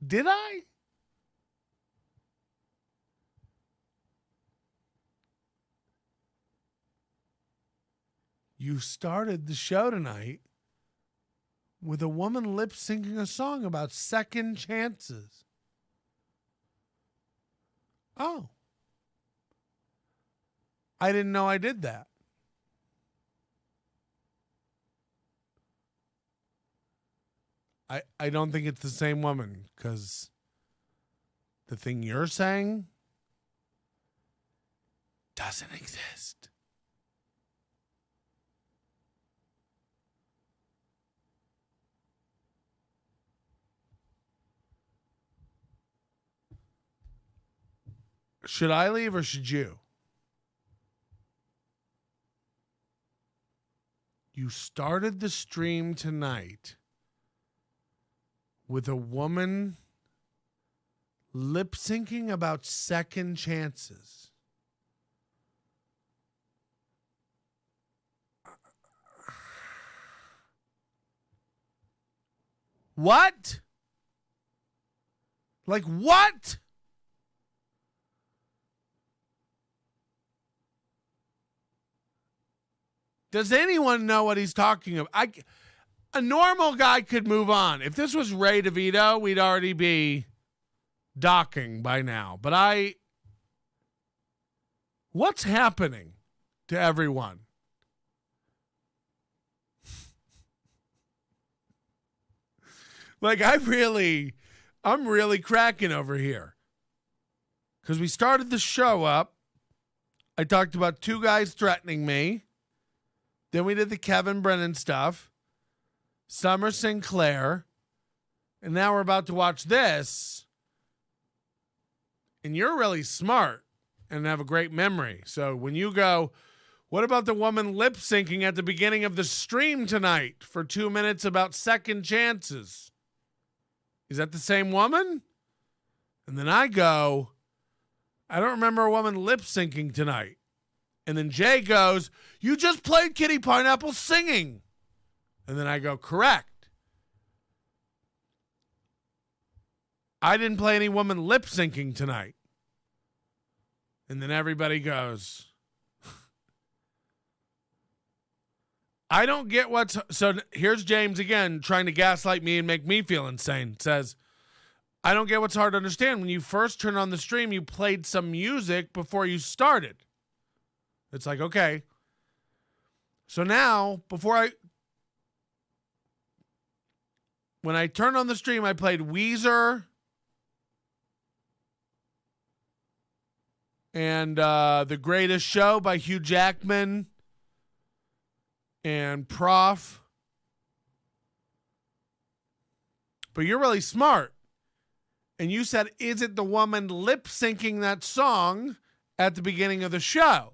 Did I? You started the show tonight with a woman lip syncing a song about second chances. Oh. I didn't know I did that. I don't think it's the same woman, because the thing you're saying doesn't exist. Should I leave or should you? You started the stream tonight with a woman lip syncing about second chances. What? Like what? Does anyone know what he's talking about? A normal guy could move on. If this was Ray DeVito, we'd already be docking by now. But what's happening to everyone? Like, I'm really cracking over here. Because we started the show up. I talked about two guys threatening me. Then we did the Kevin Brennan stuff. Summer Sinclair. And now we're about to watch this. And you're really smart and have a great memory. So when you go, what about the woman lip syncing at the beginning of the stream tonight for 2 minutes about second chances? Is that the same woman? And then I go, I don't remember a woman lip syncing tonight. And then Jay goes, you just played Kitty Pineapple singing. And then I go, correct. I didn't play any woman lip syncing tonight. And then everybody goes, I don't get what's... So here's James again trying to gaslight me and make me feel insane. Says, I don't get what's hard to understand. When you first turned on the stream, you played some music before you started. It's like, okay. So now, when I turned on the stream, I played Weezer and The Greatest Show by Hugh Jackman and Prof. But you're really smart. And you said, is it the woman lip syncing that song at the beginning of the show?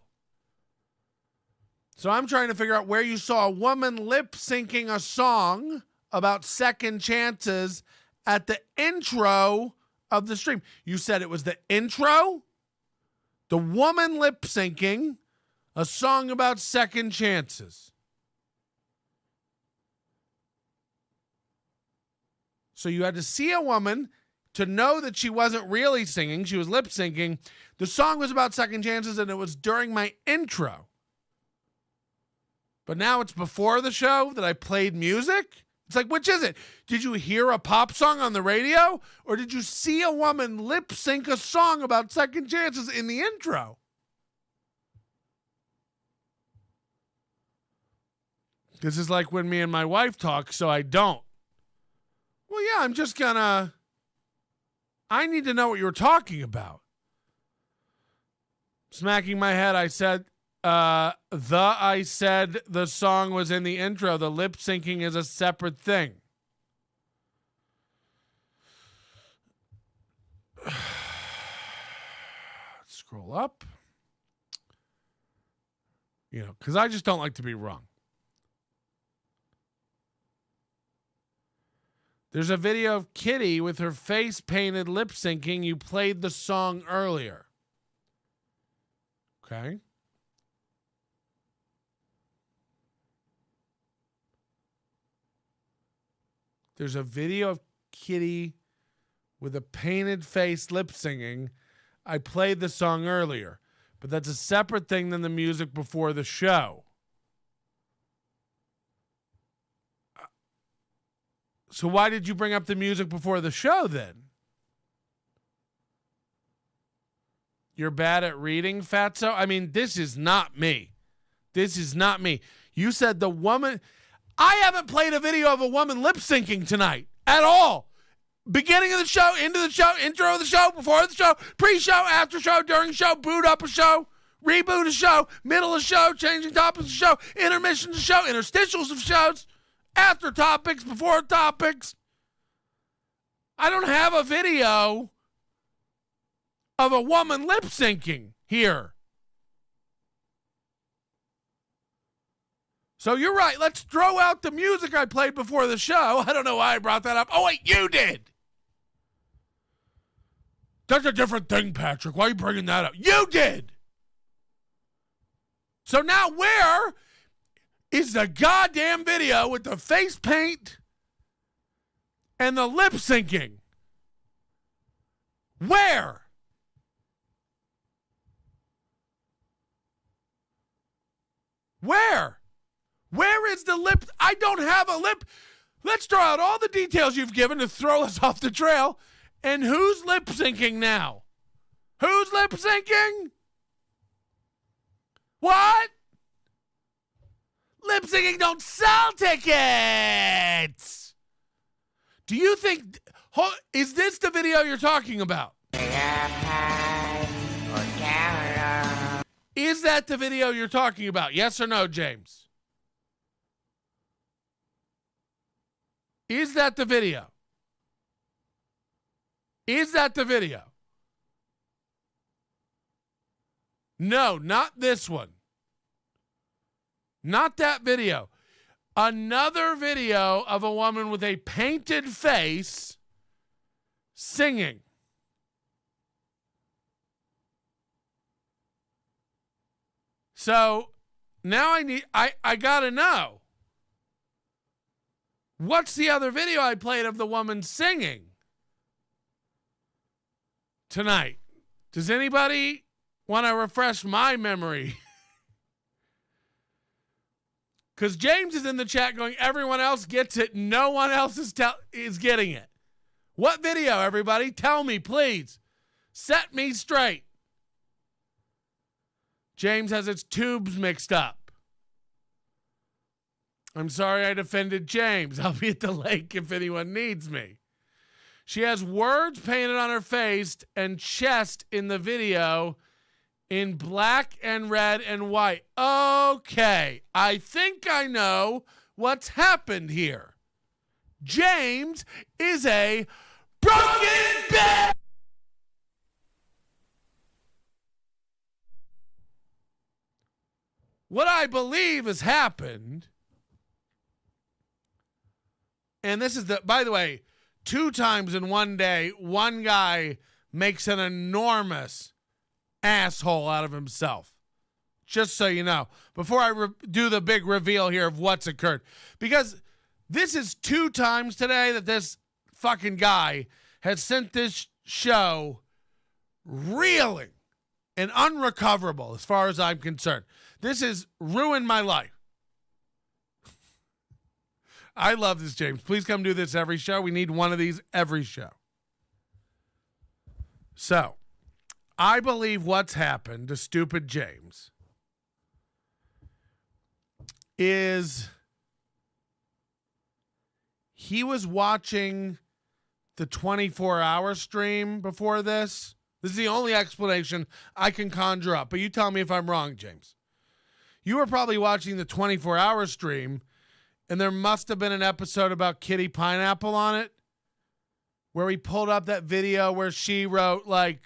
So I'm trying to figure out where you saw a woman lip syncing a song about second chances at the intro of the stream. You said it was the intro? The woman lip syncing a song about second chances. So you had to see a woman to know that she wasn't really singing. She was lip syncing. The song was about second chances, and it was during my intro. But now it's before the show that I played music? It's like, which is it? Did you hear a pop song on the radio? Or did you see a woman lip sync a song about second chances in the intro? This is like when me and my wife talk, so I don't. Well, yeah, I'm just gonna... I need to know what you were talking about. Smacking my head, I said... I said the song was in the intro. The lip syncing is a separate thing. Scroll up. Because I just don't like to be wrong. There's a video of Kitty with her face painted lip syncing. You played the song earlier. Okay. There's a video of Kitty with a painted face lip singing. I played the song earlier, but that's a separate thing than the music before the show. So why did you bring up the music before the show then? You're bad at reading, Fatso? I mean, this is not me. This is not me. You said the woman... I haven't played a video of a woman lip syncing tonight at all. Beginning of the show, into the show, intro of the show, before the show, pre-show, after show, during the show, boot up a show, reboot a show, middle of show, changing topics of show, intermissions of show, interstitials of shows, after topics, before topics. I don't have a video of a woman lip syncing here. So you're right. Let's throw out the music I played before the show. I don't know why I brought that up. Oh, wait, you did. That's a different thing, Patrick. Why are you bringing that up? You did. So now where is the goddamn video with the face paint and the lip syncing? Where? Where? Where is the lip? I don't have a lip. Let's throw out all the details you've given to throw us off the trail. And who's lip syncing now? Who's lip syncing? What? Lip syncing don't sell tickets. Do you think, is this the video you're talking about? Is that the video you're talking about? Yes or no, James? Is that the video? Is that the video? No, not this one. Not that video. Another video of a woman with a painted face singing. So now I gotta know. What's the other video I played of the woman singing tonight? Does anybody want to refresh my memory? Because James is in the chat going, everyone else gets it. No one else is getting it. What video, everybody? Tell me, please. Set me straight. James has its tubes mixed up. I'm sorry I defended James. I'll be at the lake if anyone needs me. She has words painted on her face and chest in the video in black and red and white. Okay, I think I know what's happened here. James is a broken bitch! What I believe has happened, and this is by the way, 2 times in one day, one guy makes an enormous asshole out of himself. Just so you know, before I do the big reveal here of what's occurred. Because this is 2 times today that this fucking guy has sent this show reeling and unrecoverable as far as I'm concerned. This has ruined my life. I love this, James. Please come do this every show. We need one of these every show. So, I believe what's happened to stupid James is he was watching the 24-hour stream before this. This is the only explanation I can conjure up. But you tell me if I'm wrong, James. You were probably watching the 24-hour stream, and there must have been an episode about Kitty Pineapple on it, where we pulled up that video where she wrote, like,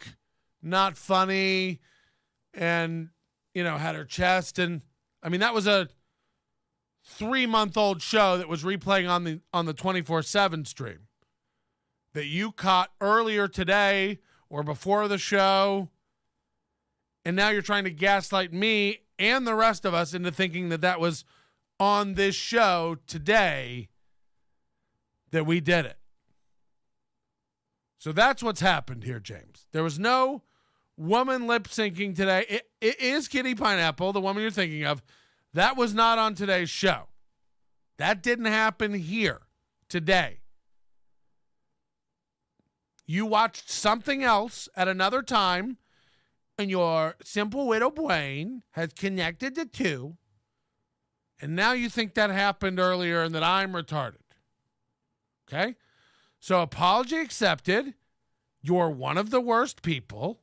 not funny, and, you know, had her chest. And, I mean, that was a 3-month-old show that was replaying on the 24/7 stream that you caught earlier today or before the show, and now you're trying to gaslight me and the rest of us into thinking that that was on this show today that we did it. So that's what's happened here, James. There was no woman lip syncing today. It is Kitty Pineapple, the woman you're thinking of. That was not on today's show. That didn't happen here today. You watched something else at another time, and your simple little brain has connected the two, and now you think that happened earlier and that I'm retarded. Okay? So apology accepted. You're one of the worst people.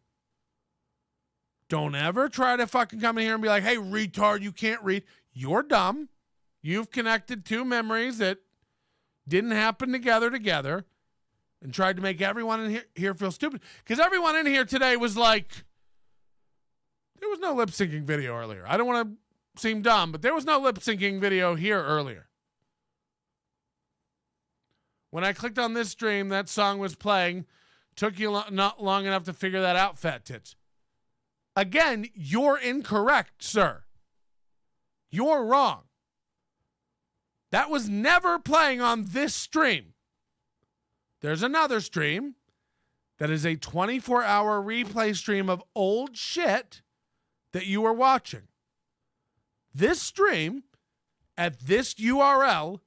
Don't ever try to fucking come in here and be like, hey, retard, you can't read. You're dumb. You've connected 2 memories that didn't happen together, and tried to make everyone in here feel stupid. Because everyone in here today was like, there was no lip syncing video earlier. I don't want to seem dumb, but there was no lip syncing video here earlier. When I clicked on this stream, that song was playing. Took you not long enough to figure that out, Fat Tits. Again, you're incorrect, sir. You're wrong. That was never playing on this stream. There's another stream that is a 24-hour replay stream of old shit that you were watching. This stream at this URL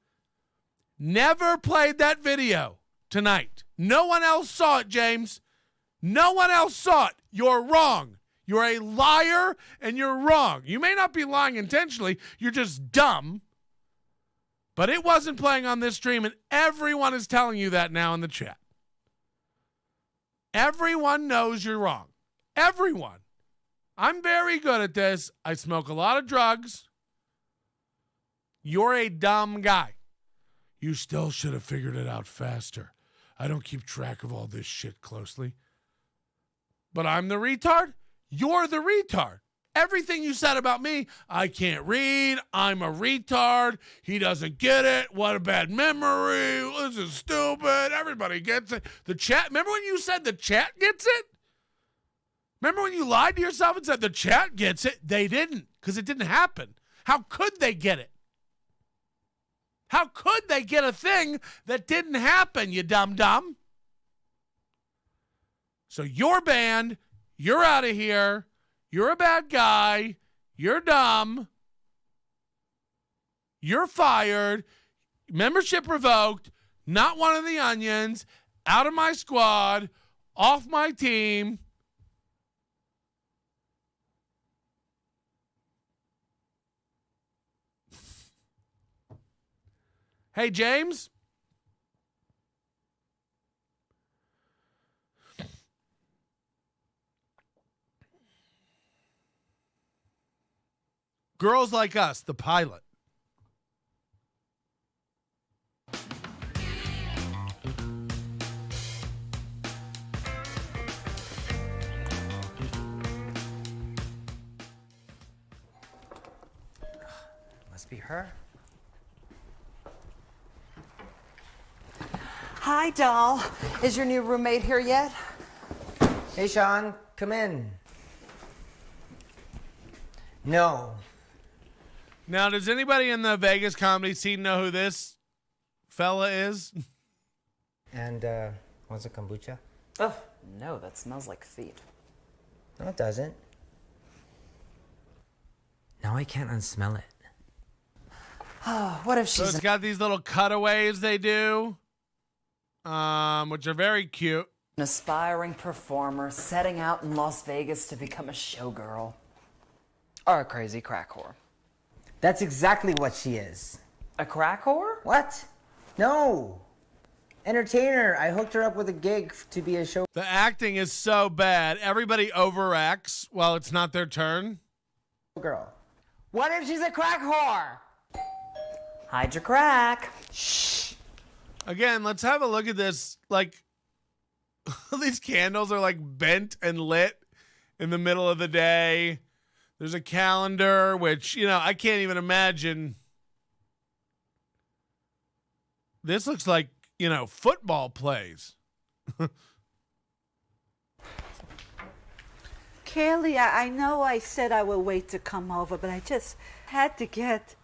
never played that video tonight. No one else saw it, James. No one else saw it. You're wrong. You're a liar and you're wrong. You may not be lying intentionally. You're just dumb But it wasn't playing on this stream, and everyone is telling you that now in the chat. Everyone knows you're wrong. Everyone. I'm very good at this. I smoke a lot of drugs. You're a dumb guy. You still should have figured it out faster. I don't keep track of all this shit closely. But I'm the retard? You're the retard. Everything you said about me, I can't read, I'm a retard, he doesn't get it, what a bad memory, this is stupid, everybody gets it. The chat, remember when you said the chat gets it? Remember when you lied to yourself and said the chat gets it? They didn't, because it didn't happen. How could they get it? How could they get a thing that didn't happen, you dumb? So you're banned, you're out of here. You're a bad guy. You're dumb. You're fired. Membership revoked. Not one of the onions. Out of my squad. Off my team. Hey, James. Girls Like Us, the pilot. Must be her. Hi, doll. Is your new roommate here yet? Hey, Sean, come in. No. Now, does anybody in the Vegas comedy scene know who this fella is? And, what's a kombucha? Oh, no, that smells like feet. No, it doesn't. Now I can't unsmell it. Oh, what if So she's... it's got these little cutaways they do, which are very cute. an aspiring performer setting out in Las Vegas to become a showgirl. Or a crazy crack whore. That's exactly what she is. A crack whore? What? No. Entertainer. I hooked her up with a gig to be a show. The acting is so bad. Everybody overacts while it's not their turn. Girl. What if she's a crack whore? Hide your crack. Shh. Again, let's have a look at this. Like, these candles are like bent and lit in the middle of the day. There's a calendar, which, you know, I can't even imagine. This looks like, you know, football plays. Kaylee, I know I said I would wait to come over, but I just had to get...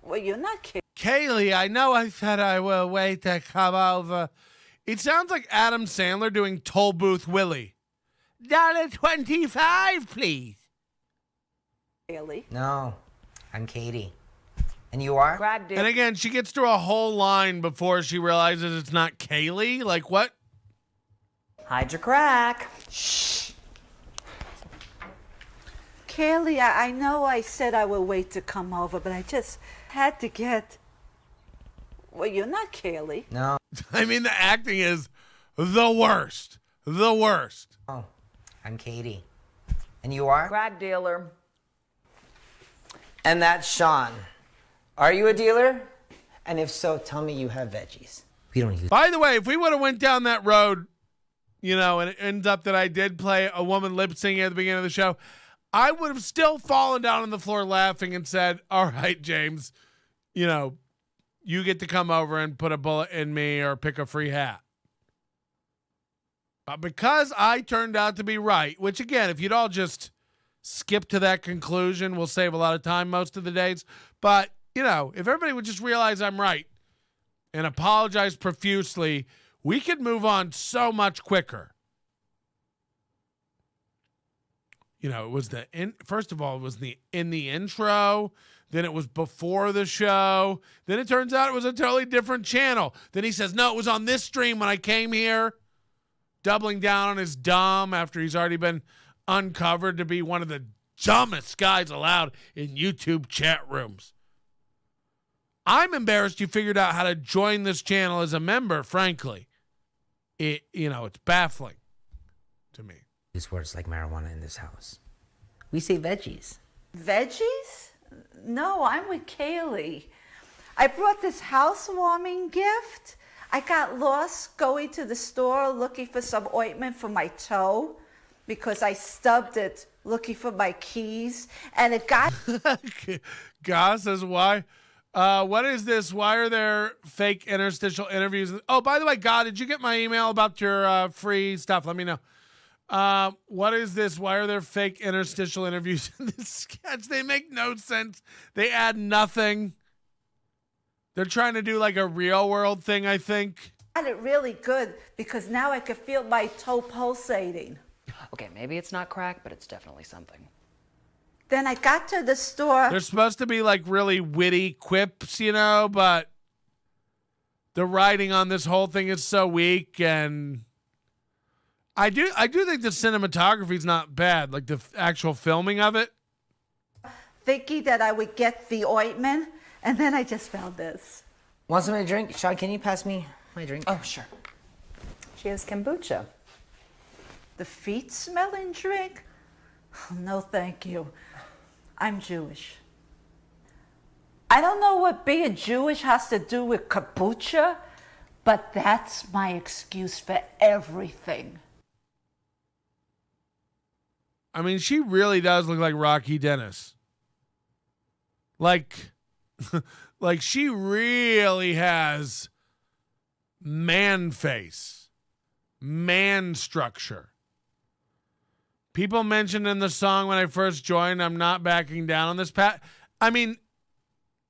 Well, you're not kidding. Kaylee, I know I said I will wait to come over. It sounds like Adam Sandler doing Toll Booth Willie. $1.25, please. Kaylee. No, I'm Katie. And you are? And again, she gets through a whole line before she realizes it's not Kaylee. Like, what? Hide your crack. Shh. Kaylee, I know I said I would wait to come over, but I just had to get... Well, you're not Kaylee. No. I mean, the acting is the worst. The worst. Oh, I'm Katie. And you are? Crack dealer. And that's Sean. Are you a dealer? And if so, tell me you have veggies. We don't use... By the way, if we would have went down that road, you know, and it ends up that I did play a woman lip singing at the beginning of the show, I would have still fallen down on the floor laughing and said, all right, James, you know, you get to come over and put a bullet in me or pick a free hat. But because I turned out to be right, which again, if you'd all just skip to that conclusion, we'll save a lot of time most of the days. But, you know, if everybody would just realize I'm right and apologize profusely, we could move on so much quicker. You know, it was first of all, it was in the intro. Then it was before the show. Then it turns out it was a totally different channel. Then he says, no, it was on this stream when I came here. Doubling down on his dumb after he's already been uncovered to be one of the dumbest guys allowed in YouTube chat rooms. I'm embarrassed you figured out how to join this channel as a member, frankly. It's baffling to me. Use words like marijuana in this house. We say veggies. Veggies? No, I'm with Kaylee. I brought this housewarming gift. I got lost going to the store looking for some ointment for my toe because I stubbed it looking for my keys, and it got... Goss says, why? What is this? Why are there fake interstitial interviews? Oh, by the way, God, did you get my email about your free stuff? Let me know. What is this? Why are there fake interstitial interviews in this sketch? They make no sense. They add nothing. They're trying to do like a real world thing, I think. I got it really good because now I can feel my toe pulsating. Okay, maybe it's not crack, but it's definitely something. Then I got to the store. They're supposed to be like really witty quips, but the writing on this whole thing is so weak, and I do think the cinematography is not bad, like the actual filming of it. Thinking that I would get the ointment, and then I just found this. Want something to drink? Sean, can you pass me my drink? Oh, sure. She has kombucha. The feet-smelling drink? Oh, no, thank you. I'm Jewish. I don't know what being Jewish has to do with kombucha, but that's my excuse for everything. I mean, she really does look like Rocky Dennis. Like she really has man face, man structure. People mentioned in the song when I first joined, I'm not backing down on this, Pat. I mean,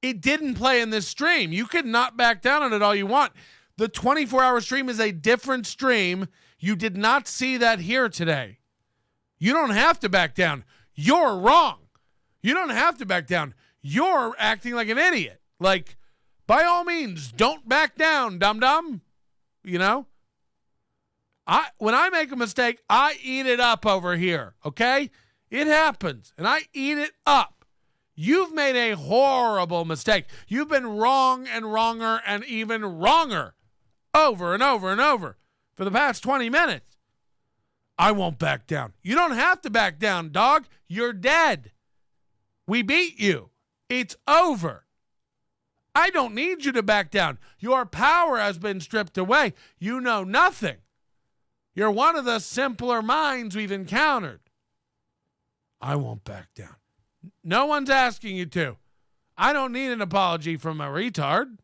it didn't play in this stream. You could not back down on it all you want. The 24-hour stream is a different stream. You did not see that here today. You don't have to back down. You're wrong. You don't have to back down. You're acting like an idiot. Like, by all means, don't back down, dum-dum. When I make a mistake, I eat it up over here, okay? It happens, and I eat it up. You've made a horrible mistake. You've been wrong and wronger and even wronger over and over and over for the past 20 minutes. I won't back down. You don't have to back down, dog. You're dead. We beat you. It's over. I don't need you to back down. Your power has been stripped away. You know nothing. You're one of the simpler minds we've encountered. I won't back down. No one's asking you to. I don't need an apology from a retard.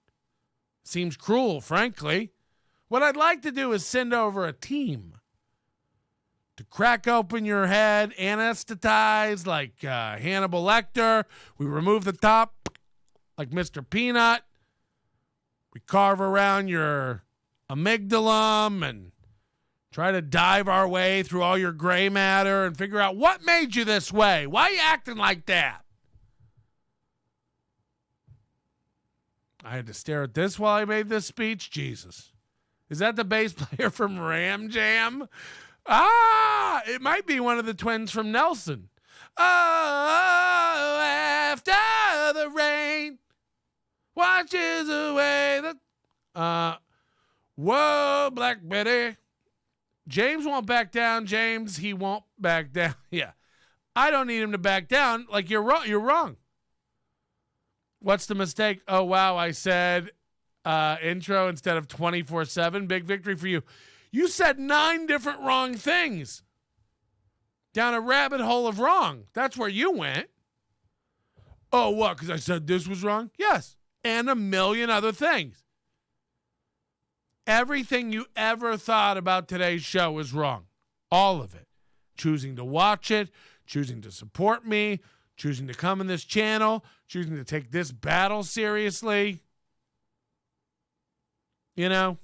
Seems cruel, frankly. What I'd like to do is send over a team to crack open your head, anesthetize like Hannibal Lecter. We remove the top like Mr. Peanut. We carve around your amygdala and try to dive our way through all your gray matter and figure out what made you this way. Why are you acting like that? I had to stare at this while I made this speech. Jesus. Is that the bass player from Ram Jam? It might be one of the twins from Nelson. Oh, after the rain washes away the... Whoa, Black Betty. James won't back down. James, he won't back down. Yeah. I don't need him to back down. Like, you're wrong. You're wrong. What's the mistake? Oh, wow. I said intro instead of 24/7. Big victory for you. You said 9 different wrong things. Down a rabbit hole of wrong. That's where you went. Oh, what? Because I said this was wrong? Yes. And a million other things. Everything you ever thought about today's show is wrong. All of it. Choosing to watch it, choosing to support me, choosing to come in this channel, choosing to take this battle seriously. You're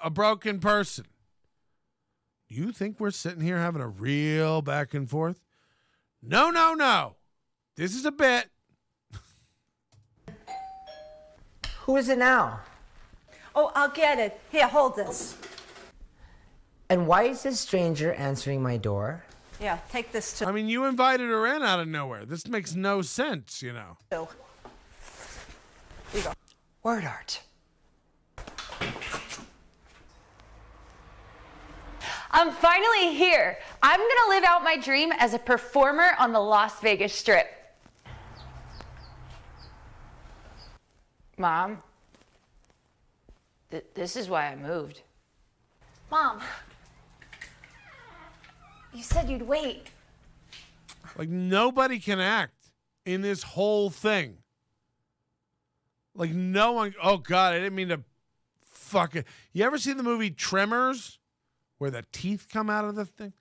a broken person. You think we're sitting here having a real back and forth? No, no, no. This is a bit. Who is it now? Oh, I'll get it. Here, hold this. And why is this stranger answering my door? Yeah, take this too. I mean, you invited her in out of nowhere. This makes no sense, Here you go. Word art. I'm finally here. I'm gonna live out my dream as a performer on the Las Vegas Strip. Mom, this is why I moved. Mom, you said you'd wait. Like, nobody can act in this whole thing. Like, no one. Oh, God, I didn't mean to fuck it. You ever see the movie Tremors, where the teeth come out of the thing?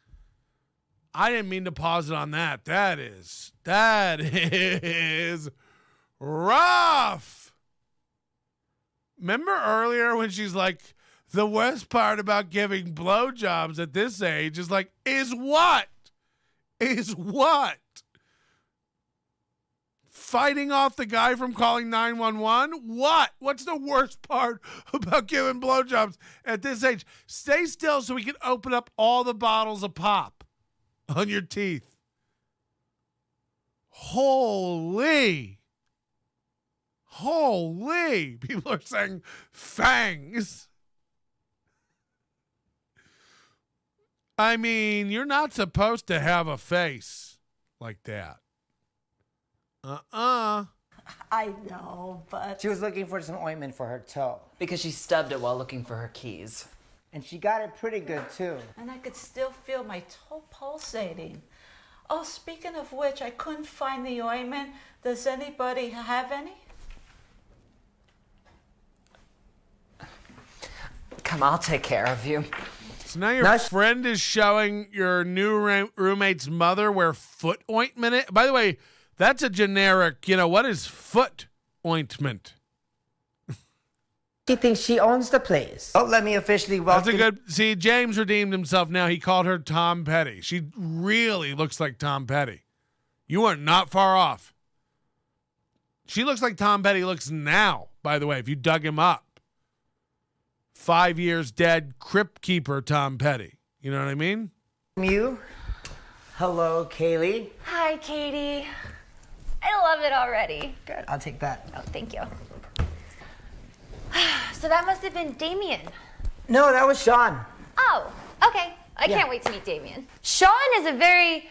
I didn't mean to pause it on that. That is rough. Remember earlier when she's like, the worst part about giving blowjobs at this age is like, is what? Is what? Fighting off the guy from calling 911? What? What's the worst part about giving blowjobs at this age? Stay still so we can open up all the bottles of pop on your teeth. Holy. People are saying fangs. I mean, you're not supposed to have a face like that. I know, but... She was looking for some ointment for her toe. Because she stubbed it while looking for her keys. And she got it pretty good, too. And I could still feel my toe pulsating. Oh, speaking of which, I couldn't find the ointment. Does anybody have any? Come, I'll take care of you. So now your friend is showing your new roommate's mother where foot ointment is. By the way, that's a generic, what is foot ointment? She thinks she owns the place. Don't let me officially welcome... See, James redeemed himself now. He called her Tom Petty. She really looks like Tom Petty. You are not far off. She looks like Tom Petty looks now, by the way, if you dug him up. 5 years dead crypt keeper Tom Petty. You know what I mean? You. Hello, Kaylee. Hi, Katie. I love it already. Good. I'll take that. Oh, thank you. So that must have been Damien. No, that was Sean. Oh, okay. I can't wait to meet Damien. Sean is a very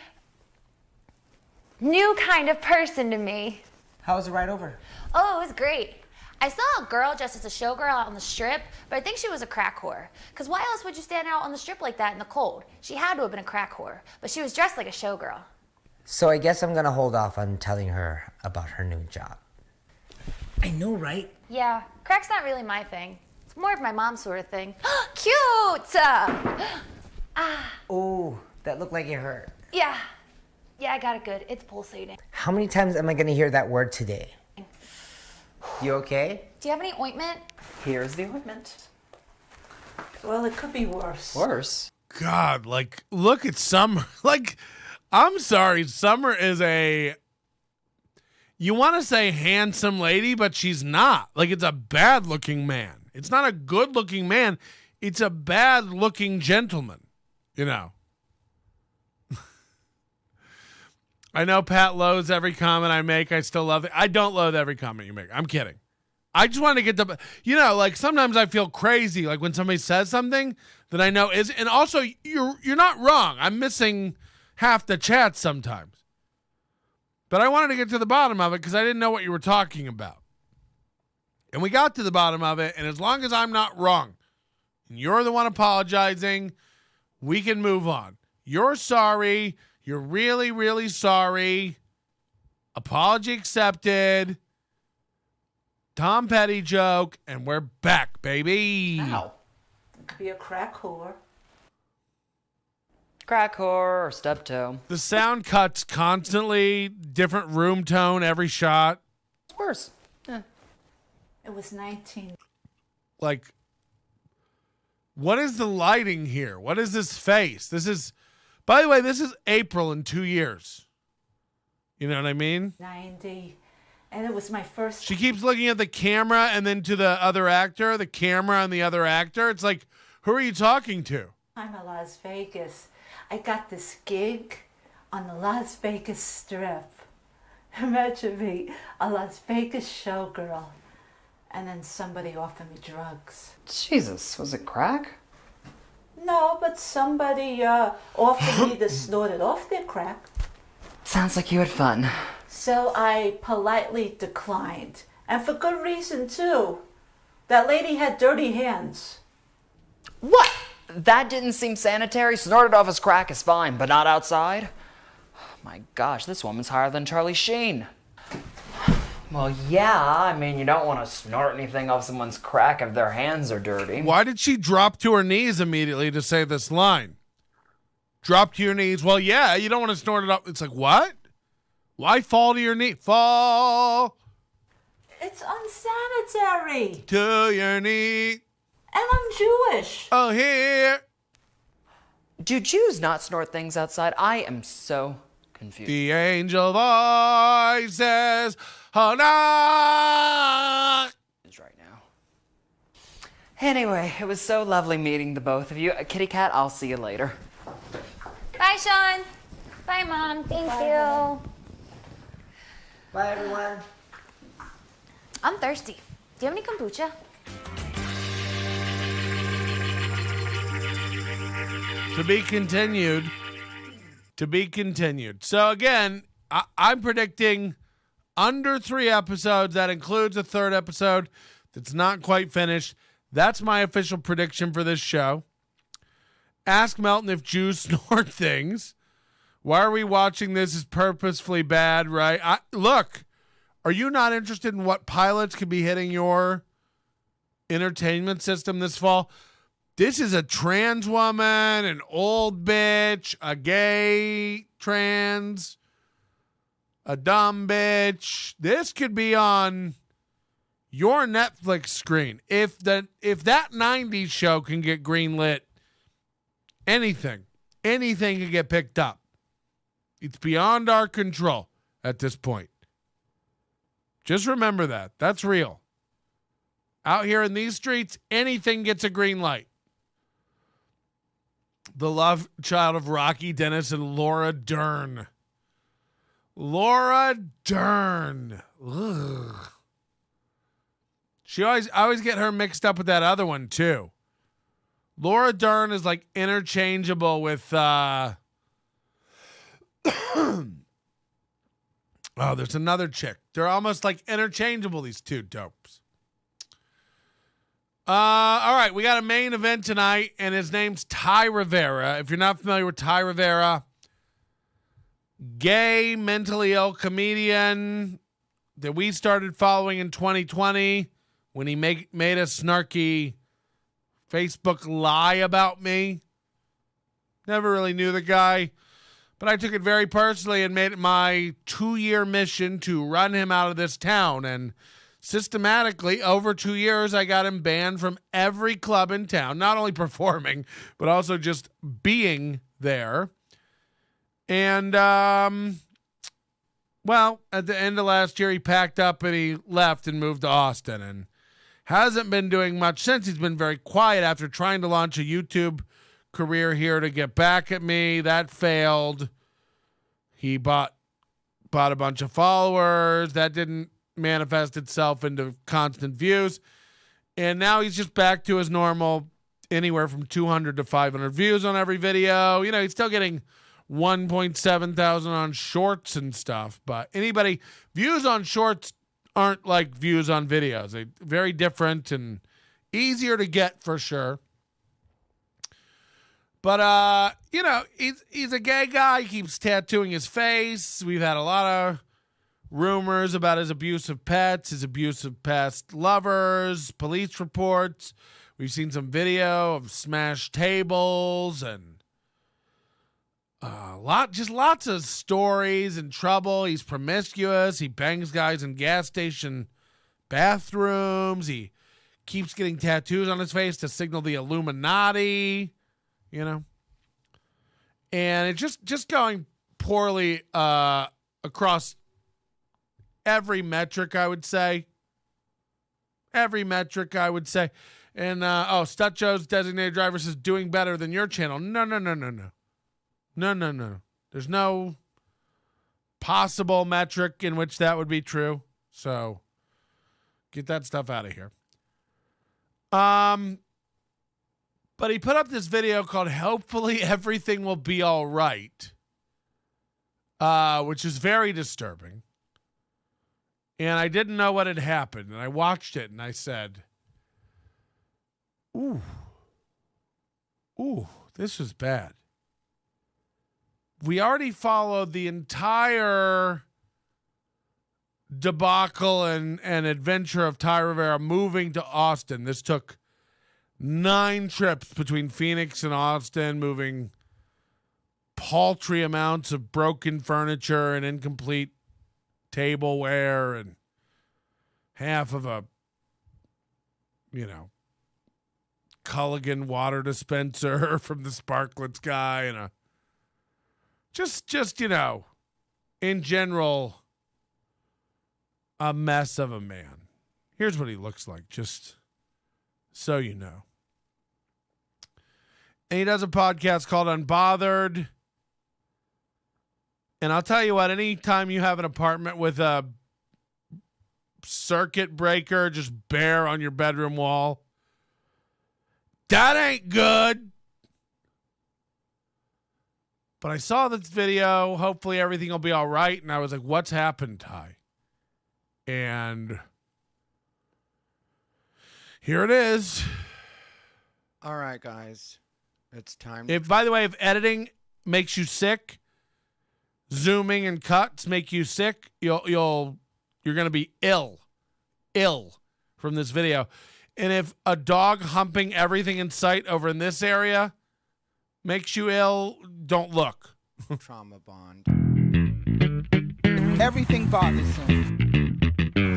new kind of person to me. How was the ride over? Oh, it was great. I saw a girl dressed as a showgirl out on the strip, but I think she was a crack whore. Because why else would you stand out on the strip like that in the cold? She had to have been a crack whore, but she was dressed like a showgirl. So I guess I'm going to hold off on telling her about her new job. I know, right? Yeah, crack's not really my thing. It's more of my mom's sort of thing. Cute! Oh, that looked like it hurt. Yeah, I got it good. It's pulsating. How many times am I going to hear that word today? You okay? Do you have any ointment? Here's the ointment. Well, it could be worse. Worse? God, look at Summer. I'm sorry, Summer is you want to say handsome lady, but she's not. It's a bad-looking man. It's not a good-looking man. It's a bad-looking gentleman, I know Pat loathes every comment I make. I still love it. I don't loathe every comment you make. I'm kidding. I just want to get sometimes I feel crazy, when somebody says something that I know is, and also you're not wrong. I'm missing half the chat sometimes. But I wanted to get to the bottom of it because I didn't know what you were talking about. And we got to the bottom of it, and as long as I'm not wrong, and you're the one apologizing, we can move on. You're sorry. You're really, really sorry. Apology accepted. Tom Petty joke, and we're back, baby. Ow. It could be a crack whore. Crack whore or stub toe. The sound cuts constantly, different room tone every shot. It's worse. Yeah. It was 19. What is the lighting here? What is this face? By the way, this is April in 2 years. You know what I mean? 90. And it was my first... She keeps looking at the camera and then to the other actor, the camera and the other actor. It's like, who are you talking to? I'm in Las Vegas. I got this gig on the Las Vegas Strip. Imagine me, a Las Vegas showgirl. and then somebody offered me drugs. Jesus, was it crack? No, but somebody offered me to snort it off their crack. Sounds like you had fun. So I politely declined. And for good reason, too. That lady had dirty hands. What? That didn't seem sanitary. Snorted off his crack is fine, but not outside? My gosh, this woman's higher than Charlie Sheen. Well, yeah, I mean, you don't want to snort anything off someone's crack if their hands are dirty. Why did she drop to her knees immediately to say this line? Drop to your knees. Well, yeah, you don't want to snort it up. It's like, what? Why fall to your knee? Fall It's unsanitary. to your knee. And I'm Jewish. Oh, here. Do Jews not snort things outside? I am so confused. The angel voices. Oh, no. Right now. Anyway, it was so lovely meeting the both of you. Kitty Cat, I'll see you later. Bye, Sean. Bye, Mom. Thank you. Bye, everyone. I'm thirsty. Do you have any kombucha? To be continued. To be continued. So again, I'm predicting under 3 episodes. That includes a 3rd episode that's not quite finished. That's my official prediction for this show. Ask Melton if Jews snort things. Why are we watching this? Is purposefully bad, right? Look, are you not interested in what pilots could be hitting your entertainment system this fall? This is a trans woman, an old bitch, a gay trans, a dumb bitch. This could be on your Netflix screen. If that 90s show can get greenlit, anything can get picked up. It's beyond our control at this point. Just remember that. That's real. Out here in these streets, anything gets a green light. The love child of Rocky Dennis and Laura Dern. Laura Dern. Ugh. I always get her mixed up with that other one too. Laura Dern is like interchangeable with oh, there's another chick. They're almost like interchangeable, these two dopes. All right, we got a main event tonight, and his name's Ty Rivera. If you're not familiar with Ty Rivera, gay, mentally ill comedian that we started following in 2020 when he made a snarky Facebook lie about me. Never really knew the guy, but I took it very personally and made it my 2-year mission to run him out of this town. And systematically, over 2 years, I got him banned from every club in town, not only performing, but also just being there. And, well, at the end of last year, he packed up and he left and moved to Austin and hasn't been doing much since. He's been very quiet after trying to launch a YouTube career here to get back at me. That failed. He bought a bunch of followers. That didn't manifest itself into constant views. And now he's just back to his normal anywhere from 200 to 500 views on every video. You know, he's still getting 1.7 thousand on shorts and stuff, but views on shorts aren't like views on videos. They're very different and easier to get for sure. But, you know, he's a gay guy. He keeps tattooing his face. We've had a lot of rumors about his abusive pets, his abusive past lovers, police reports. We've seen some video of smashed tables and lots of stories and trouble. He's promiscuous. He bangs guys in gas station bathrooms. He keeps getting tattoos on his face to signal the Illuminati, you know. And it's just going poorly across every metric, I would say. Every metric, I would say. And, Stut Joe's designated driver says doing better than your channel. No. No. There's no possible metric in which that would be true. So Get that stuff out of here. But he put up this video called Hopefully Everything Will Be All Right, which is very disturbing. And I didn't know what had happened. And I watched it and I said, ooh, this was bad. We already followed the entire debacle and adventure of Ty Rivera moving to Austin. This took 9 trips between Phoenix and Austin, moving paltry amounts of broken furniture and incomplete tableware and half of a, Culligan water dispenser from the Sparklets guy and a just in general, a mess of a man. Here's what he looks like, just so you know. And he does a podcast called Unbothered. And I'll tell you what, anytime you have an apartment with a circuit breaker just bare on your bedroom wall, that ain't good. But I saw this video. Hopefully everything will be all right. And I was like, what's happened, Ty? And here it is. All right, guys. It's time. By the way, if editing makes you sick, zooming and cuts make you sick, you're going to be ill from this video. And if a dog humping everything in sight over in this area makes you ill, don't look. Trauma bond. Everything bothers him.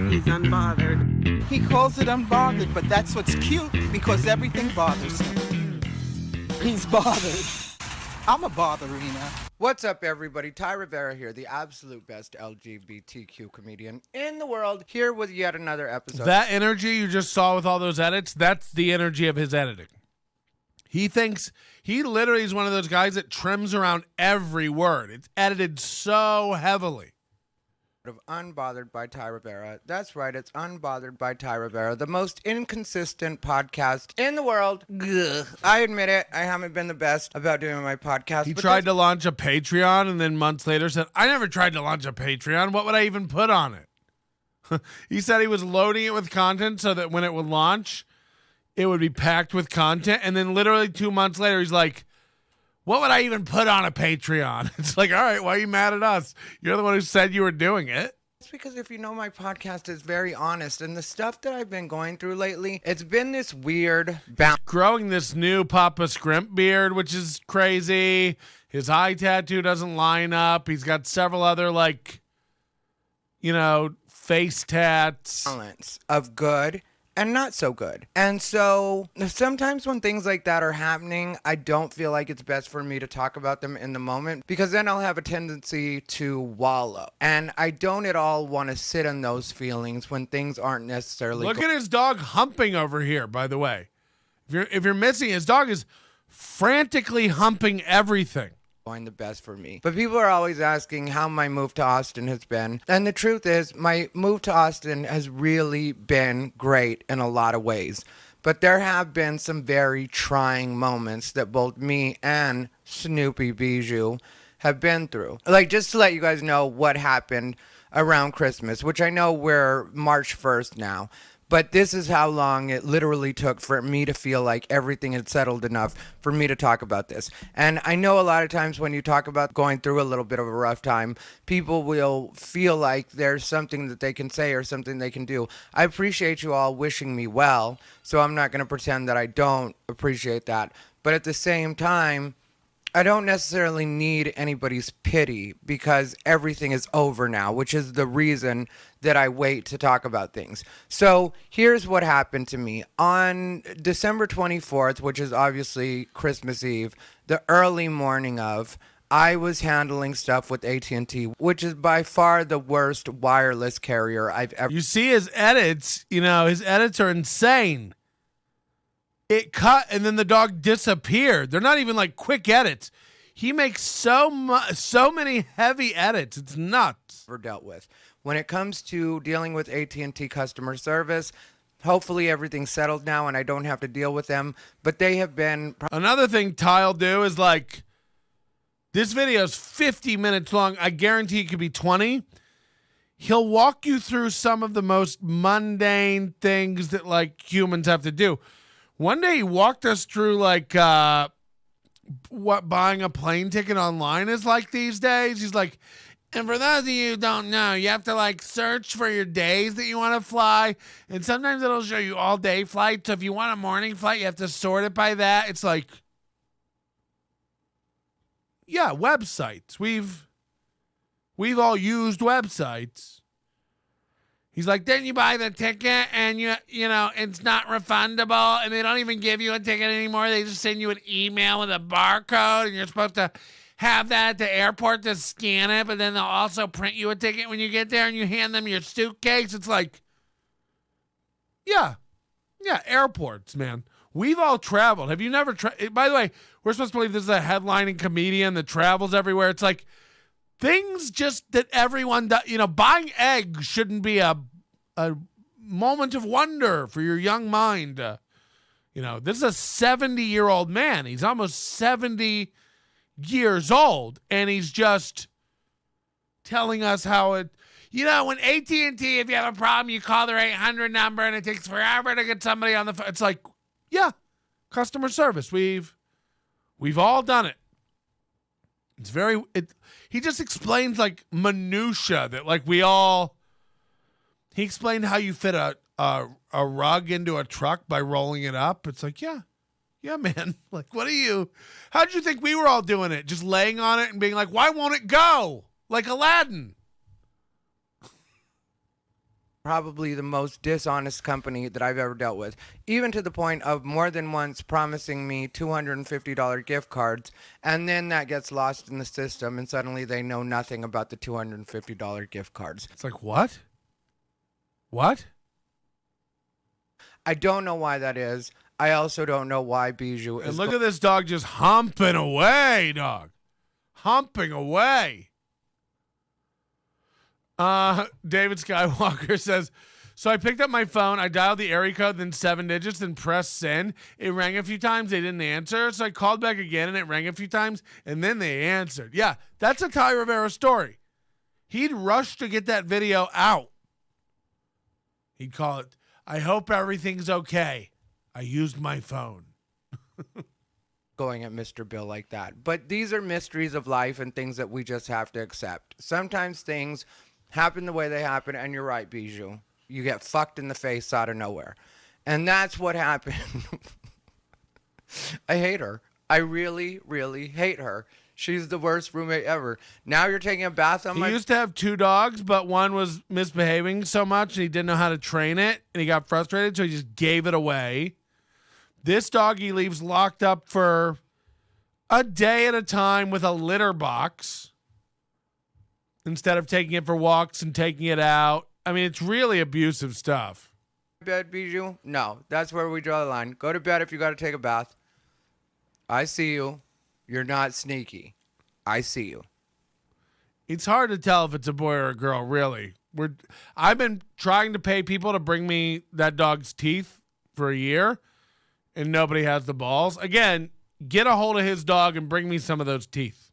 He's unbothered. He calls it unbothered, but that's what's cute because everything bothers him. He's bothered. I'm a botherina. What's up, everybody? Ty Rivera here, the absolute best LGBTQ comedian in the world, here with yet another episode. That energy you just saw with all those edits, that's the energy of his editing. He literally is one of those guys that trims around every word. It's edited so heavily. Of Unbothered by Ty Rivera. That's right, it's Unbothered by Ty Rivera, the most inconsistent podcast in the world. Ugh. I admit it, I haven't been the best about doing my podcast. He tried to launch a Patreon and then months later said, I never tried to launch a Patreon. What would I even put on it? He said he was loading it with content so that when it would launch, it would be packed with content. And then literally 2 months later, he's like, what would I even put on a Patreon? It's like, all right, why are you mad at us? You're the one who said you were doing it. It's because if you know my podcast is very honest, and the stuff that I've been going through lately, it's been this weird balance. Growing this new Papa Scrimp beard, which is crazy. His eye tattoo doesn't line up. He's got several other, face tats. Balance of good and not so good. And so sometimes when things like that are happening, I don't feel like it's best for me to talk about them in the moment because then I'll have a tendency to wallow. And I don't at all want to sit in those feelings when things aren't necessarily. Look at his dog humping over here, by the way. If you're missing, his dog is frantically humping everything. The best for me. But people are always asking how my move to Austin has been. And the truth is, my move to Austin has really been great in a lot of ways. But there have been some very trying moments that both me and Snoopy Bijou have been through. Like, just to let you guys know what happened around Christmas, which I know we're March 1st now. But this is how long it literally took for me to feel like everything had settled enough for me to talk about this. And I know a lot of times when you talk about going through a little bit of a rough time, people will feel like there's something that they can say or something they can do. I appreciate you all wishing me well, so I'm not going to pretend that I don't appreciate that. But at the same time, I don't necessarily need anybody's pity because everything is over now, which is the reason that I wait to talk about things. So here's what happened to me. On December 24th, which is obviously Christmas Eve, the early morning of, I was handling stuff with AT&T, which is by far the worst wireless carrier I've ever. You see his edits, his edits are insane. It cut and then the dog disappeared. They're not even like quick edits. He makes so many heavy edits. It's nuts. Dealt with. When it comes to dealing with AT&T customer service, hopefully everything's settled now and I don't have to deal with them. But they have been... Another thing Ty'll do is like, this video is 50 minutes long. I guarantee it could be 20. He'll walk you through some of the most mundane things that like humans have to do. One day he walked us through like what buying a plane ticket online is like these days. He's like, and for those of you who don't know, you have to like search for your days that you want to fly. And sometimes it'll show you all day flights. So if you want a morning flight, you have to sort it by that. It's like, yeah, websites. We've all used websites. He's like, then you buy the ticket and you know, it's not refundable and they don't even give you a ticket anymore. They just send you an email with a barcode and you're supposed to have that at the airport to scan it, but then they'll also print you a ticket when you get there and you hand them your suitcase. It's like, yeah, airports, man. We've all traveled. Have you never by the way, we're supposed to believe this is a headlining comedian that travels everywhere. It's like things just that everyone does. You know, buying eggs shouldn't be a moment of wonder for your young mind. You know, this is a 70-year-old man. He's almost 70 years old, and he's just telling us how it, you know, when AT&T, if you have a problem, you call their 800 number and it takes forever to get somebody on the phone. It's like, yeah, customer service. We've all done it. It's very, he just explains like minutia that like he explained how you fit a rug into a truck by rolling it up. It's like, yeah, man. Like, how'd you think we were all doing it? Just laying on it and being like, why won't it go? Like Aladdin. Probably the most dishonest company that I've ever dealt with, even to the point of more than once promising me $250 gift cards, and then that gets lost in the system, and suddenly they know nothing about the $250 gift cards. It's like, what? What? I don't know why that is. I also don't know why Bijou is... And look at this dog just humping away, dog. Humping away. David Skywalker says, so I picked up my phone, I dialed the area code, then 7 digits, then pressed send. It rang a few times, they didn't answer, so I called back again, and it rang a few times, and then they answered. Yeah, that's a Ty Rivera story. He'd rush to get that video out. He'd call it, I hope everything's okay. I used my phone. Going at Mr. Bill like that. But these are mysteries of life and things that we just have to accept. Sometimes things happen the way they happen, and you're right, Bijou. You get fucked in the face out of nowhere. And that's what happened. I hate her. I really, really hate her. She's the worst roommate ever. Now you're taking a bath on He used to have 2 dogs, but one was misbehaving so much, and he didn't know how to train it, and he got frustrated, so he just gave it away. This dog he leaves locked up for a day at a time with a litter box instead of taking it for walks and taking it out. I mean, it's really abusive stuff. Bed, Bijou? No, that's where we draw the line. Go to bed if you got to take a bath. I see you. You're not sneaky. I see you. It's hard to tell if it's a boy or a girl, really. I've been trying to pay people to bring me that dog's teeth for a year, and nobody has the balls. Again, get a hold of his dog and bring me some of those teeth.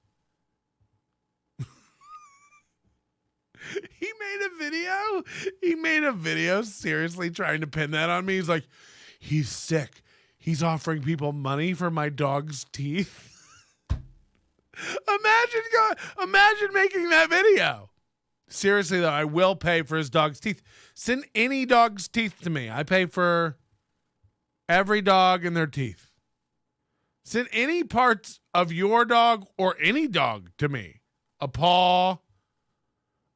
He made a video seriously trying to pin that on me. He's like, he's sick. He's offering people money for my dog's teeth. Imagine making that video. Seriously, though, I will pay for his dog's teeth. Send any dog's teeth to me. I pay for every dog and their teeth. Send any parts of your dog or any dog to me. A paw,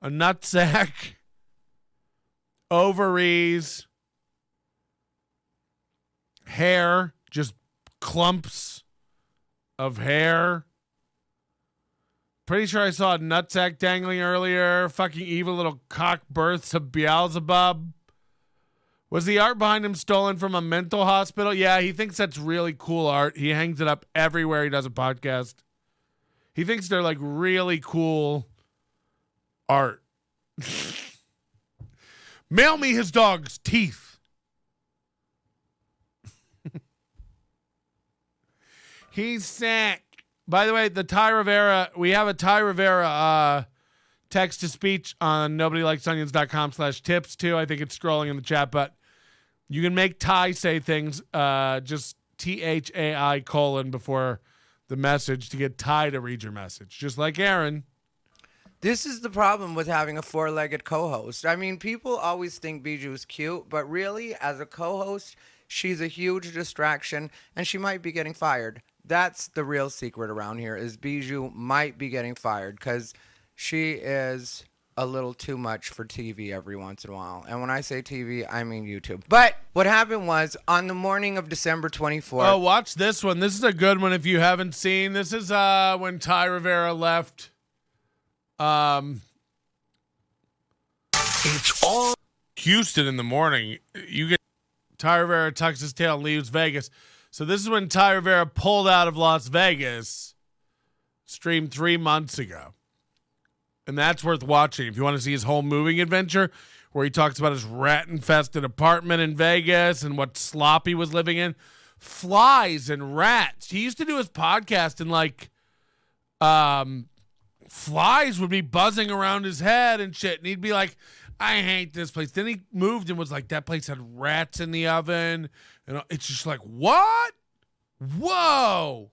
a nutsack, ovaries, hair, just clumps of hair. Pretty sure I saw a nutsack dangling earlier. Fucking evil little cock births of Beelzebub. Was the art behind him stolen from a mental hospital? Yeah, he thinks that's really cool art. He hangs it up everywhere he does a podcast. He thinks they're like really cool art. Mail me his dog's teeth. He's sick. By the way, the Ty Rivera, we have a Ty Rivera text-to-speech on nobodylikesonions.com/tips, too. I think it's scrolling in the chat, but you can make Ty say things, just THAI : before the message to get Ty to read your message, just like Aaron. This is the problem with having a four-legged co-host. I mean, people always think Bijou's cute, but really, as a co-host, she's a huge distraction, and she might be getting fired. That's the real secret around here, is Bijou might be getting fired, because she is a little too much for TV every once in a while. And when I say TV, I mean YouTube. But what happened was, on the morning of December 24th... Oh, watch this one. This is a good one if you haven't seen. This is when Ty Rivera left... it's all Houston in the morning. You get Ty Rivera tucks his tail and leaves Vegas. So this is when Ty Rivera pulled out of Las Vegas, streamed 3 months ago. And that's worth watching if you want to see his whole moving adventure, where he talks about his rat-infested apartment in Vegas and what slop he was living in. Flies and rats. He used to do his podcast and flies would be buzzing around his head and shit. And he'd be like, I hate this place. Then he moved and was like, that place had rats in the oven. And it's just like, what? Whoa.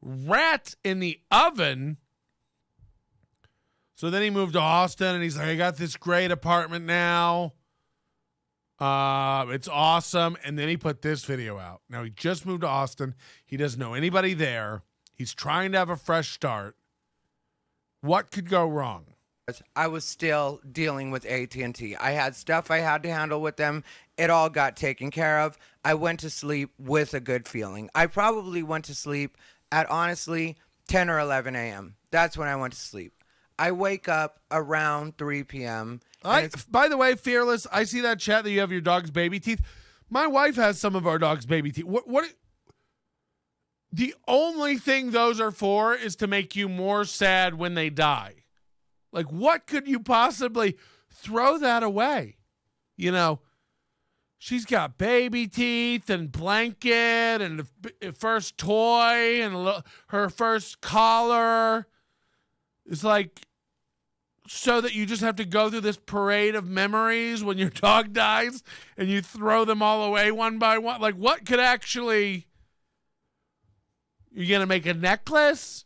Rats in the oven? So then he moved to Austin and he's like, I got this great apartment now. It's awesome. And then he put this video out. Now he just moved to Austin. He doesn't know anybody there. He's trying to have a fresh start. What could go wrong? I was still dealing with AT&T. I had stuff I had to handle with them. It all got taken care of. I went to sleep with a good feeling. I probably went to sleep at, honestly, 10 or 11 a.m. That's when I went to sleep. I wake up around 3 p.m. By the way, Fearless, I see that chat that you have your dog's baby teeth. My wife has some of our dog's baby teeth. What? The only thing those are for is to make you more sad when they die. Like, what could you possibly throw that away? You know, she's got baby teeth and blanket and a first toy and her first collar. It's like, so that you just have to go through this parade of memories when your dog dies and you throw them all away one by one. Like, what could actually... You're going to make a necklace?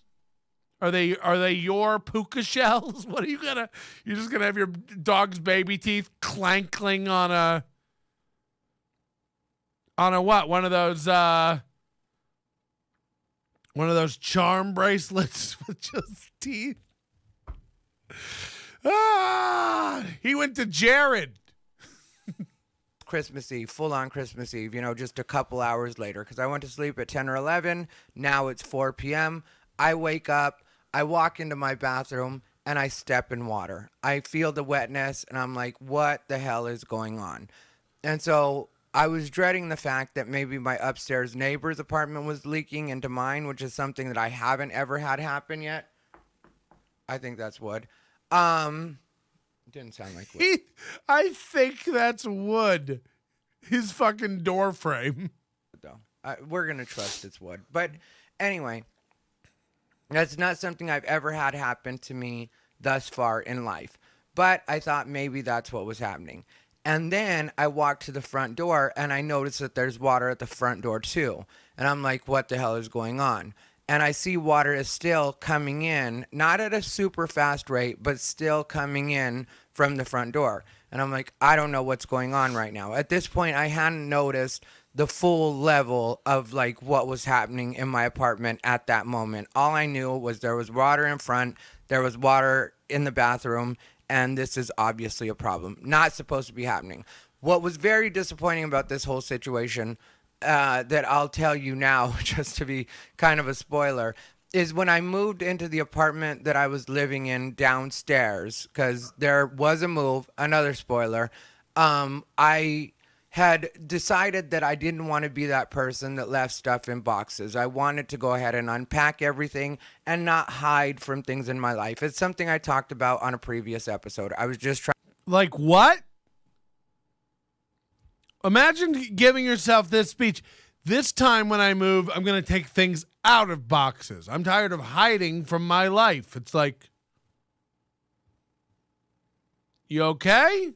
Are they your puka shells? What are you going to... You're just going to have your dog's baby teeth clankling on a what? One of those charm bracelets with just teeth? He went to Jared. Christmas Eve, full-on Christmas Eve, just a couple hours later, because I went to sleep at 10 or 11. Now it's 4 p.m. I wake up, I walk into my bathroom, and I step in water. I feel the wetness, and I'm like, what the hell is going on? And so I was dreading the fact that maybe my upstairs neighbor's apartment was leaking into mine, which is something that I haven't ever had happen yet. I think that's wood. Didn't sound like wood. I think that's wood. His fucking door frame. We're going to trust it's wood. But anyway, that's not something I've ever had happen to me thus far in life. But I thought maybe that's what was happening. And then I walked to the front door and I noticed that there's water at the front door too. And I'm like, what the hell is going on? And I see water is still coming in, not at a super fast rate, but still coming in from the front door. And I'm like, I don't know what's going on right now. At this point, I hadn't noticed the full level of like what was happening in my apartment at that moment. All I knew was there was water in front, there was water in the bathroom, and this is obviously a problem. Not supposed to be happening. What was very disappointing about this whole situation, that I'll tell you now, just to be kind of a spoiler, is when I moved into the apartment that I was living in downstairs, because there was a move, another spoiler, I had decided that I didn't want to be that person that left stuff in boxes. I wanted to go ahead and unpack everything and not hide from things in my life. It's something I talked about on a previous episode. I was just trying. Like what? Imagine giving yourself this speech. This time when I move, I'm going to take things out of boxes. I'm tired of hiding from my life. It's like, you okay?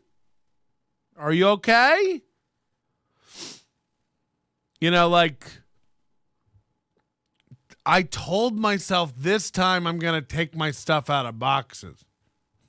Are you okay? You know, like, I told myself this time I'm going to take my stuff out of boxes.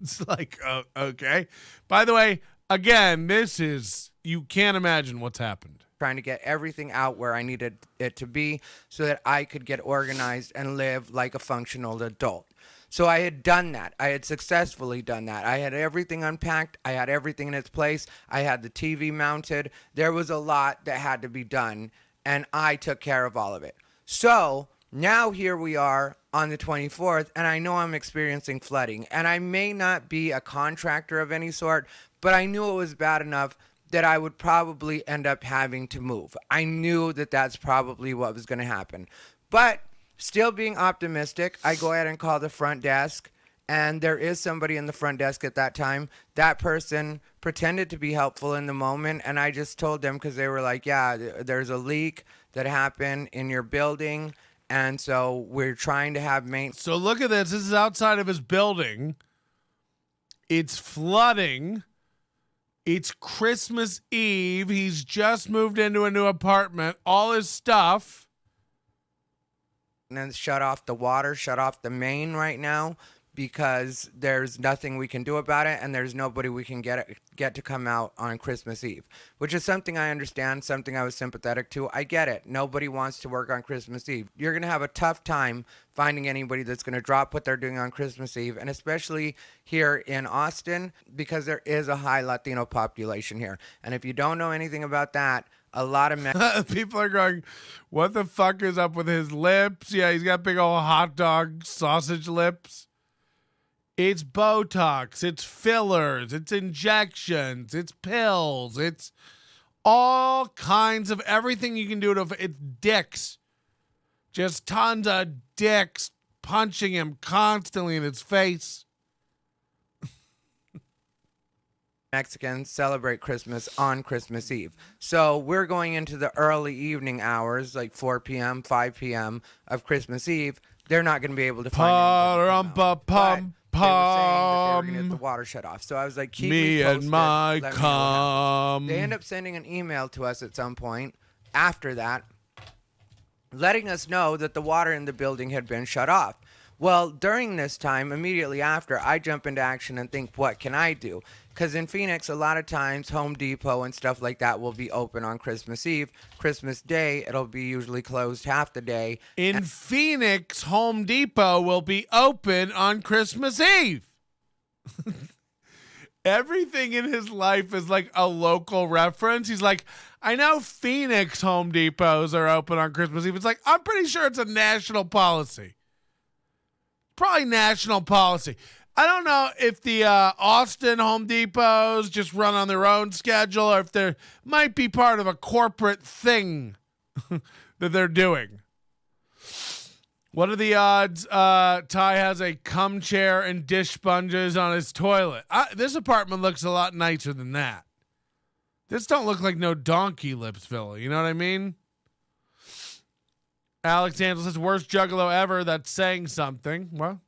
It's like, okay. By the way, again, this is, you can't imagine what's happened. Trying to get everything out where I needed it to be so that I could get organized and live like a functional adult. So I had done that. I had successfully done that. I had everything unpacked. I had everything in its place. I had the TV mounted. There was a lot that had to be done, and I took care of all of it. So now here we are on the 24th, and I know I'm experiencing flooding, and I may not be a contractor of any sort, but I knew it was bad enough that I would probably end up having to move. I knew that that's probably what was going to happen. But still being optimistic, I go ahead and call the front desk, and there is somebody in the front desk at that time. That person pretended to be helpful in the moment, and I just told them, because they were like, yeah, there's a leak that happened in your building, and so we're trying to have maintenance. So look at this. This is outside of his building. It's flooding. It's Christmas Eve. He's just moved into a new apartment. All his stuff. And then shut off the water, shut off the main right now, because there's nothing we can do about it, and there's nobody we can get to come out on Christmas Eve, which is something I understand, something I was sympathetic to. I get it. Nobody wants to work on Christmas Eve. You're going to have a tough time finding anybody that's going to drop what they're doing on Christmas Eve, and especially here in Austin, because there is a high Latino population here. And if you don't know anything about that, a lot of people are going, what the fuck is up with his lips? Yeah, he's got big old hot dog sausage lips. It's Botox, it's fillers, it's injections, it's pills, it's all kinds of everything you can do to, it's dicks. Just tons of dicks punching him constantly in his face. Mexicans celebrate Christmas on Christmas Eve. So we're going into the early evening hours, like 4 p.m., 5 p.m. of Christmas Eve. They're not going to be able to find anybody. They were saying that they were going to get the water shut off. So I was like, keep me posted, and my let me know what happens. They end up sending an email to us at some point after that, letting us know that the water in the building had been shut off. Well, during this time, immediately after, I jump into action and think, what can I do? Because in Phoenix, a lot of times, Home Depot and stuff like that will be open on Christmas Eve. Christmas Day, it'll be usually closed half the day. In Phoenix, Home Depot will be open on Christmas Eve. Everything in his life is like a local reference. He's like, I know Phoenix Home Depots are open on Christmas Eve. It's like, I'm pretty sure it's a national policy. Probably national policy. I don't know if the Austin Home Depots just run on their own schedule or if they might be part of a corporate thing that they're doing. What are the odds Ty has a cum chair and dish sponges on his toilet? This apartment looks a lot nicer than that. This don't look like no donkey lips villa. You know what I mean? Alex Angel says, worst juggalo ever. That's saying something. Well.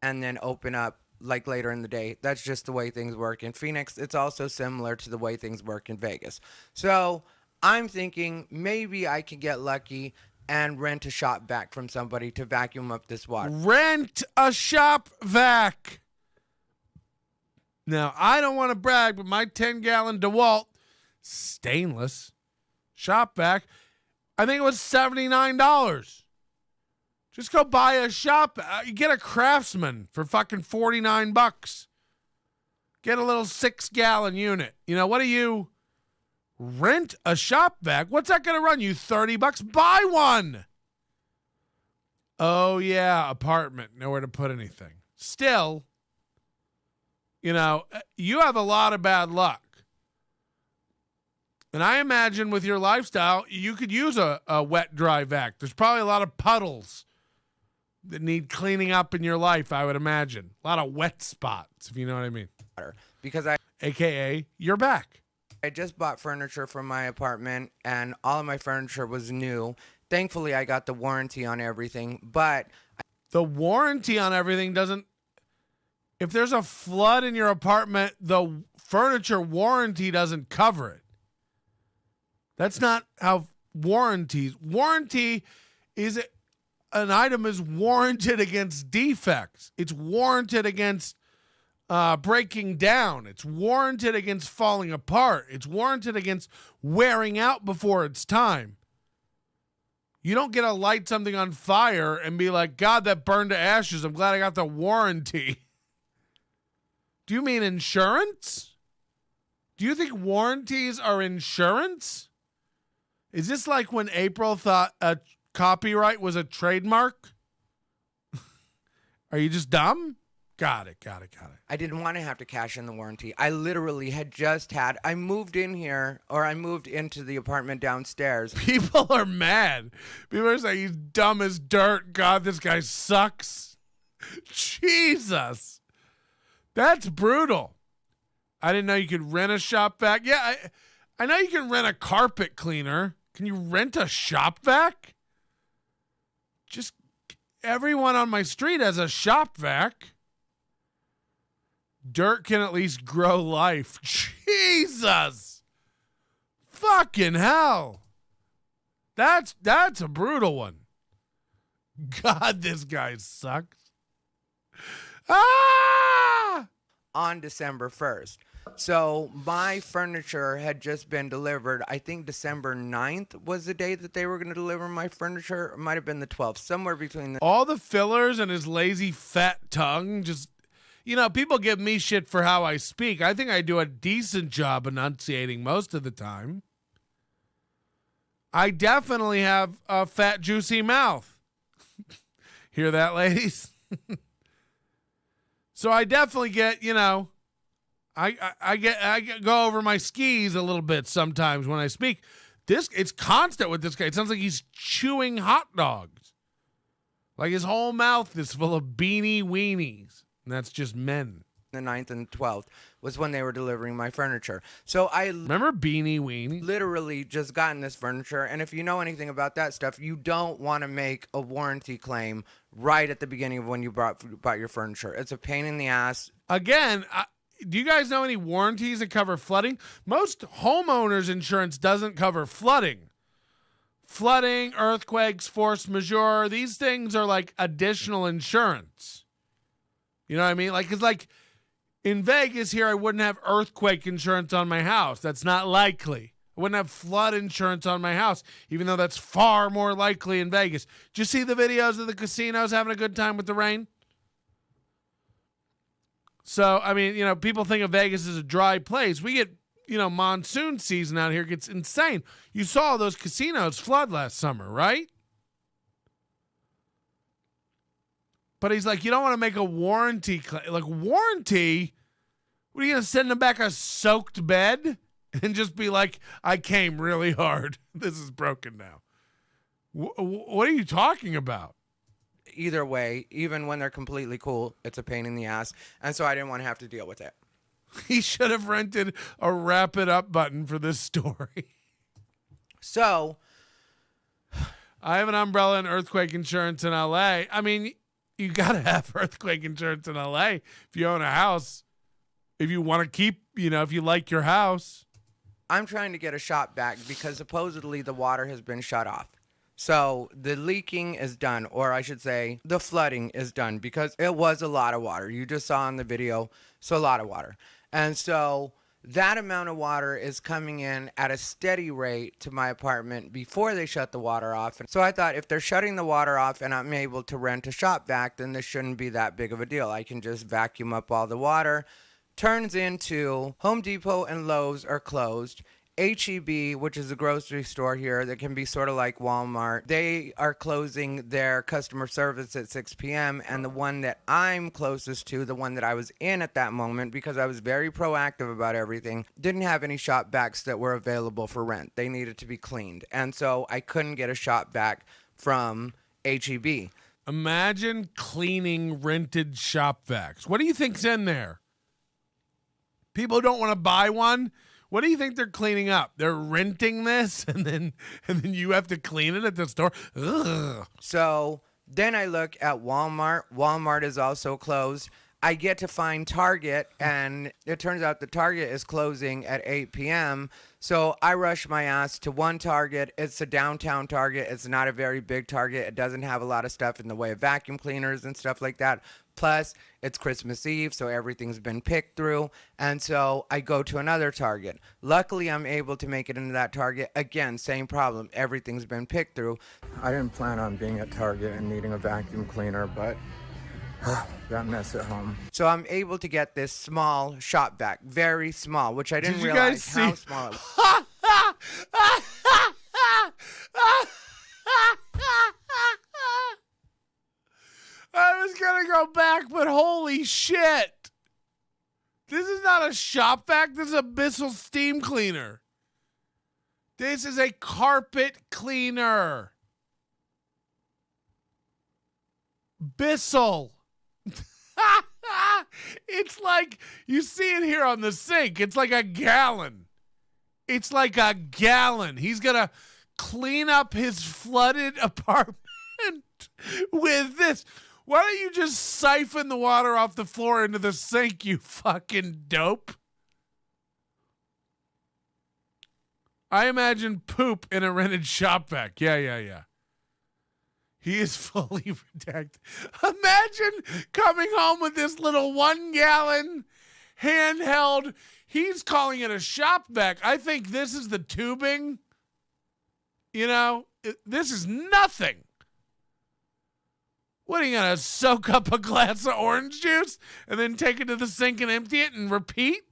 And then open up like later in the day. That's just the way things work in Phoenix. It's also similar to the way things work in Vegas. So I'm thinking maybe I can get lucky and rent a shop vac from somebody to vacuum up this water. Rent a shop vac. Now, I don't want to brag, but my 10-gallon DeWalt stainless shop vac, I think it was $79. Just go buy a shop. You get a Craftsman for fucking $49. Get a little 6-gallon unit. You know, what do you rent a shop vac? What's that going to run you? $30? Buy one. Oh, yeah, apartment. Nowhere to put anything. Still, you know, you have a lot of bad luck. And I imagine with your lifestyle, you could use a wet, dry vac. There's probably a lot of puddles that need cleaning up in your life, I would imagine. A lot of wet spots, if you know what I mean. Because AKA, you're back. I just bought furniture from my apartment, and all of my furniture was new. Thankfully, I got the warranty on everything, but the warranty on everything doesn't. If there's a flood in your apartment, the furniture warranty doesn't cover it. That's not how warranty is an item is warranted against defects. It's warranted against breaking down. It's warranted against falling apart. It's warranted against wearing out before it's time. You don't get to light something on fire and be like, God, that burned to ashes. I'm glad I got the warranty. Do you mean insurance? Do you think warranties are insurance? Is this like when April thought a copyright was a trademark? Are you just dumb? Got it. I didn't want to have to cash in the warranty. I literally had I moved into the apartment downstairs. People are mad. People are saying he's dumb as dirt. God, this guy sucks. Jesus. That's brutal. I didn't know you could rent a shop vac. Yeah, I know you can rent a carpet cleaner. Can you rent a shop vac? Just everyone on my street has a shop vac. Dirt can at least grow life. Jesus. Fucking hell. That's a brutal one. God, this guy sucks. On December 1st. So my furniture had just been delivered. I think December 9th was the day that they were going to deliver my furniture. It might have been the 12th, somewhere between all the fillers and his lazy fat tongue. Just, people give me shit for how I speak. I think I do a decent job enunciating most of the time. I definitely have a fat, juicy mouth. Hear that, ladies? So I definitely get, I go over my skis a little bit sometimes when I speak. It's constant with this guy. It sounds like he's chewing hot dogs. Like his whole mouth is full of beanie weenies. And that's just men. The 9th and 12th was when they were delivering my furniture. So I remember Beanie Weenie. Literally just gotten this furniture. And if you know anything about that stuff, you don't want to make a warranty claim right at the beginning of when you bought your furniture. It's a pain in the ass. Again, do you guys know any warranties that cover flooding? Most homeowners insurance doesn't cover flooding. Flooding, earthquakes, force majeure, these things are like additional insurance. You know what I mean? Like, it's like in Vegas here, I wouldn't have earthquake insurance on my house. That's not likely. I wouldn't have flood insurance on my house, even though that's far more likely in Vegas. Did you see the videos of the casinos having a good time with the rain? So, I mean, people think of Vegas as a dry place. We get, monsoon season out here gets insane. You saw those casinos flood last summer, right? But he's like, you don't want to make a warranty claim. Like, warranty? What, are you going to send him back a soaked bed and just be like, I came really hard. This is broken now. What are you talking about? Either way, even when they're completely cool, it's a pain in the ass. And so I didn't want to have to deal with it. He should have rented a wrap it up button for this story. So I have an umbrella and earthquake insurance in LA. I mean, you got to have earthquake insurance in LA if you own a house. If you want to keep, if you like your house. I'm trying to get a shop vac because supposedly the water has been shut off. So the leaking is done, or I should say the flooding is done because it was a lot of water. You just saw in the video, so a lot of water. And so that amount of water is coming in at a steady rate to my apartment before they shut the water off. So I thought if they're shutting the water off and I'm able to rent a shop vac, then this shouldn't be that big of a deal. I can just vacuum up all the water. Turns into Home Depot and Lowe's are closed. H-E-B, which is a grocery store here that can be sort of like Walmart, they are closing their customer service at 6 p.m. And the one that I'm closest to, the one that I was in at that moment, because I was very proactive about everything, didn't have any shop vacs that were available for rent. They needed to be cleaned. And so I couldn't get a shop vac from H-E-B. Imagine cleaning rented shop vacs. What do you think's in there? People don't want to buy one. What do you think they're cleaning up? They're renting this, and then you have to clean it at the store. Ugh. So then I look at Walmart. Walmart is also closed. I get to find Target, and it turns out the Target is closing at 8 p.m. So I rush my ass to one Target. It's a downtown Target. It's not a very big Target. It doesn't have a lot of stuff in the way of vacuum cleaners and stuff like that. Plus, it's Christmas Eve, so everything's been picked through. And so I go to another Target. Luckily, I'm able to make it into that Target. Again, same problem. Everything's been picked through. I didn't plan on being at Target and needing a vacuum cleaner, but got mess at home. So I'm able to get this small shop vac, very small, which I didn't realize how small it was. I was gonna go back, but holy shit. This is not a shop vac, this is a Bissell steam cleaner. This is a carpet cleaner. Bissell. It's like, you see it here on the sink. It's like a gallon. It's like a gallon. He's gonna clean up his flooded apartment with this. Why don't you just siphon the water off the floor into the sink, you fucking dope? I imagine poop in a rented shop vac. Yeah. He is fully protected. Imagine coming home with this little 1 gallon handheld. He's calling it a shop vac. I think this is the tubing. You know, this is nothing. What, are you going to soak up a glass of orange juice and then take it to the sink and empty it and repeat?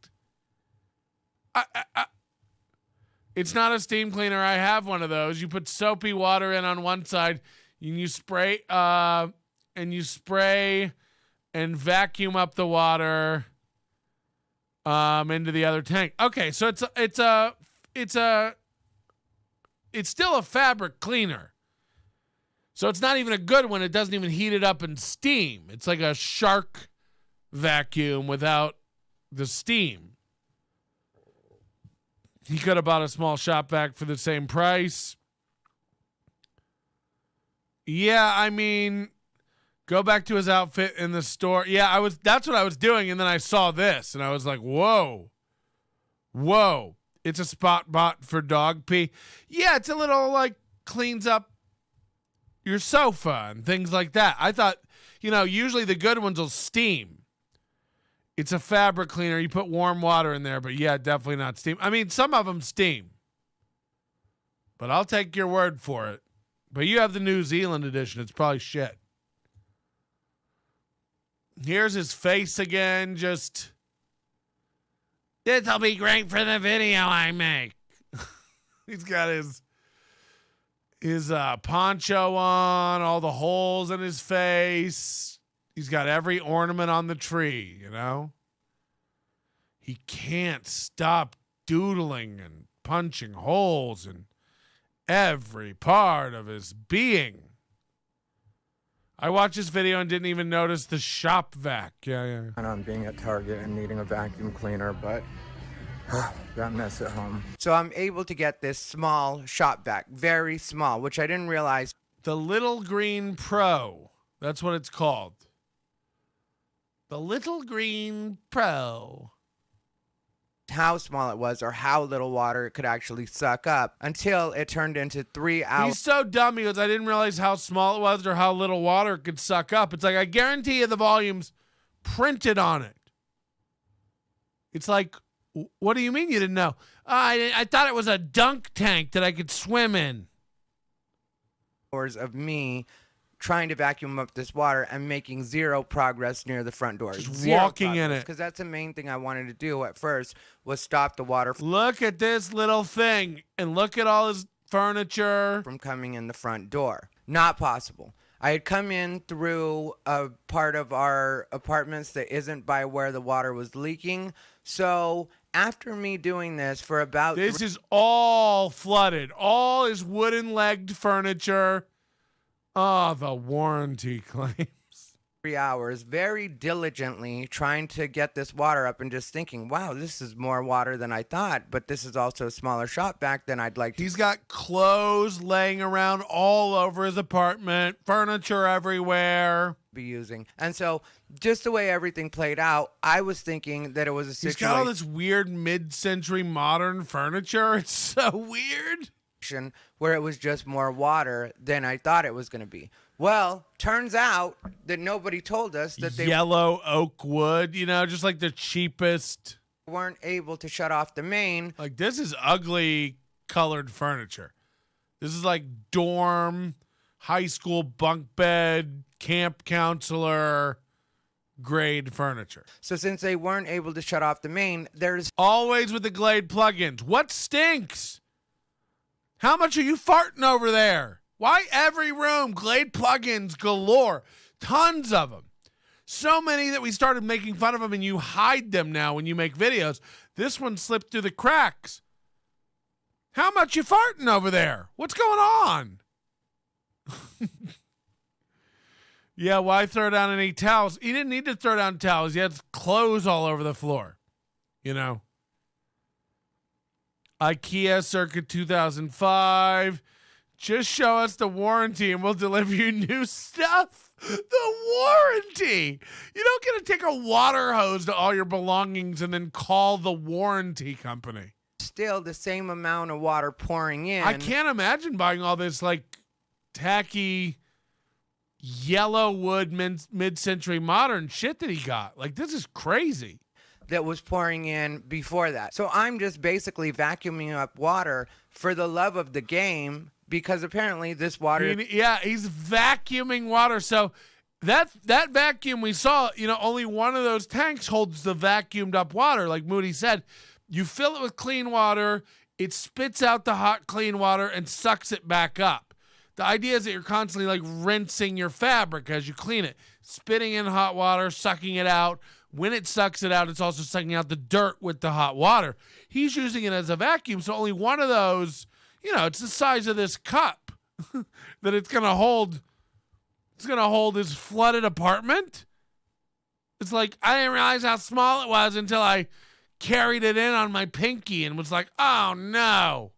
It's not a steam cleaner. I have one of those. You put soapy water in on one side, and you spray and vacuum up the water into the other tank. Okay, so it's still a fabric cleaner. So it's not even a good one. It doesn't even heat it up in steam. It's like a shark vacuum without the steam. He could have bought a small shop vac for the same price. Yeah, I mean, go back to his outfit in the store. Yeah, that's what I was doing, and then I saw this, and I was like, whoa. It's a spot bot for dog pee. Yeah, it's a little, like, cleans up your sofa and things like that. I thought, usually the good ones will steam. It's a fabric cleaner. You put warm water in there, but yeah, definitely not steam. I mean, some of them steam, but I'll take your word for it. But you have the New Zealand edition. It's probably shit. Here's his face again. Just, this'll be great for the video I make. He's got his poncho on, all the holes in his face. He's got every ornament on the tree, He can't stop doodling and punching holes in every part of his being. I watched this video and didn't even notice the shop vac. Yeah. And I'm being at Target and needing a vacuum cleaner, but got mess at home. So I'm able to get this small shop vac, very small, which I didn't realize. The Little Green Pro. That's what it's called. The Little Green Pro. How small it was or how little water it could actually suck up until it turned into 3 hours. He's so dumb. He goes, I didn't realize how small it was or how little water it could suck up. It's like, I guarantee you the volume's printed on it. It's like, what do you mean you didn't know? I thought it was a dunk tank that I could swim in. Hours of me trying to vacuum up this water and making zero progress near the front door. Just walking in it. Because that's the main thing I wanted to do at first, was stop the water. Look at this little thing, and look at all his furniture. From coming in the front door. Not possible. I had come in through a part of our apartments that isn't by where the water was leaking. So after me doing this for about... This is all flooded. All his wooden-legged furniture. Oh, the warranty claims. 3 hours very diligently trying to get this water up and just thinking, wow, this is more water than I thought, but this is also a smaller shop vac than I'd like to. He's got clothes laying around all over his apartment, furniture everywhere. Be using. And so just the way everything played out, I was thinking that it was a situation. He's got all this weird mid-century modern furniture. It's so weird. Where it was just more water than I thought it was going to be. Well, turns out that nobody told us that they yellow oak wood, you know, just like the cheapest. Weren't able to shut off the main. Like, this is ugly colored furniture. This is like dorm, high school bunk bed, camp counselor grade furniture. So since they weren't able to shut off the main, there's always with the Glade plugins. What stinks? How much are you farting over there? Why every room? Glade plugins galore. Tons of them. So many that we started making fun of them, and you hide them now when you make videos. This one slipped through the cracks. How much you farting over there? What's going on? Yeah, why throw down any towels? He didn't need to throw down towels. He had clothes all over the floor. You know? IKEA circa 2005. Just show us the warranty and we'll deliver you new stuff. The warranty. You don't get to take a water hose to all your belongings and then call the warranty company. Still the same amount of water pouring in. I can't imagine buying all this like tacky yellow wood mid-century modern shit that he got. Like, this is crazy. That was pouring in before that. So I'm just basically vacuuming up water for the love of the game because apparently this water... Yeah, he's vacuuming water. So that vacuum we saw, you know, only one of those tanks holds the vacuumed up water. Like Moody said, you fill it with clean water, it spits out the hot clean water and sucks it back up. The idea is that you're constantly like rinsing your fabric as you clean it, spitting in hot water, sucking it out. When it sucks it out, it's also sucking out the dirt with the hot water. He's using it as a vacuum, so only one of those, you know, it's the size of this cup that it's going to hold. It's going to hold his flooded apartment. It's like, I didn't realize how small it was until I carried it in on my pinky and was like, oh no.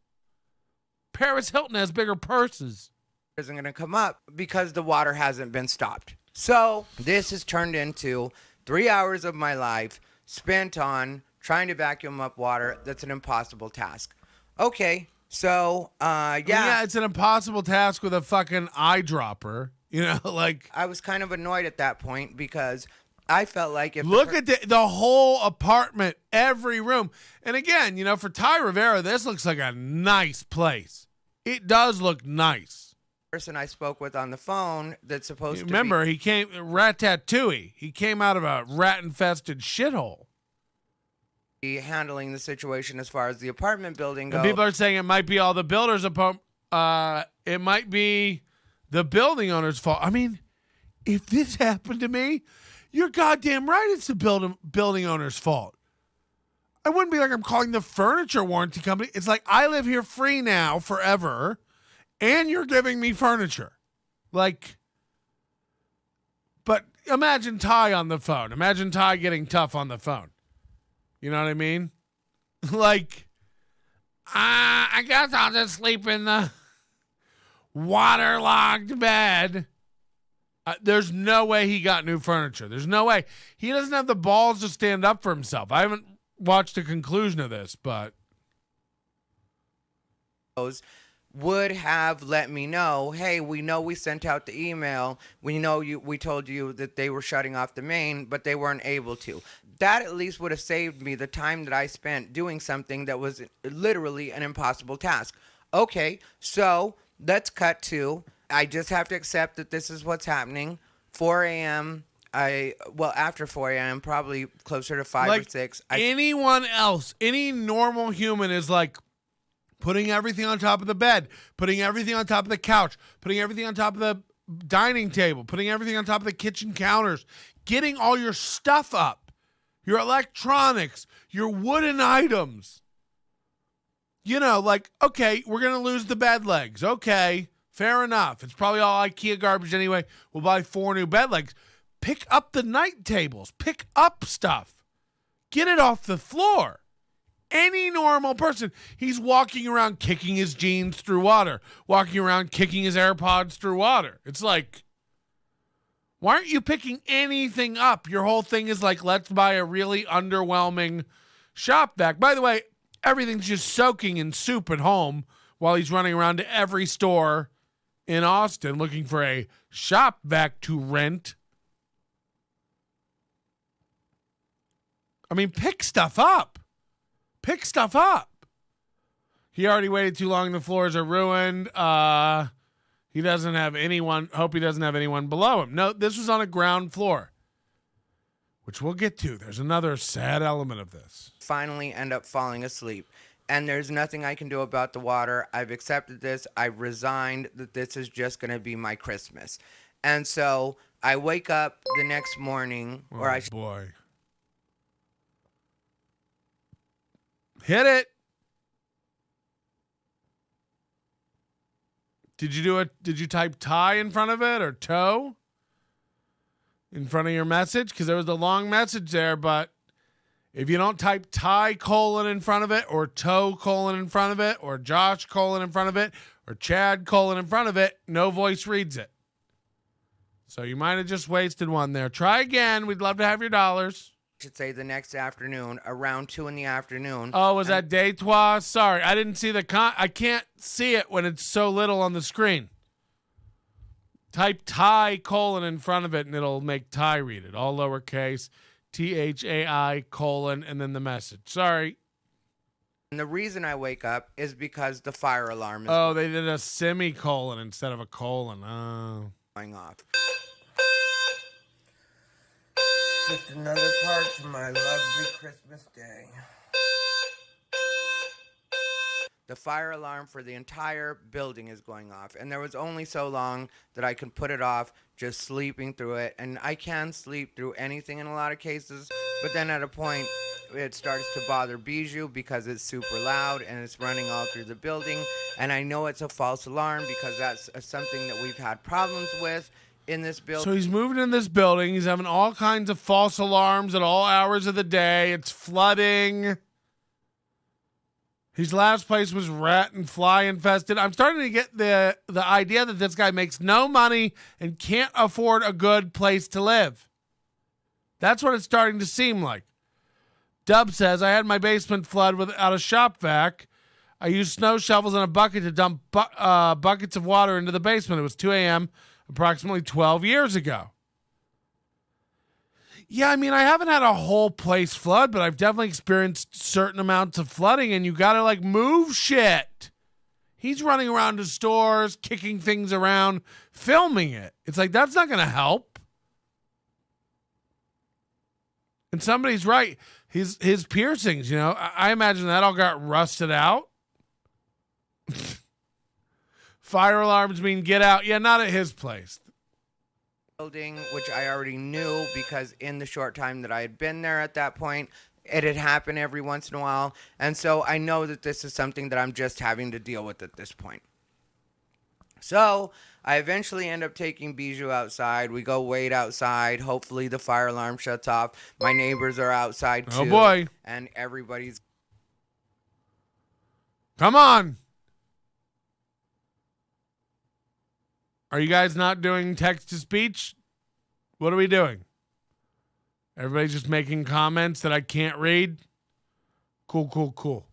Paris Hilton has bigger purses. Isn't going to come up because the water hasn't been stopped. So this has turned into 3 hours of my life spent on trying to vacuum up water. That's an impossible task. Okay, so, yeah, it's an impossible task with a fucking eyedropper. You know, like... I was kind of annoyed at that point because I felt like if... Look at the whole apartment, every room. And again, you know, for Ty Rivera, this looks like a nice place. It does look nice. Person I spoke with on the phone that's supposed to remember he came Ratatouille. He came out of a rat-infested shithole. Handling the situation as far as the apartment building goes. And people are saying it might be all the builders' it might be the building owner's fault. I mean, if this happened to me, you're goddamn right it's the building owner's fault. I wouldn't be like I'm calling the furniture warranty company. It's like I live here free now forever. And you're giving me furniture. Like, but imagine Ty on the phone. Imagine Ty getting tough on the phone. You know what I mean? Like, I guess I'll just sleep in the waterlogged bed. There's no way he got new furniture. There's no way. He doesn't have the balls to stand up for himself. I haven't watched the conclusion of this, but... would have let me know, hey, we know we sent out the email. We know we told you that they were shutting off the main, but they weren't able to. That at least would have saved me the time that I spent doing something that was literally an impossible task. Okay, so let's cut to, I just have to accept that this is what's happening. 4 a.m., after 4 a.m., probably closer to 5 or 6. Anyone else, any normal human is like, putting everything on top of the bed, putting everything on top of the couch, putting everything on top of the dining table, putting everything on top of the kitchen counters, getting all your stuff up, your electronics, your wooden items. You know, like, okay, we're going to lose the bed legs. Okay, Fair enough. It's probably all IKEA garbage anyway. We'll buy 4 new bed legs. Pick up the night tables. Pick up stuff. Get it off the floor. Any normal person, he's walking around kicking his jeans through water, walking around kicking his AirPods through water. It's like, why aren't you picking anything up? Your whole thing is like, let's buy a really underwhelming shop vac. By the way, everything's just soaking in soup at home while he's running around to every store in Austin looking for a shop vac to rent. I mean, pick stuff up. Pick stuff up. He already waited too long. The floors are ruined. He doesn't have anyone. Hope he doesn't have anyone below him. No, this was on a ground floor, which we'll get to. There's another sad element of this. Finally end up falling asleep. And there's nothing I can do about the water. I've accepted this. I've resigned that this is just going to be my Christmas. And so I wake up the next morning. Boy. Hit it. Did you type tie in front of it or toe in front of your message? Because there was a long message there, but if you don't type tie colon in front of it or toe colon in front of it or Josh colon in front of it or Chad colon in front of it, no voice reads it. So you might have just wasted one there. Try again. We'd love to have your dollars. Should say the next afternoon, around 2 in the afternoon. Oh, was that day trois? Sorry, I didn't see I can't see it when it's so little on the screen. Type tie colon in front of it and it'll make Ty read it. All lowercase, THAI colon, and then the message. Sorry. And the reason I wake up is because the fire alarm is they did a semicolon instead of a colon. Oh. going off. Just another part to my lovely Christmas day. The fire alarm for the entire building is going off. And there was only so long that I could put it off just sleeping through it. And I can sleep through anything in a lot of cases. But then at a point, it starts to bother Bijou because it's super loud and it's running all through the building. And I know it's a false alarm because that's something that we've had problems with in this building. So he's moving in this building. He's having all kinds of false alarms at all hours of the day. It's flooding. His last place was rat and fly infested. I'm starting to get the idea that this guy makes no money and can't afford a good place to live. That's what it's starting to seem like. Dub says, I had my basement flood without a shop vac. I used snow shovels and a bucket to dump buckets of water into the basement. It was 2 a.m. approximately 12 years ago. Yeah, I mean, I haven't had a whole place flood, but I've definitely experienced certain amounts of flooding, and you got to, like, move shit. He's running around to stores, kicking things around, filming it. It's like, that's not going to help. And somebody's right. His piercings, you know, I imagine that all got rusted out. Fire alarms mean get out. Yeah, not at his place. Building, which I already knew because in the short time that I had been there at that point, it had happened every once in a while. And so I know that this is something that I'm just having to deal with at this point. So I eventually end up taking Bijou outside. We go wait outside. Hopefully the fire alarm shuts off. My neighbors are outside too. Oh boy. And everybody's... Come on. Are you guys not doing text-to-speech? What are we doing? Everybody's just making comments that I can't read? Cool.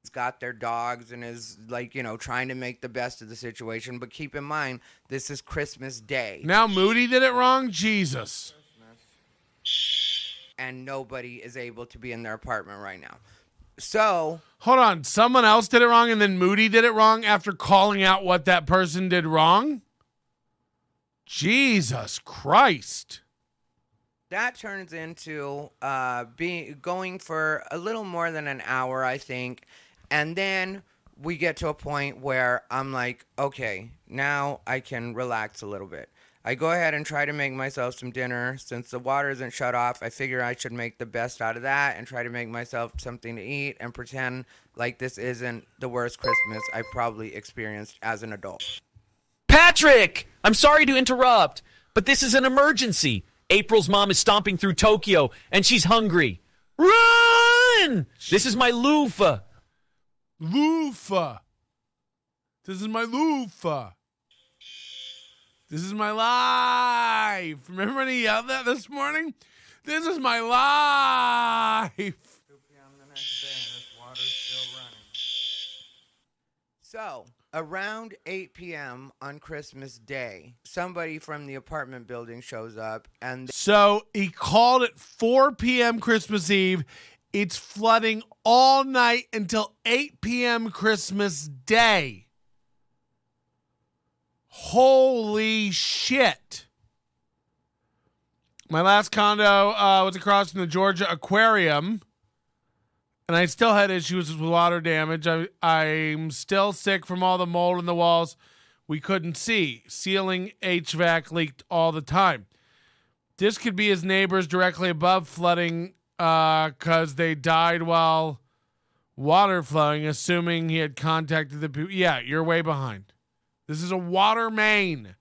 He's got their dogs and is, like, you know, trying to make the best of the situation. But keep in mind, this is Christmas Day. Now Moody did it wrong? Jesus. And nobody is able to be in their apartment right now. So, hold on. Someone else did it wrong and then Moody did it wrong after calling out what that person did wrong? Jesus Christ. That turns into going for a little more than an hour, I think. And then we get to a point where I'm like, okay, now I can relax a little bit. I go ahead and try to make myself some dinner. Since the water isn't shut off, I figure I should make the best out of that and try to make myself something to eat and pretend like this isn't the worst Christmas I've probably experienced as an adult. Patrick! I'm sorry to interrupt, but this is an emergency. April's mom is stomping through Tokyo, and she's hungry. Run! This is my loofah. Loofah. This is my loofah. This is my life. Remember when he yelled that this morning? This is my life. 2 p.m. the next day, and this water's still running. So, around 8 p.m. on Christmas Day, somebody from the apartment building shows up, and So he called it 4 p.m. Christmas Eve. It's flooding all night until 8 p.m. Christmas Day. Holy shit. My last condo was across from the Georgia Aquarium, and I still had issues with water damage. I'm still sick from all the mold in the walls we couldn't see. Ceiling HVAC leaked all the time. This could be his neighbors directly above flooding because they died while water flowing, assuming he had contacted the people. Yeah, you're way behind. This is a water main.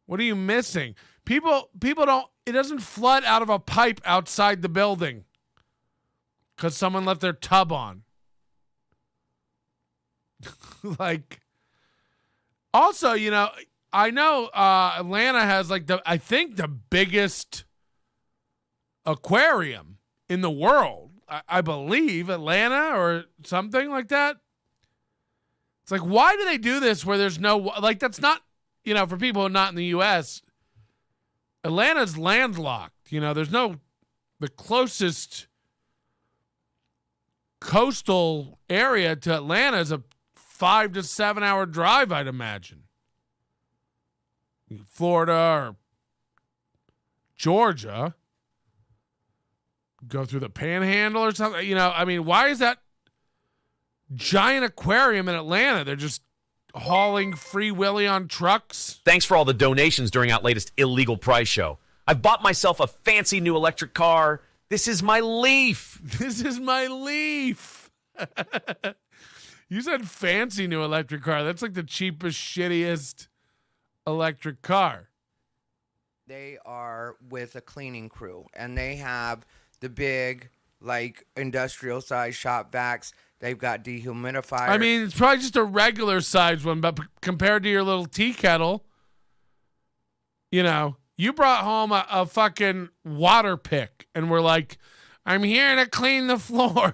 What are you missing? People don't, it doesn't flood out of a pipe outside the building because someone left their tub on. Like, also, you know, I know Atlanta has like I think the biggest aquarium in the world. I believe Atlanta or something like that. It's like, why do they do this where there's no, like, that's not, you know, for people who are not in the U.S., Atlanta's landlocked. You know, there's no, the closest coastal area to Atlanta is a 5 to 7 hour drive, I'd imagine. Florida or Georgia, go through the Panhandle or something. You know, I mean, why is that giant aquarium in Atlanta? They're just hauling Free Willy on trucks. Thanks for all the donations during our latest illegal price show. I've bought myself a fancy new electric car. This is my Leaf. This is my Leaf. You said fancy new electric car. That's like the cheapest, shittiest electric car. they are with a cleaning crew, and they have the big, like, industrial size shop vacs. They've got dehumidifiers. I mean, it's probably just a regular size one, but compared to your little tea kettle, you know, you brought home a fucking water pick, and we're like, I'm here to clean the floors.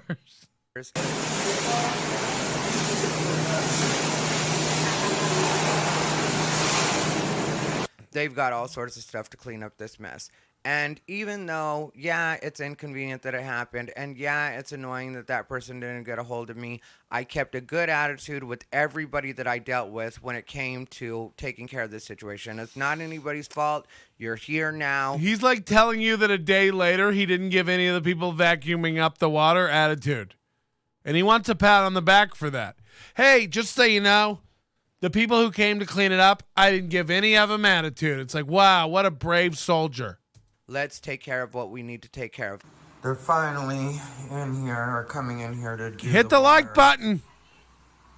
They've got all sorts of stuff to clean up this mess. And even though, yeah, it's inconvenient that it happened, and yeah, it's annoying that that person didn't get a hold of me, I kept a good attitude with everybody that I dealt with when it came to taking care of this situation. It's not anybody's fault. You're here now. He's like telling you that a day later he didn't give any of the people vacuuming up the water attitude. And he wants a pat on the back for that. Hey, just so you know, the people who came to clean it up, I didn't give any of them attitude. It's like, wow, what a brave soldier. Let's take care of what we need to take care of. They're finally in here, or coming in here to do Hit the like button.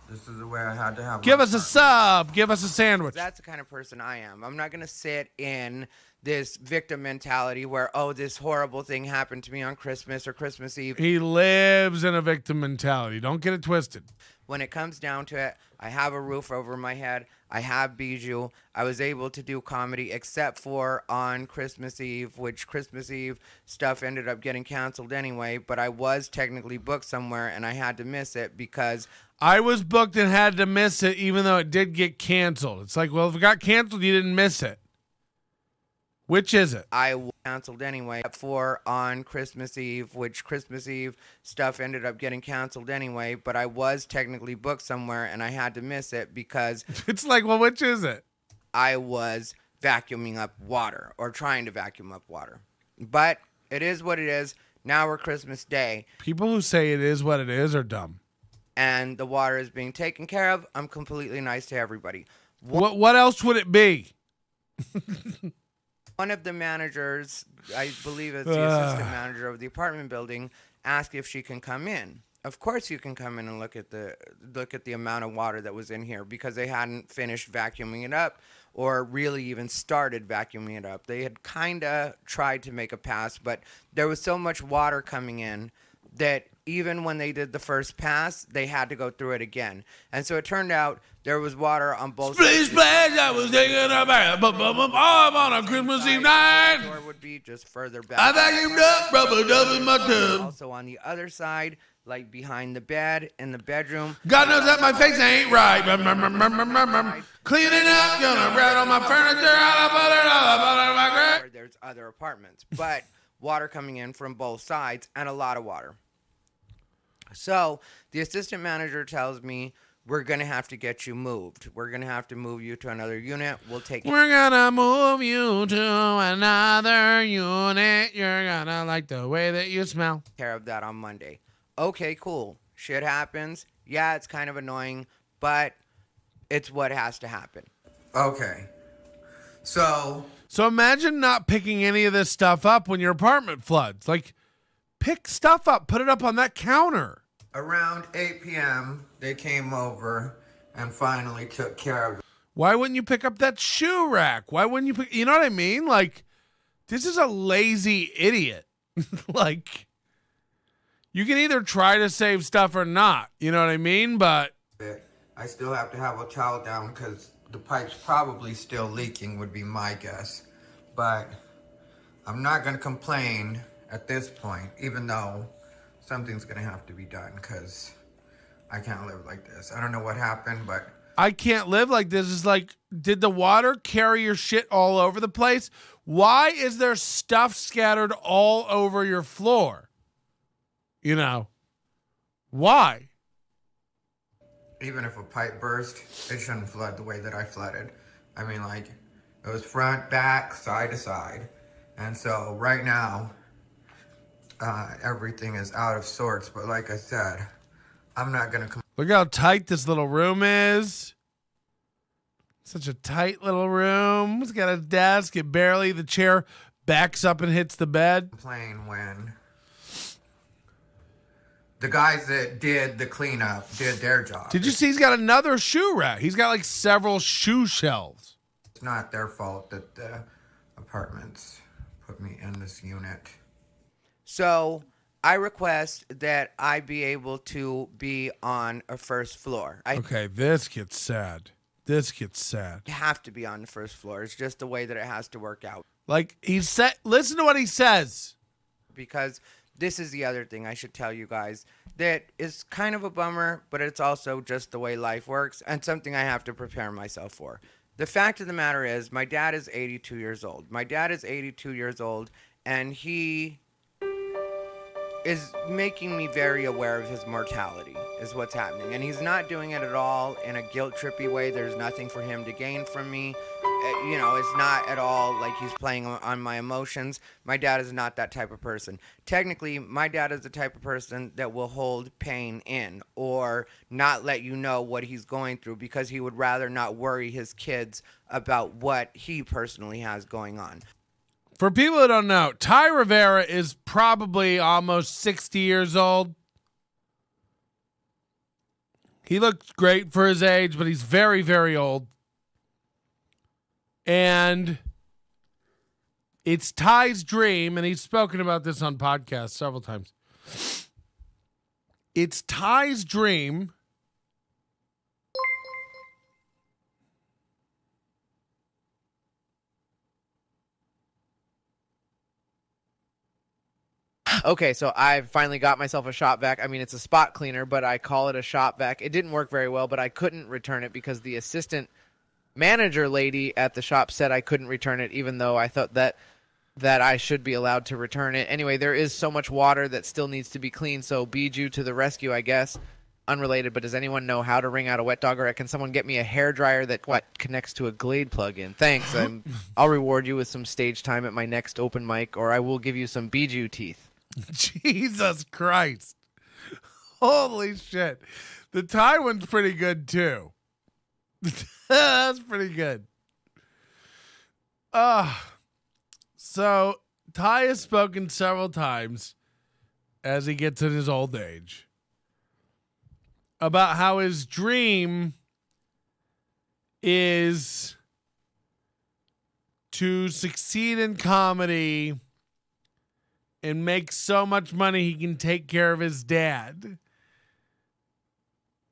This is the way I had to have. Give us a sub. Give us a sandwich. That's the kind of person I am. I'm not going to sit in this victim mentality where, oh, this horrible thing happened to me on Christmas or Christmas Eve. He lives in a victim mentality. Don't get it twisted. When it comes down to it, I have a roof over my head. I have Bijou. I was able to do comedy except for on Christmas Eve, which Christmas Eve stuff ended up getting canceled anyway, but I was technically booked somewhere and I had to miss it because I was booked and had to miss it even though it did get canceled. It's like, well, if it got canceled, you didn't miss it. Which is it? I canceled anyway for on Christmas Eve, which Christmas Eve stuff ended up getting canceled anyway, but I was technically booked somewhere and I had to miss it because it's like, well, which is it? I was vacuuming up water or trying to vacuum up water. But it is what it is. Now we're Christmas Day. People who say it is what it is are dumb. And the water is being taken care of. I'm completely nice to everybody. What else would it be? One of the managers, I believe it's the assistant manager of the apartment building, asked if she can come in. of course you can come in and look at the amount of water that was in here, because they hadn't finished vacuuming it up or really even started vacuuming it up. They had kind of tried to make a pass, but there was so much water coming in that even when they did the first pass, they had to go through it again. And so it turned out there was water on both sides. Splash, I was taking a bath, off on a Christmas Eve night. The door would be just further back. I vacuumed up, rubber dub in my tub. Also on the other side, like behind the bed in the bedroom. God knows that my face ain't right. Cleaning up, gonna rat on my furniture, There's other apartments, but water coming in from both sides and a lot of water. So the assistant manager tells me, we're going to have to get you moved. We're going to have to move you to another unit. We're gonna move you to another unit. You're gonna like the way that you smell. Care of that on Monday. Okay, cool. Shit happens. Yeah, it's kind of annoying, but it's what has to happen. Okay. So imagine not picking any of this stuff up when your apartment floods. Like, pick stuff up, put it up on that counter. Around 8 p.m., they came over and finally took care of it. Why wouldn't you pick up that shoe rack? Why wouldn't you pick, you know what I mean? Like, this is a lazy idiot. Like, you can either try to save stuff or not. You know what I mean? But I still have to have a towel down because the pipe's probably still leaking, would be my guess. But I'm not going to complain at this point, even though something's going to have to be done, because I can't live like this. I don't know what happened, but I can't live like this. It's like, did the water carry your shit all over the place? Why is there stuff scattered all over your floor? You know, why? Even if a pipe burst, it shouldn't flood the way that I flooded. I mean, like, it was front, back, side to side. And so right now, everything is out of sorts. But like I said, I'm not going to... Look how tight this little room is. Such a tight little room. It's got a desk. The chair backs up and hits the bed. ...complain when the guys that did the cleanup did their job. Did you see he's got another shoe rack? He's got like several shoe shelves. It's not their fault that the apartments put me in this unit. So I request that I be able to be on a first floor. Okay, this gets sad. I have to be on the first floor. It's just the way that it has to work out. Like, he said, listen to what he says. Because this is the other thing I should tell you guys that is kind of a bummer, but it's also just the way life works and something I have to prepare myself for. The fact of the matter is, my dad is 82 years old. And he is making me very aware of his mortality, is what's happening. And he's not doing it at all in a guilt-trippy way. There's nothing for him to gain from me. You know, it's not at all like he's playing on my emotions. My dad is not that type of person. Technically, my dad is the type of person that will hold pain in or not let you know what he's going through because he would rather not worry his kids about what he personally has going on. For people who don't know, Ty Rivera is probably almost 60 years old. He looks great for his age, but he's very, very old. And it's Ty's dream, and he's spoken about this on podcasts several times. It's Ty's dream Okay, so I've finally got myself a shop vac. I mean, it's a spot cleaner, but I call it a shop vac. It didn't work very well, but I couldn't return it because the assistant manager lady at the shop said I couldn't return it, even though I thought that I should be allowed to return it. Anyway, there is so much water that still needs to be cleaned, so Bijou to the rescue, I guess. Unrelated, but does anyone know how to wring out a wet dog, or can someone get me a hairdryer that connects to a Glade plug-in? Thanks. I'll reward you with some stage time at my next open mic, or I will give you some Bijou teeth. Jesus Christ. Holy shit. The Thai one's pretty good too. That's pretty good. So Ty has spoken several times as he gets in his old age. about how his dream is to succeed in comedy and make so much money he can take care of his dad.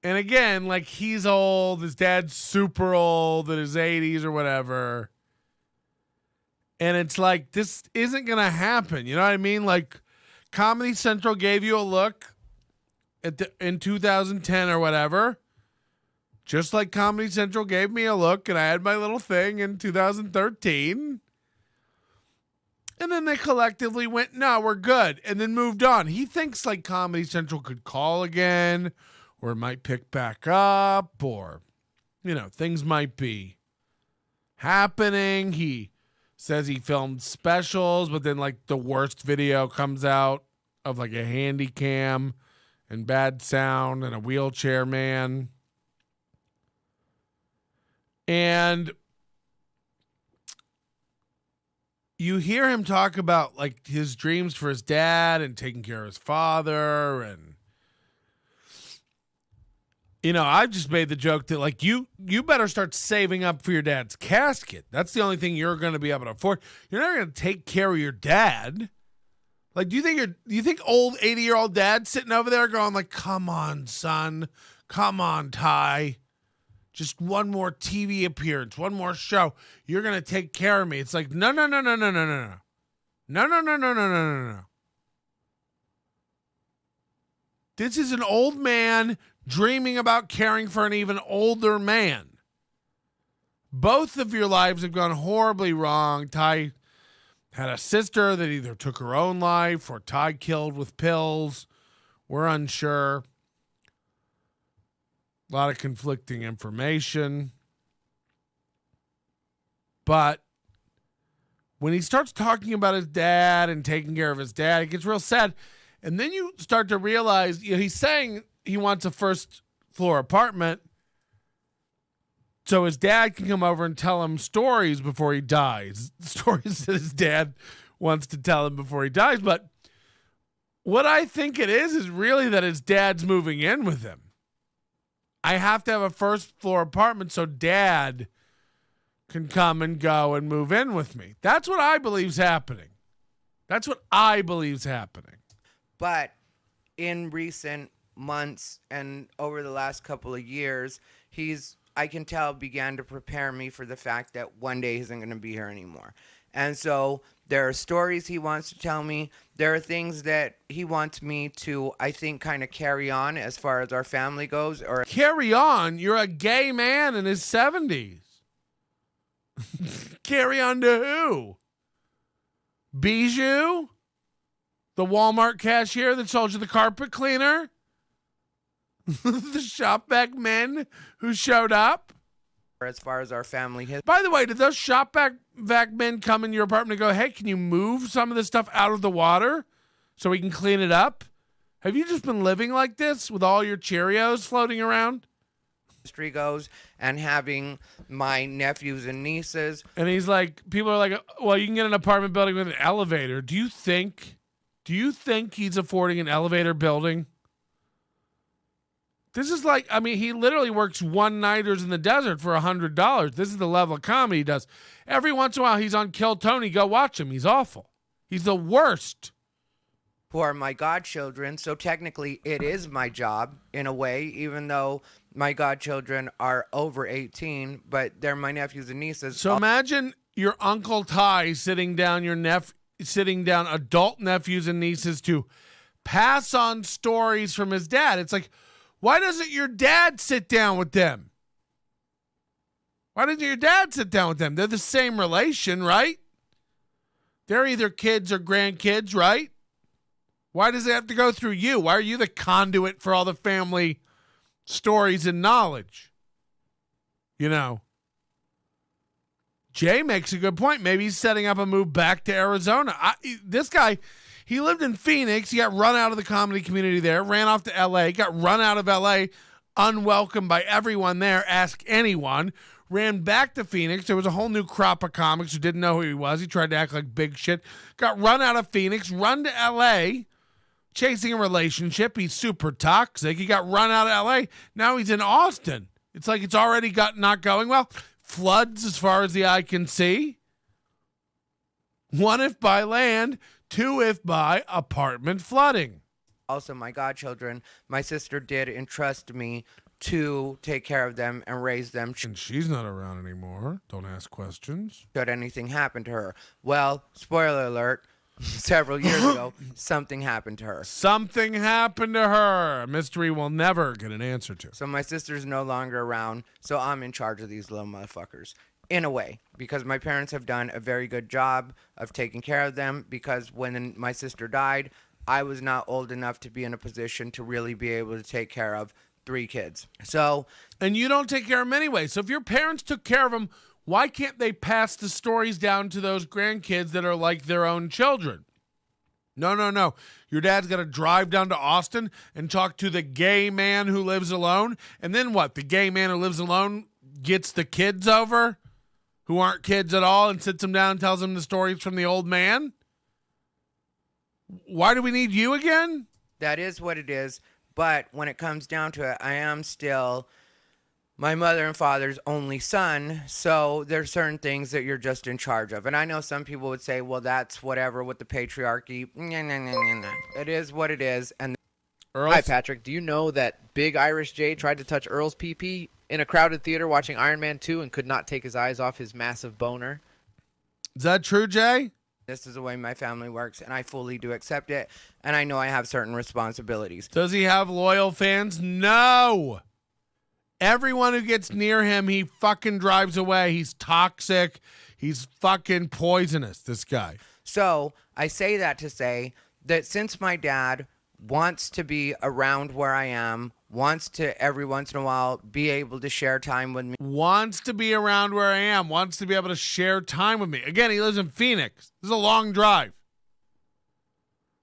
And again, like, he's old, his dad's super old, in his 80s or whatever. And it's like, this isn't going to happen. You know what I mean? Like, Comedy Central gave you a look in 2010 or whatever. Just like Comedy Central gave me a look, and I had my little thing in 2013. And then they collectively went, no, we're good, and then moved on. He thinks like Comedy Central could call again, or it might pick back up, or, you know, things might be happening. He says he filmed specials, but then like the worst video comes out of like a handy cam and bad sound and a wheelchair man. And you hear him talk about like his dreams for his dad and taking care of his father. And, you know, I've just made the joke that like you better start saving up for your dad's casket. That's the only thing you're going to be able to afford. You're never going to take care of your dad. Like, do you think old 80-year-old dad sitting over there going like, come on, son, come on, Ty. Just one more TV appearance, one more show. You're going to take care of me. It's like, no. No. This is an old man dreaming about caring for an even older man. Both of your lives have gone horribly wrong. Ty had a sister that either took her own life or Ty killed with pills. We're unsure. A lot of conflicting information. But when he starts talking about his dad and taking care of his dad, it gets real sad. And then you start to realize, you know, he's saying he wants a first floor apartment so his dad can come over and tell him stories before he dies. Stories that his dad wants to tell him before he dies. But what I think it is really that his dad's moving in with him. I have to have a first floor apartment so dad can come and go and move in with me. That's what I believe's happening. That's what I believe's happening. But in recent months and over the last couple of years, I can tell, began to prepare me for the fact that one day he isn't going to be here anymore. And so there are stories he wants to tell me. There are things that he wants me to, I think, kind of carry on as far as our family goes. Or carry on? You're a gay man in his 70s. Carry on to who? Bijou? The Walmart cashier that sold you the carpet cleaner? The shop vac men who showed up? As far as our family history. By the way, did those shop vac men come in your apartment and go, hey, can you move some of this stuff out of the water so we can clean it up? Have you just been living like this with all your Cheerios floating around? History goes, and having my nephews and nieces. And he's like, people are like, well, you can get an apartment building with an elevator. Do you think he's affording an elevator building? This is like, I mean, he literally works one-nighters in the desert for $100. This is the level of comedy he does. Every once in a while, he's on Kill Tony. Go watch him. He's awful. He's the worst. Who are my godchildren. So technically, it is my job in a way, even though my godchildren are over 18, but they're my nephews and nieces. So imagine your Uncle Ty sitting down adult nephews and nieces to pass on stories from his dad. It's like, why doesn't your dad sit down with them? Why doesn't your dad sit down with them? They're the same relation, right? They're either kids or grandkids, right? Why does it have to go through you? Why are you the conduit for all the family stories and knowledge? You know, Jay makes a good point. Maybe he's setting up a move back to Arizona. This guy, he lived in Phoenix. He got run out of the comedy community there, ran off to L.A., got run out of L.A., unwelcomed by everyone there, ask anyone, ran back to Phoenix. There was a whole new crop of comics who didn't know who he was. He tried to act like big shit. Got run out of Phoenix, run to L.A., chasing a relationship. He's super toxic. He got run out of LA. Now he's in Austin. It's like it's already not going well. Floods as far as the eye can see. 1 if by land, 2 if by apartment flooding. Also, my godchildren, my sister did entrust me to take care of them and raise them. And she's not around anymore. Don't ask questions. Should anything happen to her? Well, spoiler alert, several years ago, something happened to her. Something happened to her. A mystery we'll never get an answer to. So my sister's no longer around, so I'm in charge of these little motherfuckers. In a way, because my parents have done a very good job of taking care of them, because when my sister died, I was not old enough to be in a position to really be able to take care of 3 kids. So, and you don't take care of them anyway. So if your parents took care of them, why can't they pass the stories down to those grandkids that are like their own children? No. Your dad's got to drive down to Austin and talk to the gay man who lives alone. And then what? The gay man who lives alone gets the kids over who aren't kids at all and sits them down and tells them the stories from the old man? Why do we need you again? That is what it is. But when it comes down to it, I am still my mother and father's only son. So there's certain things that you're just in charge of. And I know some people would say, well, that's whatever with the patriarchy. No. It is what it is. And Hi, Patrick. Do you know that Big Irish Jay tried to touch Earl's pee-pee in a crowded theater watching Iron Man 2 and could not take his eyes off his massive boner? Is that true, Jay? This is the way my family works, and I fully do accept it, and I know I have certain responsibilities. Does he have loyal fans? No. Everyone who gets near him, he fucking drives away. He's toxic. He's fucking poisonous, this guy. So I say that to say that since my dad wants to be around where I am, wants to every once in a while be able to share time with me. Wants to be around where I am, wants to be able to share time with me. Again, he lives in Phoenix. This is a long drive.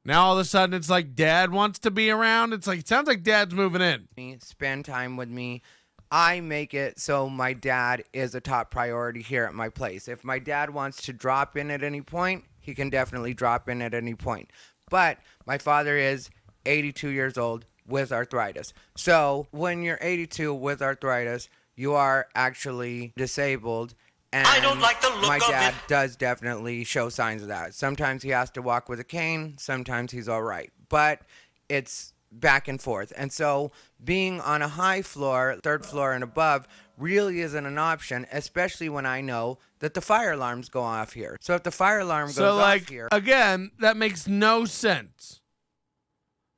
Now all of a sudden it's like dad wants to be around. It's like, it sounds like dad's moving in. Spend time with me. I make it so my dad is a top priority here at my place. If my dad wants to drop in at any point, he can definitely drop in at any point. But my father is 82 years old with arthritis. So when you're 82 with arthritis, you are actually disabled. And I don't like the look my dad does definitely show signs of that. Sometimes he has to walk with a cane. Sometimes he's all right. But it's back and forth. And so being on a high floor, 3rd floor and above, really isn't an option, especially when I know that the fire alarms go off here. So if the fire alarm goes off here... Again, that makes no sense.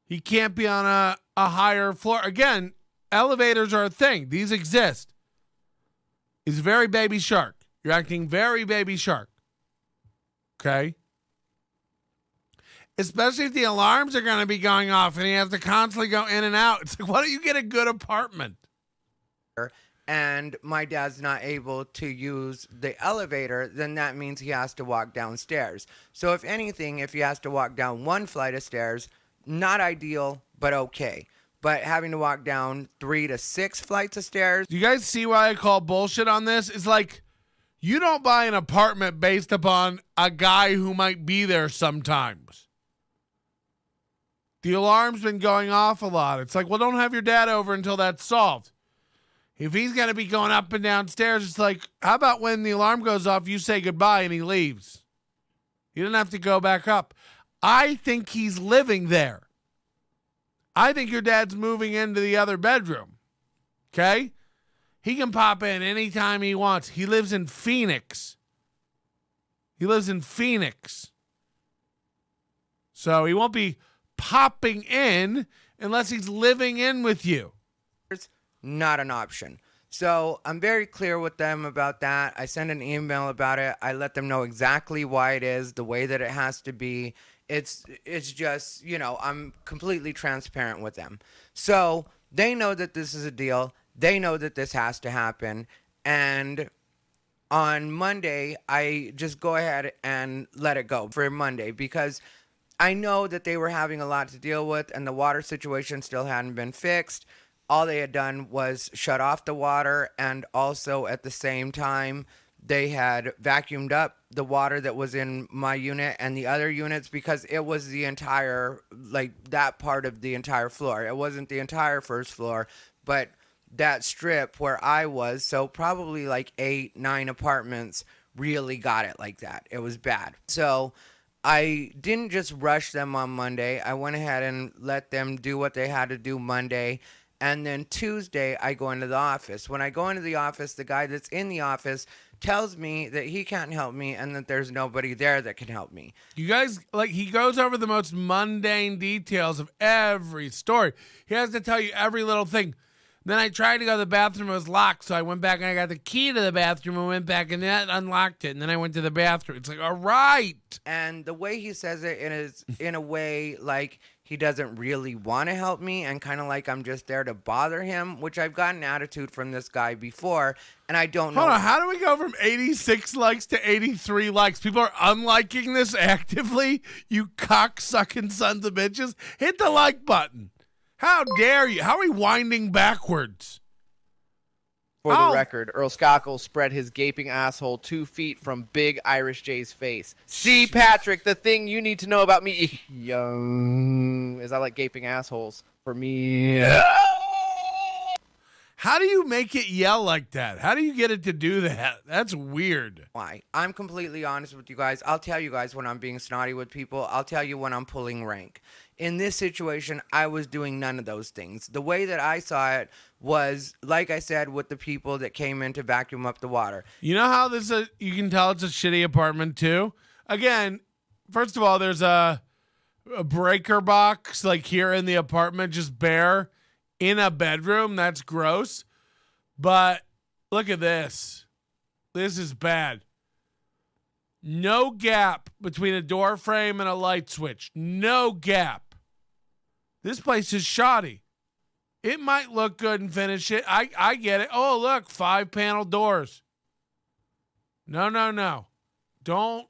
He can't be on a higher floor. Again, elevators are a thing. These exist. He's very baby shark. You're acting very baby shark. Okay? Especially if the alarms are going to be going off and he has to constantly go in and out. It's like, why don't you get a good apartment? And my dad's not able to use the elevator, then that means he has to walk downstairs. So if anything, if he has to walk down 1 flight of stairs, not ideal, but okay. But having to walk down 3 to 6 flights of stairs. Do you guys see why I call bullshit on this? It's like, you don't buy an apartment based upon a guy who might be there sometimes. The alarm's been going off a lot. It's like, well, don't have your dad over until that's solved. If he's going to be going up and downstairs, it's like, how about when the alarm goes off, you say goodbye and he leaves? You don't have to go back up. I think he's living there. I think your dad's moving into the other bedroom. Okay? He can pop in anytime he wants. He lives in Phoenix. So he won't be popping in unless he's living in with you. Not an option. So I'm very clear with them about that. I send an email about it. I let them know exactly why it is, the way that it has to be. It's just, I'm completely transparent with them. So they know that this is a deal. They know that this has to happen. And on Monday, I just go ahead and let it go for Monday because I know that they were having a lot to deal with and the water situation still hadn't been fixed. All they had done was shut off the water, and also at the same time, they had vacuumed up the water that was in my unit and the other units, because it was the entire, like, that part of the entire floor. It wasn't the entire first floor, but that strip where I was, so probably like 8, 9 apartments really got it like that. It was bad. So I didn't just rush them on Monday. I went ahead and let them do what they had to do Monday. And then Tuesday, I go into the office. When I go into the office, the guy that's in the office tells me that he can't help me and that there's nobody there that can help me. You guys, like, he goes over the most mundane details of every story. He has to tell you every little thing. Then I tried to go to the bathroom. It was locked, so I went back and I got the key to the bathroom and went back and that unlocked it. And then I went to the bathroom. It's like, all right. And the way he says it is in a way like he doesn't really want to help me and kind of like I'm just there to bother him, which I've gotten attitude from this guy before, and I don't know. Hold on, how do we go from 86 likes to 83 likes? People are unliking this actively? You cock-sucking sons of bitches. Hit the like button. How dare you? How are we winding backwards? For the record, Earl Skockle spread his gaping asshole 2 feet from Big Irish Jay's face. See, Patrick, the thing you need to know about me young is I like gaping assholes. For me. How do you make it yell like that? How do you get it to do that? That's weird. Why? I'm completely honest with you guys. I'll tell you guys when I'm being snotty with people. I'll tell you when I'm pulling rank. In this situation, I was doing none of those things. The way that I saw it was, like I said, with the people that came in to vacuum up the water. You know how this is you can tell it's a shitty apartment too? Again, first of all, there's a breaker box like here in the apartment, just bare in a bedroom. That's gross. But look at this. This is bad. No gap between a door frame and a light switch. No gap. This place is shoddy. It might look good and finish it. I get it. Oh, look, 5-panel doors. No. Don't.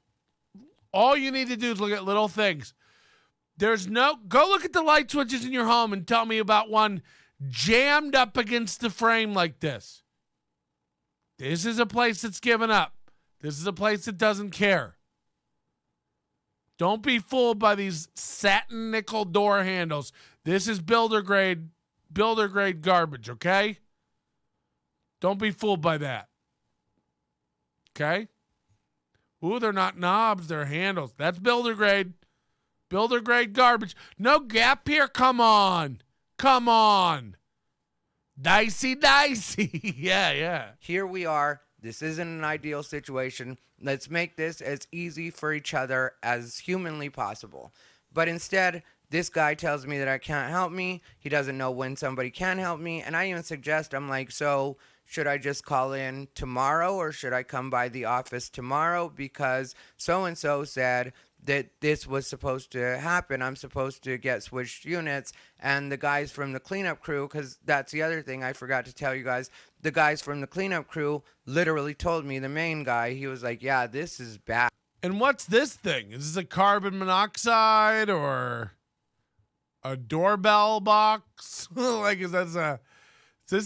All you need to do is look at little things. Go look at the light switches in your home and tell me about one jammed up against the frame like this. This is a place that's given up. This is a place that doesn't care. Don't be fooled by these satin nickel door handles. This is builder grade garbage, okay? Don't be fooled by that. Okay? Ooh, they're not knobs, they're handles. That's builder grade. Builder grade garbage. No gap here. Come on. Dicey. Yeah. Here we are. This isn't an ideal situation. Let's make this as easy for each other as humanly possible. But instead, this guy tells me that I can't help me. He doesn't know when somebody can help me. And I even suggest, I'm like, so should I just call in tomorrow or should I come by the office tomorrow? Because so-and-so said that this was supposed to happen. I'm supposed to get switched units. And the guys from the cleanup crew, because that's the other thing I forgot to tell you guys, the guys from the cleanup crew literally told me, the main guy, he was like, yeah, this is bad. And what's this thing? Is this a carbon monoxide or a doorbell box? Like, is this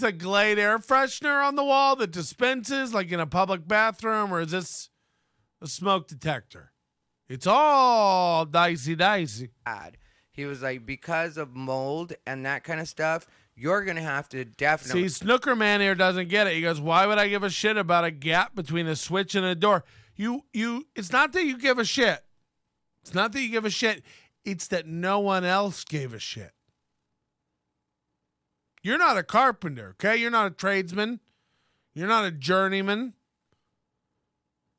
a Glade air freshener on the wall that dispenses like in a public bathroom, or is this a smoke detector? It's all dicey. He was like, because of mold and that kind of stuff, you're going to have to definitely... See, Snooker Man here doesn't get it. He goes, why would I give a shit about a gap between a switch and a door? It's not that you give a shit. It's that no one else gave a shit. You're not a carpenter, okay? You're not a tradesman. You're not a journeyman.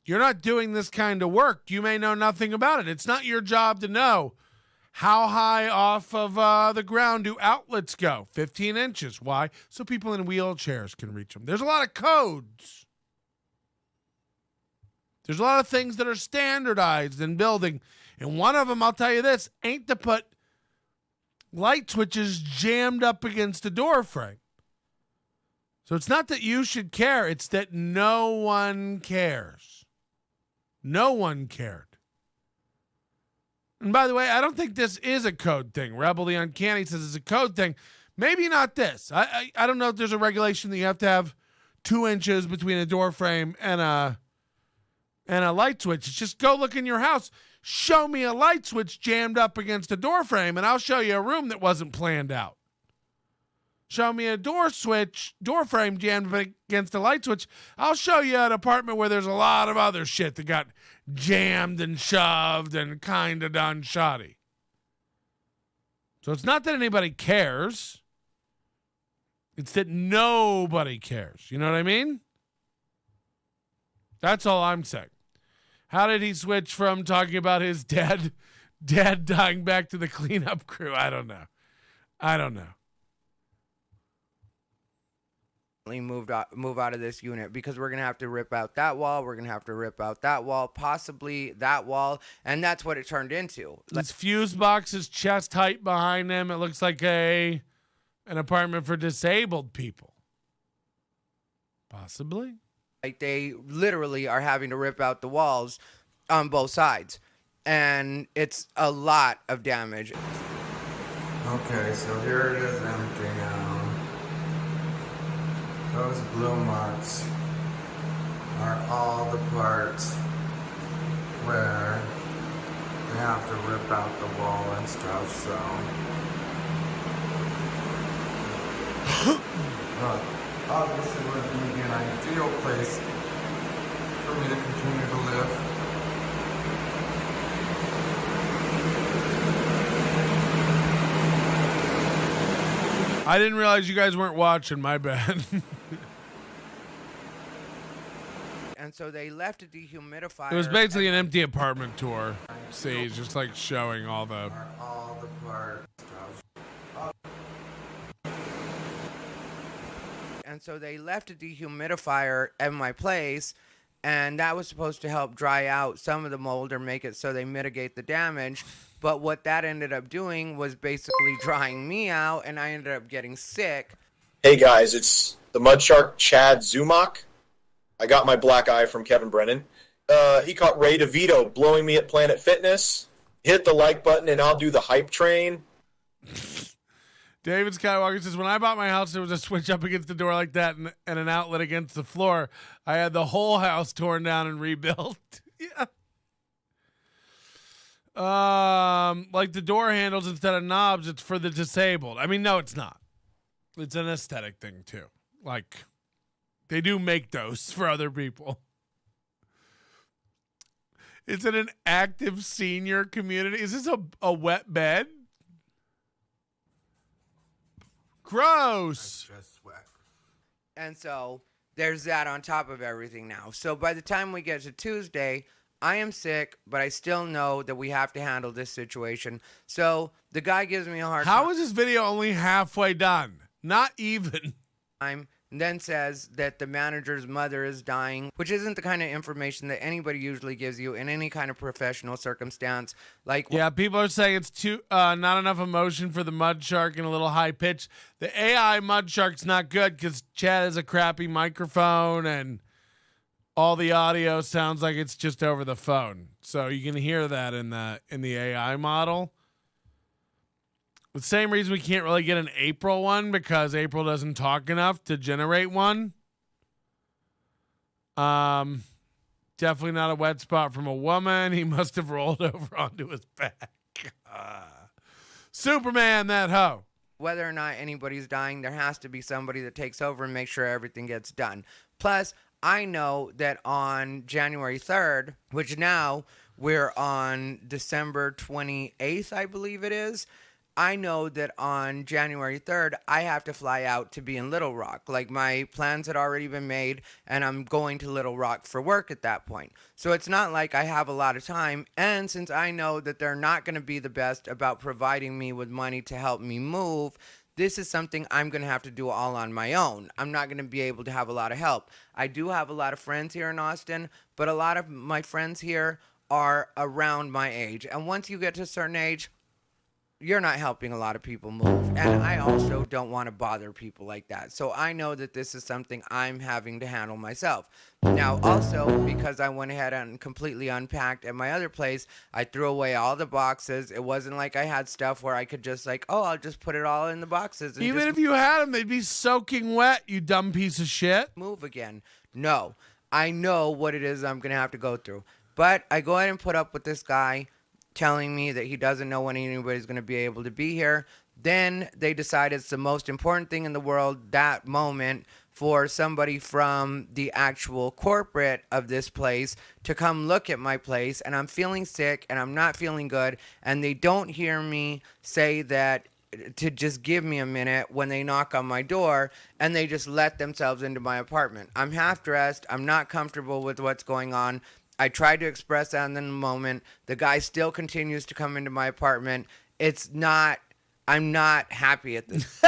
You're not doing this kind of work. You may know nothing about it. It's not your job to know how high off of the ground do outlets go. 15 inches. Why? So people in wheelchairs can reach them. There's a lot of codes. There's a lot of things that are standardized in building. And one of them, I'll tell you this, ain't to put light switches jammed up against a door frame. So it's not that you should care. It's that no one cares. No one cared. And by the way, I don't think this is a code thing. Rebel the Uncanny says it's a code thing. Maybe not this. I don't know if there's a regulation that you have to have 2 inches between a door frame and a and a light switch. It's just go look in your house. Show me a light switch jammed up against a door frame, and I'll show you a room that wasn't planned out. Show me a door frame jammed up against a light switch. I'll show you an apartment where there's a lot of other shit that got jammed and shoved and kind of done shoddy. So it's not that anybody cares. It's that nobody cares. You know what I mean? That's all I'm saying. How did he switch from talking about his dad dying back to the cleanup crew? I don't know. Move out of this unit because we're gonna have to rip out that wall. We're gonna have to rip out that wall, possibly that wall, and that's what it turned into. His fuse box is chest height behind him. It looks like an apartment for disabled people. Possibly. Like they literally are having to rip out the walls on both sides, and it's a lot of damage. Okay, so here it is empty now. Those blue marks are all the parts where they have to rip out the wall and stuff, so. Obviously wouldn't be an ideal place for me to continue to live. I didn't realize you guys weren't watching. My bad. And so they left a dehumidifier. It was basically an empty apartment tour. See, it's just like showing all the parts. And so they left a dehumidifier at my place, and that was supposed to help dry out some of the mold or make it so they mitigate the damage. But what that ended up doing was basically drying me out, and I ended up getting sick. Hey guys, it's the Mud Shark Chad Zumach. I got my black eye from Kevin Brennan. He caught Ray DeVito blowing me at Planet Fitness. Hit the like button and I'll do the hype train. David Skywalker says, when I bought my house, there was a switch up against the door like that and an outlet against the floor. I had the whole house torn down and rebuilt. Yeah. Like the door handles instead of knobs, it's for the disabled. I mean, no, it's not. It's an aesthetic thing too. Like, they do make those for other people. Is it an active senior community? Is this a wet bed? Gross. Just sweat. And so there's that on top of everything now. So by the time we get to Tuesday, I am sick, but I still know that we have to handle this situation. So the guy gives me a hard time. How is this video only halfway done? Not even. And then says that the manager's mother is dying, which isn't the kind of information that anybody usually gives you in any kind of professional circumstance. Like, yeah, people are saying it's too not enough emotion for the Mud Shark and a little high pitch. The AI Mud Shark's not good because Chad has a crappy microphone and all the audio sounds like it's just over the phone. So you can hear that in the AI model. The same reason we can't really get an April one because April doesn't talk enough to generate one. Definitely not a wet spot from a woman. He must have rolled over onto his back. Superman, that hoe. Whether or not anybody's dying, there has to be somebody that takes over and makes sure everything gets done. Plus, I know that on January 3rd, which now we're on December 28th, I believe it is, I know that on January 3rd, I have to fly out to be in Little Rock. Like, my plans had already been made, and I'm going to Little Rock for work at that point. So it's not like I have a lot of time. And since I know that they're not going to be the best about providing me with money to help me move, this is something I'm going to have to do all on my own. I'm not going to be able to have a lot of help. I do have a lot of friends here in Austin, but a lot of my friends here are around my age. And once you get to a certain age, you're not helping a lot of people move. And I also don't want to bother people like that. So I know that this is something I'm having to handle myself. Now, also, because I went ahead and completely unpacked at my other place, I threw away all the boxes. It wasn't like I had stuff where I could just like, oh, I'll just put it all in the boxes. And even if you had them, they'd be soaking wet, you dumb piece of shit. Move again. No. I know what it is I'm going to have to go through. But I go ahead and put up with this guy telling me that he doesn't know when anybody's going to be able to be here. Then they decide it's the most important thing in the world that moment for somebody from the actual corporate of this place to come look at my place. And I'm feeling sick and I'm not feeling good. And they don't hear me say that to just give me a minute when they knock on my door, and they just let themselves into my apartment. I'm half dressed. I'm not comfortable with what's going on. I tried to express that in the moment. The guy still continues to come into my apartment. I'm not happy at this.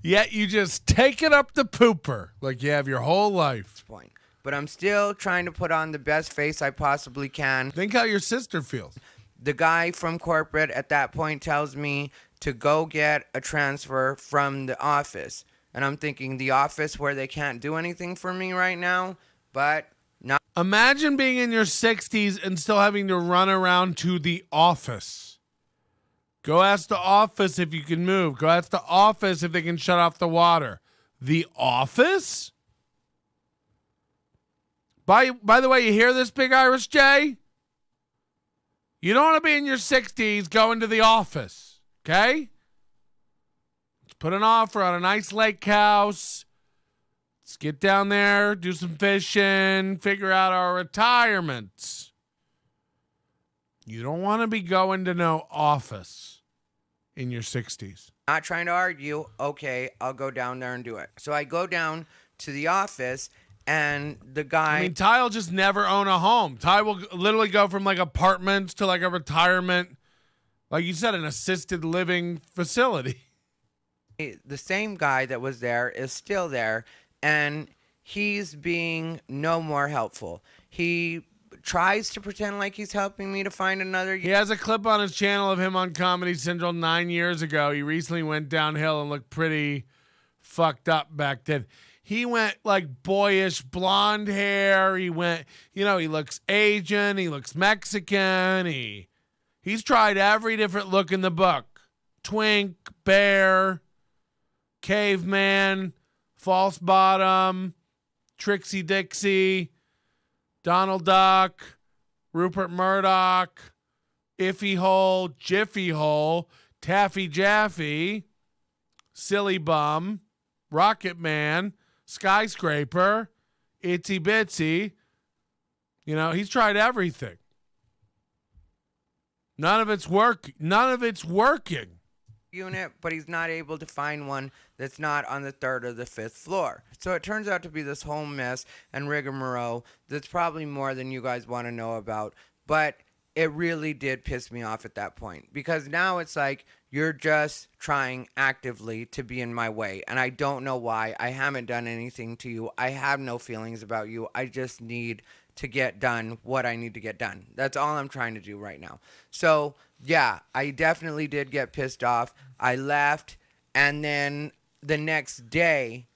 Yet you just take it up the pooper like you have your whole life. Point. But I'm still trying to put on the best face I possibly can. Think how your sister feels. The guy from corporate at that point tells me to go get a transfer from the office. And I'm thinking, the office where they can't do anything for me right now, but not. Imagine being in your 60s and still having to run around to the office. Go ask the office if you can move. Go ask the office if they can shut off the water. The office? By the way, you hear this, Big Irish J? You don't want to be in your 60s going to the office. Okay? Let's put an offer on a nice lake house. Let's get down there, do some fishing, figure out our retirements. You don't want to be going to no office in your 60s. Not trying to argue. Okay, I'll go down there and do it. So I go down to the office, and the guy... I mean, Ty will just never own a home. Ty will literally go from like apartments to like a retirement, like you said, an assisted living facility. The same guy that was there is still there, and he's being no more helpful. He tries to pretend like he's helping me to find another... He has a clip on his channel of him on Comedy Central 9 years ago. He recently went downhill and looked pretty fucked up back then. He went like boyish blonde hair. He went, he looks Asian. He looks Mexican. He's tried every different look in the book. Twink, bear, caveman, false bottom, Trixie Dixie, Donald Duck, Rupert Murdoch, Iffy Hole, Jiffy Hole, Taffy Jaffe, Silly Bum, Rocket Man, Skyscraper, Itsy Bitsy. He's tried everything. None of it's working. Unit, but he's not able to find one that's not on the 3rd or the 5th floor. So it turns out to be this whole mess and rigmarole that's probably more than you guys want to know about. But it really did piss me off at that point, because now it's like you're just trying actively to be in my way, and I don't know why. I haven't done anything to you. I have no feelings about you. I just need to get done what I need to get done. That's all I'm trying to do right now. So yeah, I definitely did get pissed off. I left, and then the next day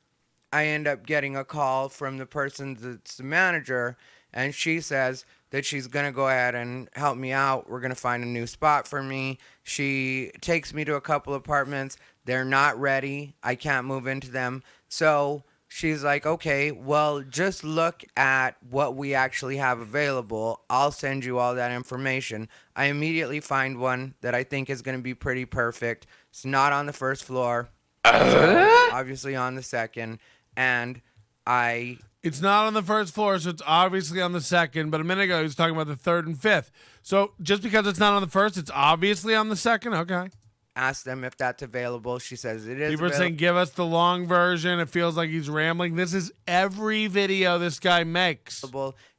I end up getting a call from the person that's the manager, and she says that she's going to go ahead and help me out. We're going to find a new spot for me. She takes me to a couple apartments. They're not ready. I can't move into them. So she's like, okay, well, just look at what we actually have available. I'll send you all that information. I immediately find one that I think is going to be pretty perfect. It's not on the 1st floor. So obviously on the 2nd. And It's not on the 1st floor, so it's obviously on the 2nd. But a minute ago, he was talking about the 3rd and 5th. So just because it's not on the 1st, it's obviously on the 2nd? Okay. Ask them if that's available. She says it is. People are saying, give us the long version. It feels like he's rambling. This is every video this guy makes.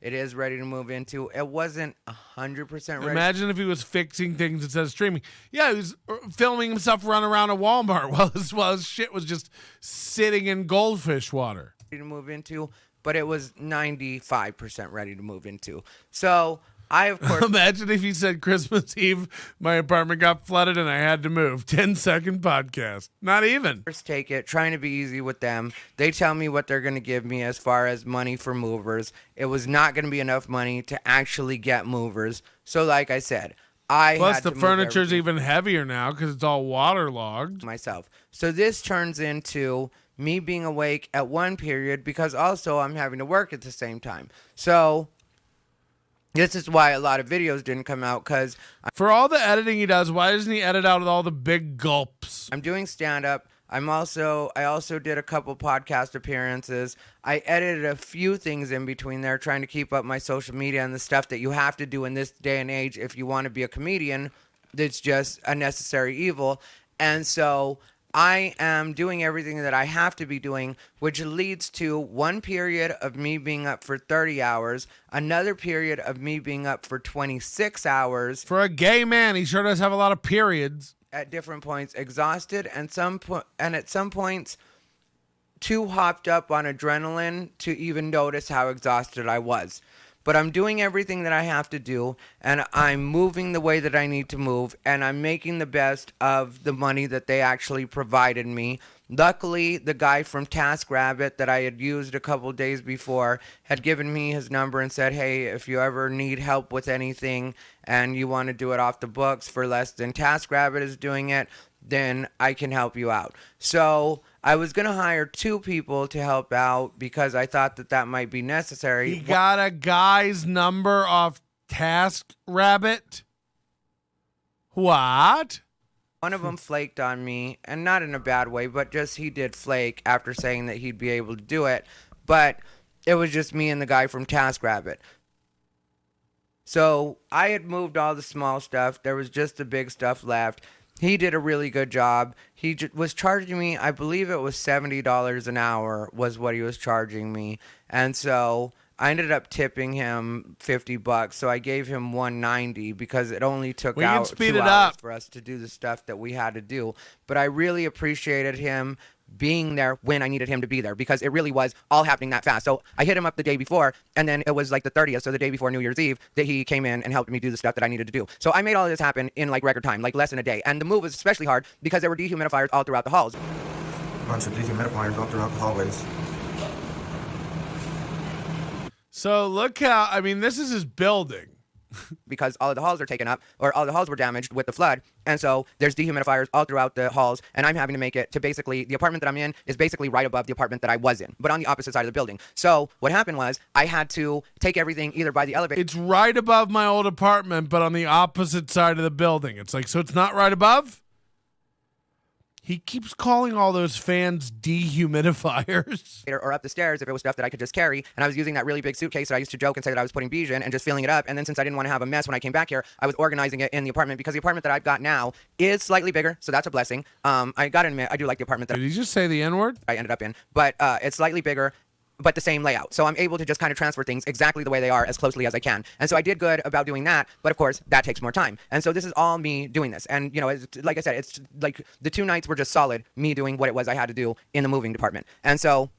It is ready to move into. It wasn't 100% ready. Imagine if he was fixing things instead of streaming. Yeah, he was filming himself run around a Walmart while his shit was just sitting in goldfish water. To move into, but it was 95% ready to move into. So I, of course... Imagine if he said Christmas Eve, my apartment got flooded and I had to move. 10-second podcast. Not even. First take it, trying to be easy with them. They tell me what they're going to give me as far as money for movers. It was not going to be enough money to actually get movers. So like I said, Plus the furniture's even heavier now because it's all waterlogged. Myself. So this turns into me being awake at one period because also I'm having to work at the same time. So this is why a lot of videos didn't come out, because for all the editing he does, why doesn't he edit out all the big gulps? I'm doing stand-up. I also did a couple podcast appearances. I edited a few things in between there, trying to keep up my social media and the stuff that you have to do in this day and age if you want to be a comedian. It's just a necessary evil. And so I am doing everything that I have to be doing, which leads to one period of me being up for 30 hours, another period of me being up for 26 hours. For a gay man, he sure does have a lot of periods. At different points, exhausted, and at some points, too hopped up on adrenaline to even notice how exhausted I was. But I'm doing everything that I have to do, and I'm moving the way that I need to move, and I'm making the best of the money that they actually provided me. Luckily, the guy from TaskRabbit that I had used a couple days before had given me his number and said, hey, if you ever need help with anything and you want to do it off the books for less than TaskRabbit is doing it, then I can help you out. So I was going to hire 2 people to help out because I thought that might be necessary. He got a guy's number off TaskRabbit? What? One of them flaked on me, and not in a bad way, but just he did flake after saying that he'd be able to do it. But it was just me and the guy from TaskRabbit. So I had moved all the small stuff. There was just the big stuff left. He did a really good job. He was charging me, I believe it was $70 an hour was what he was charging me. And so I ended up tipping him $50, so I gave him $190 because it only took out 2 hours for us to do the stuff that we had to do. But I really appreciated him being there when I needed him to be there because it really was all happening that fast. So I hit him up the day before, and then it was like the 30th, so the day before New Year's Eve, that he came in and helped me do the stuff that I needed to do. So I made all of this happen in like record time, like less than a day. And the move was especially hard because there were dehumidifiers all throughout the halls. A bunch of dehumidifiers all throughout the hallways. So look how, I mean, this is his building. Because all of the halls are taken up, or all the halls were damaged with the flood, and so there's dehumidifiers all throughout the halls, and I'm having to make it to basically, the apartment that I'm in is basically right above the apartment that I was in, but on the opposite side of the building. So what happened was, I had to take everything either by the elevator. It's right above my old apartment, but on the opposite side of the building. It's like, so it's not right above? He keeps calling all those fans dehumidifiers. Or up the stairs if it was stuff that I could just carry. And I was using that really big suitcase that I used to joke and say that I was putting beige in and just filling it up. And then since I didn't want to have a mess when I came back here, I was organizing it in the apartment because the apartment that I've got now is slightly bigger. So that's a blessing. I got to admit, I do like the apartment that Did he just say the N-word? I ended up in. But it's slightly bigger, but the same layout. So I'm able to just kind of transfer things exactly the way they are as closely as I can. And so I did good about doing that, but of course that takes more time. And so this is all me doing this. And you know, it's, like I said, it's like the 2 nights were just solid, me doing what it was I had to do in the moving department. And so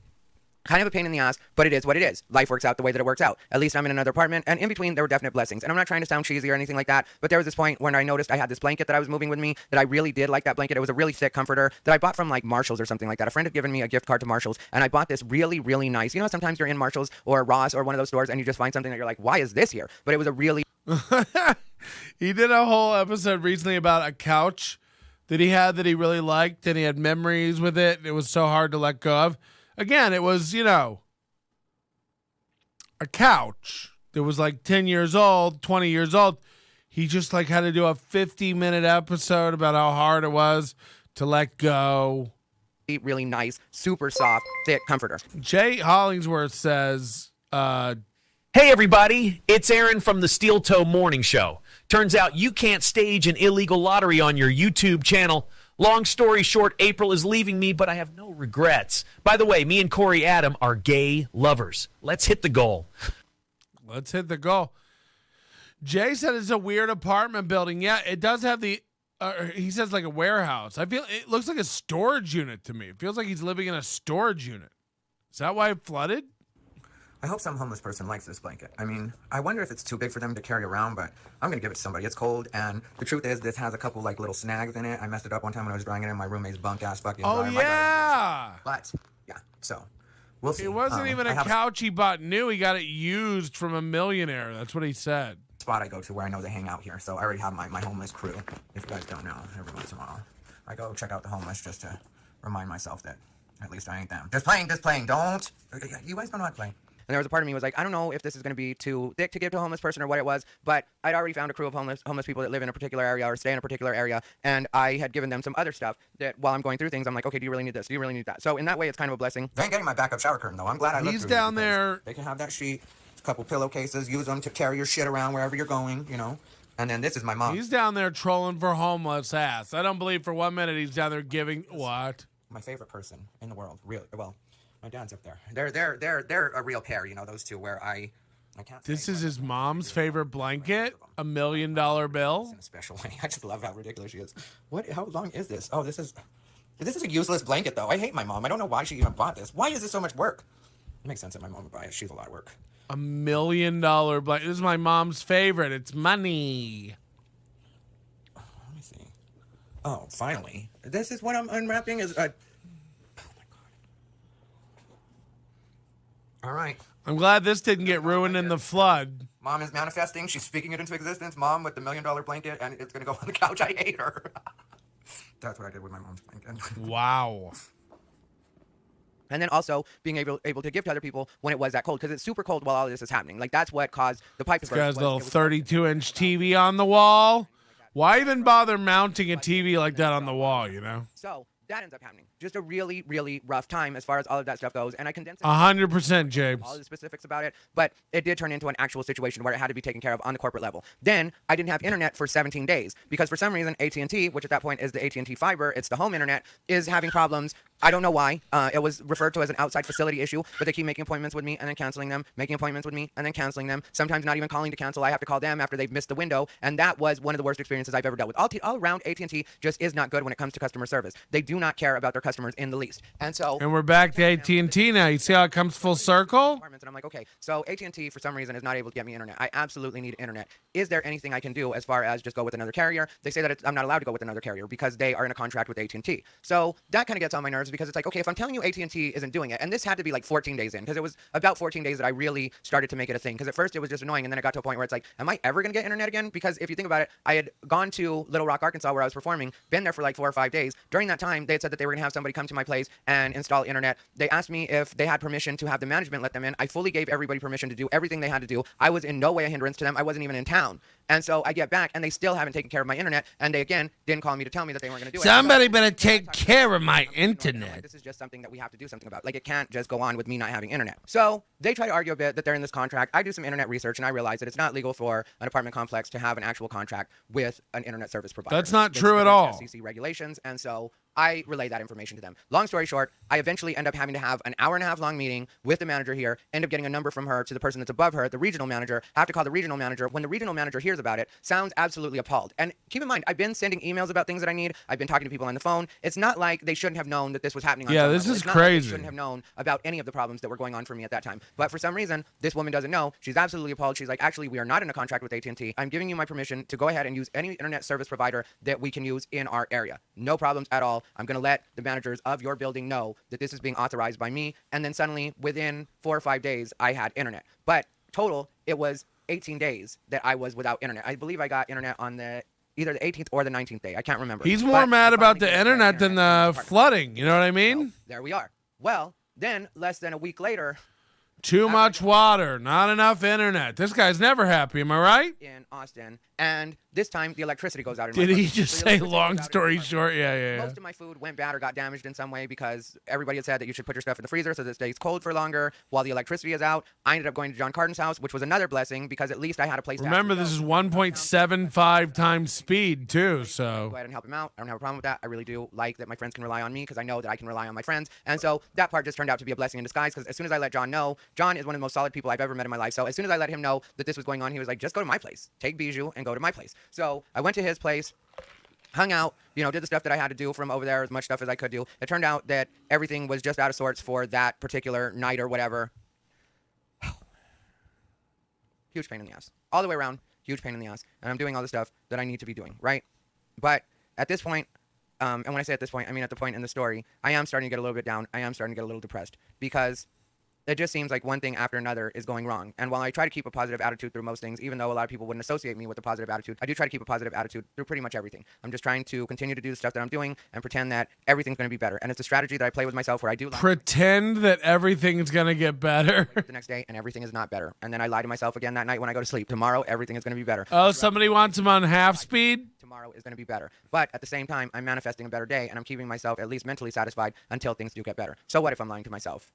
kind of a pain in the ass, but it is what it is. Life works out the way that it works out. At least I'm in another apartment, and in between there were definite blessings. And I'm not trying to sound cheesy or anything like that, but there was this point when I noticed I had this blanket that I was moving with me that I really did like that blanket. It was a really thick comforter that I bought from like Marshall's or something like that. A friend had given me a gift card to Marshall's, and I bought this really, really nice. You know, sometimes you're in Marshall's or Ross or one of those stores and you just find something that you're like, why is this here? But it was a really... He did a whole episode recently about a couch that he had that he really liked, and he had memories with it. It was so hard to let go of. Again, it was, you know, a couch that was like 10 years old, 20 years old. He just like had to do a 50-minute episode about how hard it was to let go. Really nice, super soft, thick comforter. Jay Hollingsworth says, Hey everybody, it's Aaron from the Steel Toe Morning Show. Turns out you can't stage an illegal lottery on your YouTube channel. Long story short, April is leaving me, but I have no regrets. By the way, me and Corey Adam are gay lovers. Let's hit the goal. Let's hit the goal. Jay said it's a weird apartment building. Yeah, it does have the, he says like a warehouse. I feel it looks like a storage unit to me. It feels like he's living in a storage unit. Is that why it flooded? I hope some homeless person likes this blanket. I mean, I wonder if it's too big for them to carry around, but I'm going to give it to somebody. It's cold, and the truth is this has a couple like little snags in it. I messed it up one time when I was drying it in my roommate's bunk-ass fucking dryer. Yeah! But, yeah, so we'll see. It wasn't even a couch he bought new. He got it used from a millionaire. That's what he said. Spot I go to where I know they hang out here, so I already have my homeless crew. If you guys don't know, every once in a while I go check out the homeless just to remind myself that At least I ain't them. Just playing. Don't. You guys don't know how to play. And there was a part of me was like, I don't know if this is going to be too thick to give to a homeless person or what it was, but I'd already found a crew of homeless people that live in a particular area or stay in a particular area, and I had given them some other stuff that while I'm going through things, I'm like, okay, do you really need this? Do you really need that? So in that way, it's kind of a blessing. They ain't getting my backup shower curtain, though. I'm glad I looked He's through down it because there. They can have that sheet, a couple pillowcases, use them to carry your shit around wherever you're going, you know. And then this is my mom. He's down there trolling for homeless ass. I don't believe for 1 minute he's down there giving what? My favorite person in the world, really. Well, my dad's up there. They're a real pair, you know, those two. Where I can't. This is his mom's favorite blanket, $1 million bill. In a special way. I just love how ridiculous she is. What? How long is this? Oh, this is a useless blanket, though. I hate my mom. I don't know why she even bought this. Why is this so much work? It makes sense that my mom would buy it. She's a lot of work. $1 million blanket. This is my mom's favorite. It's money. Let me see. Oh, finally. This is what I'm unwrapping. Is a. All right. I'm glad this didn't get ruined in the flood. Mom is manifesting. She's speaking it into existence. Mom with the $1 million blanket, and it's going to go on the couch. I hate her. That's what I did with my mom's blanket. Wow. And then also being able to give to other people when it was that cold, because it's super cold while all of this is happening. Like, that's what caused the pipe to This burst. guy's little 32-inch TV on the wall. Why even bother mounting a TV like that on the wall, you know? So that ends up happening. Just a really, really rough time as far as all of that stuff goes. And I condensed 100%, James. all the specifics about it, but it did turn into an actual situation where it had to be taken care of on the corporate level. Then I didn't have internet for 17 days because for some reason AT&T, which at that point is the AT&T fiber, it's the home internet, is having problems. I don't know why. It was referred to as an outside facility issue, but they keep making appointments with me and then canceling them, making appointments with me and then canceling them. Sometimes not even calling to cancel. I have to call them after they've missed the window, and that was one of the worst experiences I've ever dealt with. All around, AT&T just is not good when it comes to customer service. They do not care about their customers in the least. And we're back to AT&T now. You see how it comes full circle? And I'm like, okay, so AT&T for some reason is not able to get me internet. I absolutely need internet. Is there anything I can do as far as just go with another carrier? They say that I'm not allowed to go with another carrier because they are in a contract with AT&T. So that kind of gets on my nerves because it's like, okay, if I'm telling you AT&T isn't doing it, and this had to be like 14 days in, because it was about 14 days that I really started to make it a thing. Because at first it was just annoying, and then it got to a point where it's like, am I ever going to get internet again? Because if you think about it, I had gone to Little Rock, Arkansas, where I was performing, been there for like 4 or 5 days. During that time, they had said that they were going to have somebody come to my place and install internet. They asked me if they had permission to have the management let them in. I fully gave everybody permission to do everything they had to do. I was in no way a hindrance to them. I wasn't even in town. And so I get back, and they still haven't taken care of my internet, and they, again, didn't call me to tell me that they weren't going to do it. Somebody better take care of my internet. This is just something that we have to do something about. Like, it can't just go on with me not having internet. So they try to argue a bit that they're in this contract. I do some internet research, and I realize that it's not legal for an apartment complex to have an actual contract with an internet service provider. That's not true at all. FCC regulations, and so I relay that information to them. Long story short, I eventually end up having to have an hour-and-a-half long meeting with the manager here, end up getting a number from her to the person that's above her, the regional manager. I have to call the regional manager. When the regional manager hears about it, sounds absolutely appalled. And keep in mind, I've been sending emails about things that I need. I've been talking to people on the phone. It's not like they shouldn't have known that this was happening. Yeah, this is crazy. They shouldn't have known about any of the problems that were going on for me at that time. But for some reason, this woman doesn't know. She's absolutely appalled. She's like, actually, we are not in a contract with AT&T. I'm giving you my permission to go ahead and use any internet service provider that we can use in our area. No problems at all. I'm going to let the managers of your building know that this is being authorized by me. And then suddenly, within 4 or 5 days, I had internet. But total, it was 18 days that I was without internet. I believe I got internet on either the 18th or the 19th day. I can't remember. He's more mad about the internet than the flooding. You know what I mean? So, there we are. Well, then less than a week later, too much water, not enough internet. This guy's never happy. Am I right? In Austin, and this time the electricity goes out. Did he just say long story short? Yeah. Most of my food went bad or got damaged in some way because everybody had said that you should put your stuff in the freezer so that it stays cold for longer while the electricity is out. I ended up going to John Carden's house, which was another blessing because at least I had a place. Remember, this is 1.75 times speed too. So go ahead and help him out. I don't have a problem with that. I really do like that my friends can rely on me because I know that I can rely on my friends. And so that part just turned out to be a blessing in disguise because as soon as I let John know, John is one of the most solid people I've ever met in my life. So as soon as I let him know that this was going on, he was like, just go to my place. Take Bijou and go to my place. So I went to his place, hung out, did the stuff that I had to do from over there, as much stuff as I could do. It turned out that everything was just out of sorts for that particular night or whatever. Huge pain in the ass. All the way around, huge pain in the ass. And I'm doing all the stuff that I need to be doing, right? But at this point, and when I say at this point, I mean at the point in the story, I am starting to get a little bit down. I am starting to get a little depressed because it just seems like one thing after another is going wrong. And while I try to keep a positive attitude through most things, even though a lot of people wouldn't associate me with a positive attitude, I do try to keep a positive attitude through pretty much everything. I'm just trying to continue to do the stuff that I'm doing and pretend that everything's going to be better. And it's a strategy that I play with myself where I do pretend that everything's going to get better. The next day and everything is not better. And then I lie to myself again that night when I go to sleep. Tomorrow, everything is going to be better. Oh, somebody wants him on half speed? Tomorrow is going to be better. But at the same time, I'm manifesting a better day and I'm keeping myself at least mentally satisfied until things do get better. So what if I'm lying to myself?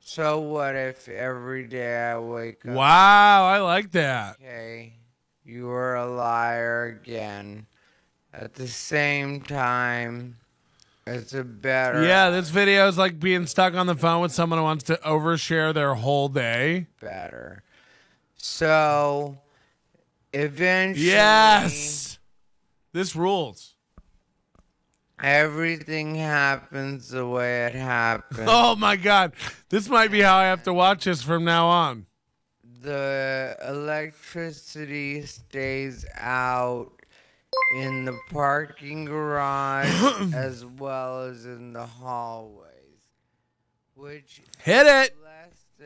So what if every day I wake up... Wow, I like that. Okay, you are a liar again. At the same time, it's a better... Yeah, this video is like being stuck on the phone with someone who wants to overshare their whole day. Better. So, eventually... Yes! This rules. Everything happens the way it happens. Oh my God. This might be how I have to watch this from now on. The electricity stays out in the parking garage as well as in the hallways. Which hit it.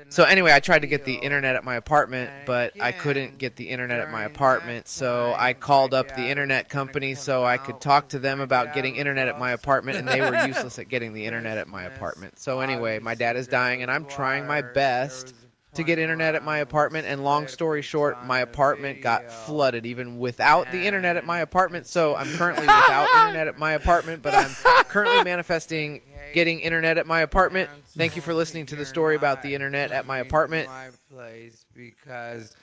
So anyway, I tried to get the internet at my apartment, but I couldn't get the internet at my apartment, so I called up the internet company so I could talk to them about getting internet at my apartment, and they were useless at getting the internet at my apartment. So anyway, my dad is dying, and I'm trying my best to get internet at my apartment, and long story short, my apartment got flooded even without the internet at my apartment, so I'm currently without internet at my apartment, but I'm currently manifesting getting internet at my apartment. Thank you for listening to the story about the internet at my apartment. My place, because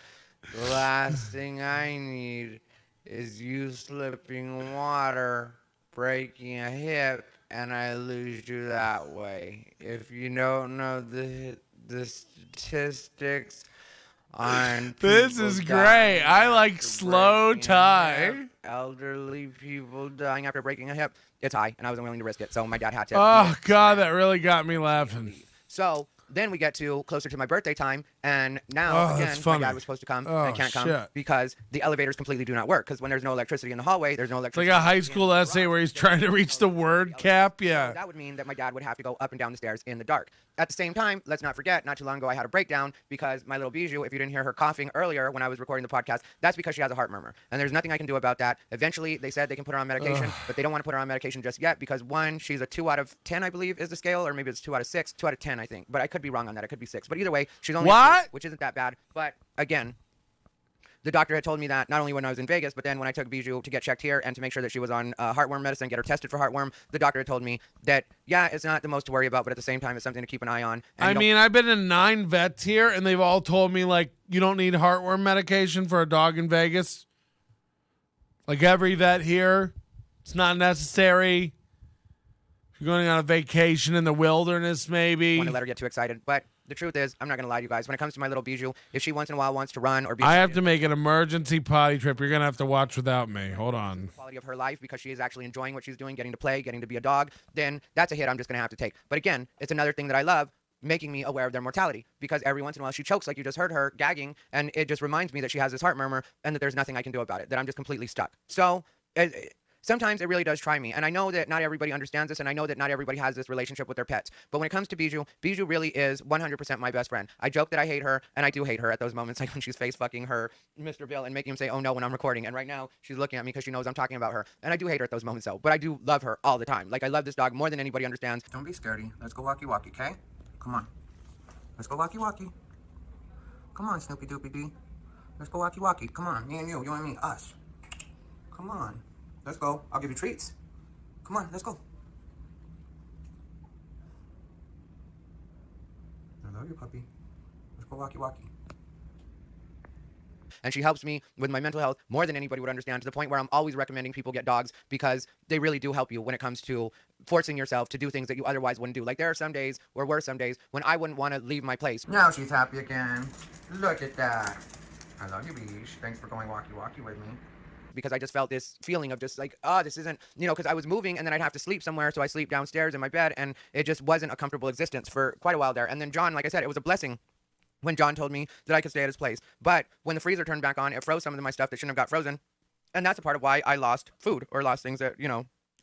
the last thing I need is you slipping water, breaking a hip, and I lose you that way. If you don't know the statistics on this is great. I like slow tie. Elderly people dying after breaking a hip, it's high, and I wasn't willing to risk it, so my dad had to. Oh, God, that really got me laughing. So then we get to closer to my birthday time, and now, again, my dad was supposed to come, and I can't come because the elevators completely do not work, because when there's no electricity in the hallway, there's no electricity. It's like a high school essay where he's trying to reach the word cap, yeah. So that would mean that my dad would have to go up and down the stairs in the dark. At the same time, let's not forget, not too long ago I had a breakdown because my little Bijou, if you didn't hear her coughing earlier when I was recording the podcast, that's because she has a heart murmur. And there's nothing I can do about that. Eventually, they said they can put her on medication, but they don't want to put her on medication just yet because, one, she's a 2 out of 10, I believe, is the scale, or maybe it's 2 out of 6, 2 out of 10, I think. But I could be wrong on that. It could be 6. But either way, she's only a 6, which isn't that bad. But again, the doctor had told me that not only when I was in Vegas, but then when I took Bijou to get checked here and to make sure that she was on heartworm medicine, get her tested for heartworm, the doctor had told me that, yeah, it's not the most to worry about, but at the same time, it's something to keep an eye on. I mean, I've been in 9 vets here, and they've all told me, like, you don't need heartworm medication for a dog in Vegas. Like, every vet here, it's not necessary. If you're going on a vacation in the wilderness, maybe. I want to let her get too excited, but the truth is, I'm not going to lie to you guys. When it comes to my little Bijou, if she once in a while wants to run or be... I have to make an emergency potty trip. You're going to have to watch without me. Hold on. ...quality of her life because she is actually enjoying what she's doing, getting to play, getting to be a dog, then that's a hit I'm just going to have to take. But again, it's another thing that I love, making me aware of their mortality, because every once in a while she chokes like you just heard her gagging, and it just reminds me that she has this heart murmur and that there's nothing I can do about it, that I'm just completely stuck. So... sometimes it really does try me, and I know that not everybody understands this, and I know that not everybody has this relationship with their pets. But when it comes to Bijou, Bijou really is 100% my best friend. I joke that I hate her, and I do hate her at those moments, like when she's face fucking her Mr. Bill and making him say, "Oh no," when I'm recording. And right now, she's looking at me because she knows I'm talking about her, and I do hate her at those moments, though. But I do love her all the time. Like, I love this dog more than anybody understands. Don't be scaredy. Let's go walkie-walkie, okay? Come on. Let's go walkie-walkie. Come on, Snoopy Doopy Dee. Let's go walkie-walkie. Come on, me and you and me, us. Come on. Let's go. I'll give you treats. Come on, let's go. I love you, puppy. Let's go walkie-walkie. And she helps me with my mental health more than anybody would understand, to the point where I'm always recommending people get dogs because they really do help you when it comes to forcing yourself to do things that you otherwise wouldn't do. Like, there are some days, or were some days, when I wouldn't want to leave my place. Now she's happy again. Look at that. I love you, Beesh. Thanks for going walkie-walkie with me. Because I just felt this feeling of just like, this isn't, because I was moving and then I'd have to sleep somewhere, so I sleep downstairs in my bed, and it just wasn't a comfortable existence for quite a while there. And then John, like I said, it was a blessing when John told me that I could stay at his place. But when the freezer turned back on, it froze some of my stuff that shouldn't have got frozen, and that's a part of why I lost food or lost things that,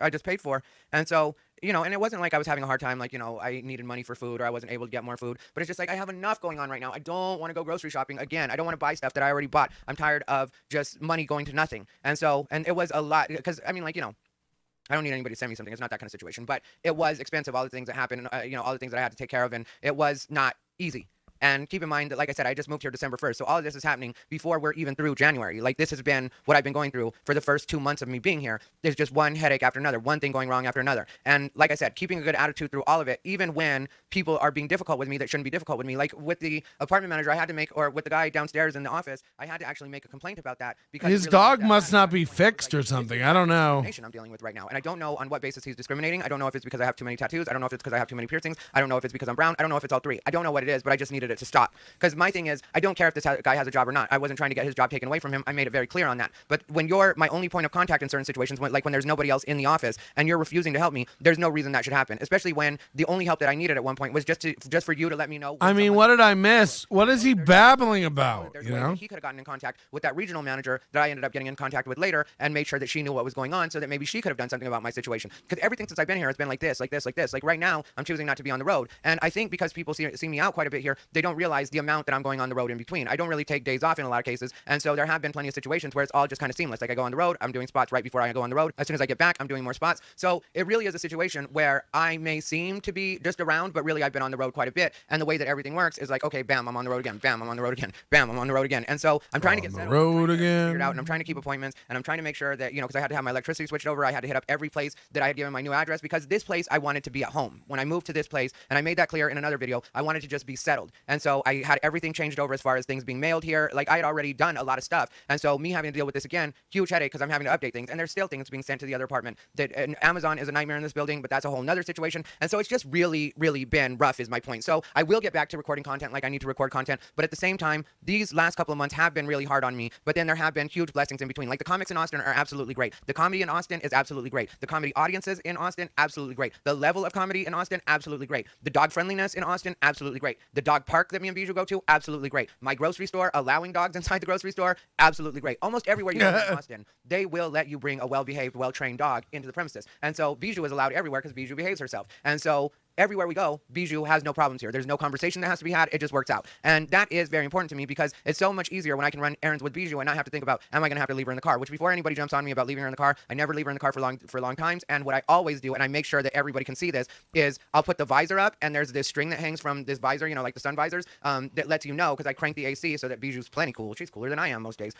I just paid for. And so and it wasn't like I was having a hard time, like, I needed money for food or I wasn't able to get more food, but it's just like I have enough going on right now. I don't want to go grocery shopping again. I don't want to buy stuff that I already bought. I'm tired of just money going to nothing. And it was a lot, because, I mean, like, I don't need anybody to send me something. It's not that kind of situation, but it was expensive, all the things that happened, all the things that I had to take care of, and it was not easy. And keep in mind that, like I said, I just moved here December 1st. So all of this is happening before we're even through January. Like, this has been what I've been going through for the first 2 months of me being here. There's just one headache after another, one thing going wrong after another. And like I said, keeping a good attitude through all of it, even when people are being difficult with me that shouldn't be difficult with me. Like with the apartment manager, I had to make, or with the guy downstairs in the office, I had to actually make a complaint about that. Because his dog must not be fixed or something. I don't know. I'm dealing with right now. And I don't know on what basis he's discriminating. I don't know if it's because I have too many tattoos. I don't know if it's because I have too many piercings. I don't know if it's because I'm brown. I don't know if it's all three. I don't know what it is, but I just needed it to stop. Because my thing is, I don't care if this guy has a job or not. I wasn't trying to get his job taken away from him. I made it very clear on that. But when you're my only point of contact in certain situations, when there's nobody else in the office and you're refusing to help me, there's no reason that should happen. Especially when the only help that I needed at one point was just for you to let me know. I mean, what did I miss? What is he babbling about? He could have gotten in contact with that regional manager that I ended up getting in contact with later and made sure that she knew what was going on, so that maybe she could have done something about my situation. Because everything since I've been here has been like this, like this, like this. Like right now, I'm choosing not to be on the road. And I think because people see me out quite a bit here, they don't realize the amount that I'm going on the road in between. I don't really take days off in a lot of cases. And so there have been plenty of situations where it's all just kind of seamless. Like I go on the road, I'm doing spots right before I go on the road. As soon as I get back, I'm doing more spots. So it really is a situation where I may seem to be just around, but really I've been on the road quite a bit. And the way that everything works is like, okay, bam, I'm on the road again. Bam, I'm on the road again. Bam, I'm on the road again. And so I'm trying to get settled. Road again. Figured out, and I'm trying to keep appointments, and I'm trying to make sure that, because I had to have my electricity switched over. I had to hit up every place that I had given my new address, because this place I wanted to be at home. When I moved to this place, and I made that clear in another video, I wanted to just be settled. And so I had everything changed over as far as things being mailed here. Like I had already done a lot of stuff. And so me having to deal with this again, huge headache, because I'm having to update things. And there's still things being sent to the other apartment. And Amazon is a nightmare in this building, but that's a whole nother situation. And so it's just really, really been rough is my point. So I will get back to recording content like I need to record content. But at the same time, these last couple of months have been really hard on me. But then there have been huge blessings in between. Like the comics in Austin are absolutely great. The comedy in Austin is absolutely great. The comedy audiences in Austin, absolutely great. The level of comedy in Austin, absolutely great. The dog friendliness in Austin, absolutely great. The dog park that me and Bijou go to, absolutely great. My grocery store, allowing dogs inside the grocery store, absolutely great. Almost everywhere you go in Austin, they will let you bring a well-behaved, well-trained dog into the premises. And so Bijou is allowed everywhere because Bijou behaves herself. And so everywhere we go, Bijou has no problems here. There's no conversation that has to be had. It just works out. And that is very important to me because it's so much easier when I can run errands with Bijou and not have to think about, am I going to have to leave her in the car? Which before anybody jumps on me about leaving her in the car, I never leave her in the car for long times. And what I always do, and I make sure that everybody can see this, is I'll put the visor up and there's this string that hangs from this visor, like the sun visors, that lets you know, because I crank the AC so that Bijou's plenty cool. She's cooler than I am most days.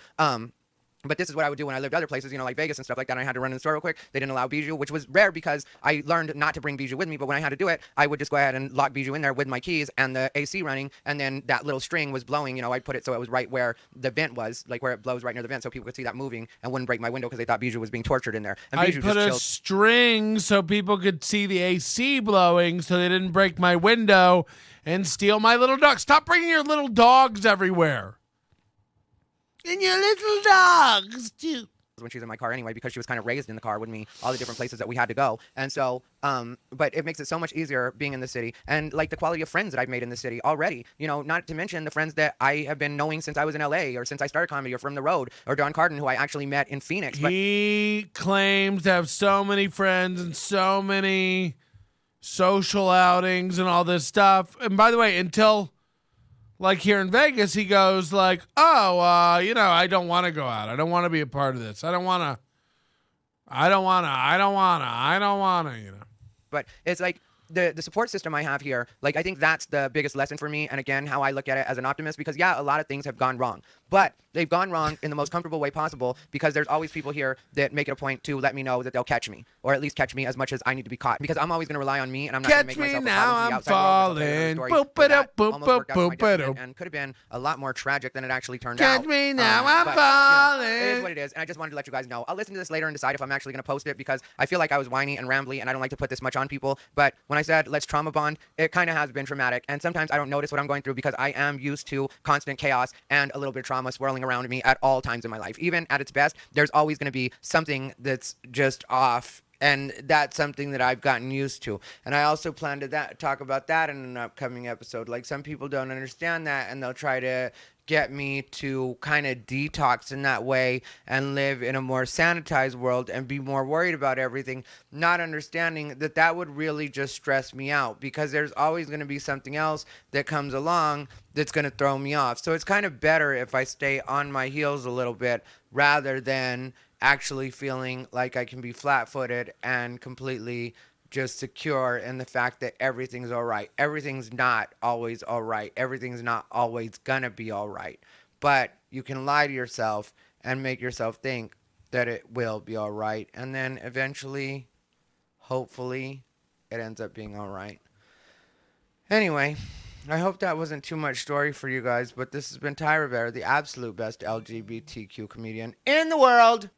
But this is what I would do when I lived other places, like Vegas and stuff like that. And I had to run in the store real quick. They didn't allow Bijou, which was rare because I learned not to bring Bijou with me. But when I had to do it, I would just go ahead and lock Bijou in there with my keys and the AC running. And then that little string was blowing. I'd put it so it was right where the vent was, like where it blows right near the vent, so people could see that moving and wouldn't break my window because they thought Bijou was being tortured in there. And I Bijou put a string so people could see the AC blowing so they didn't break my window and steal my little dog. Stop bringing your little dogs everywhere. And your little dogs, too. When she was in my car anyway, because she was kind of raised in the car with me, all the different places that we had to go. And so, but it makes it so much easier being in the city, and like the quality of friends that I've made in the city already, not to mention the friends that I have been knowing since I was in LA or since I started comedy or from the road, or Don Carden, who I actually met in Phoenix. He claims to have so many friends and so many social outings and all this stuff. And by the way, until like here in Vegas, he goes like, I don't want to go out. I don't want to be a part of this. I don't want to. But it's like the support system I have here, like I think that's the biggest lesson for me. And again, how I look at it as an optimist, because a lot of things have gone wrong, but they've gone wrong in the most comfortable way possible, because there's always people here that make it a point to let me know that they'll catch me, or at least catch me as much as I need to be caught, because I'm always going to rely on me, and I'm not going to make myself a problem to the outside world. And could have been a lot more tragic than it actually turned out. Catch me now, I'm falling. It is what it is, and I just wanted to let you guys know. I'll listen to this later and decide if I'm actually going to post it, because I feel like I was whiny and rambly, and I don't like to put this much on people. But when I said let's trauma bond, it kind of has been traumatic, and sometimes I don't notice what I'm going through because I am used to constant chaos and a little bit of trauma swirling around me at all times in my life. Even at its best, there's always going to be something that's just off, and that's something that I've gotten used to. And I also plan to talk about that in an upcoming episode. Like, some people don't understand that, and they'll try to get me to kind of detox in that way and live in a more sanitized world and be more worried about everything, not understanding that that would really just stress me out because there's always going to be something else that comes along that's going to throw me off. So it's kind of better if I stay on my heels a little bit rather than actually feeling like I can be flat-footed and completely just secure in the fact that everything's all right. Everything's not always all right. Everything's not always gonna be all right. But you can lie to yourself and make yourself think that it will be all right. And then eventually, hopefully, it ends up being all right. Anyway, I hope that wasn't too much story for you guys, but this has been Ty Rivera, the absolute best LGBTQ comedian in the world.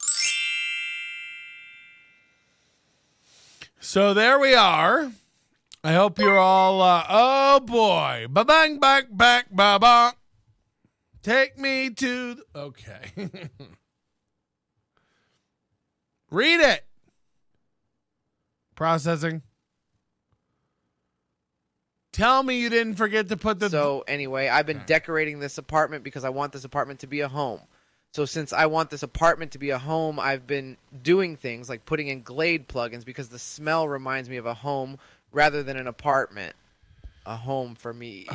So there we are. I hope you're all, oh boy. Ba-bang, back, ba-bang. Take me to, okay. Read it. Processing. Tell me you didn't forget to put the... So anyway, I've been decorating this apartment because I want this apartment to be a home. So since I want this apartment to be a home, I've been doing things like putting in Glade plugins because the smell reminds me of a home rather than an apartment. A home for me.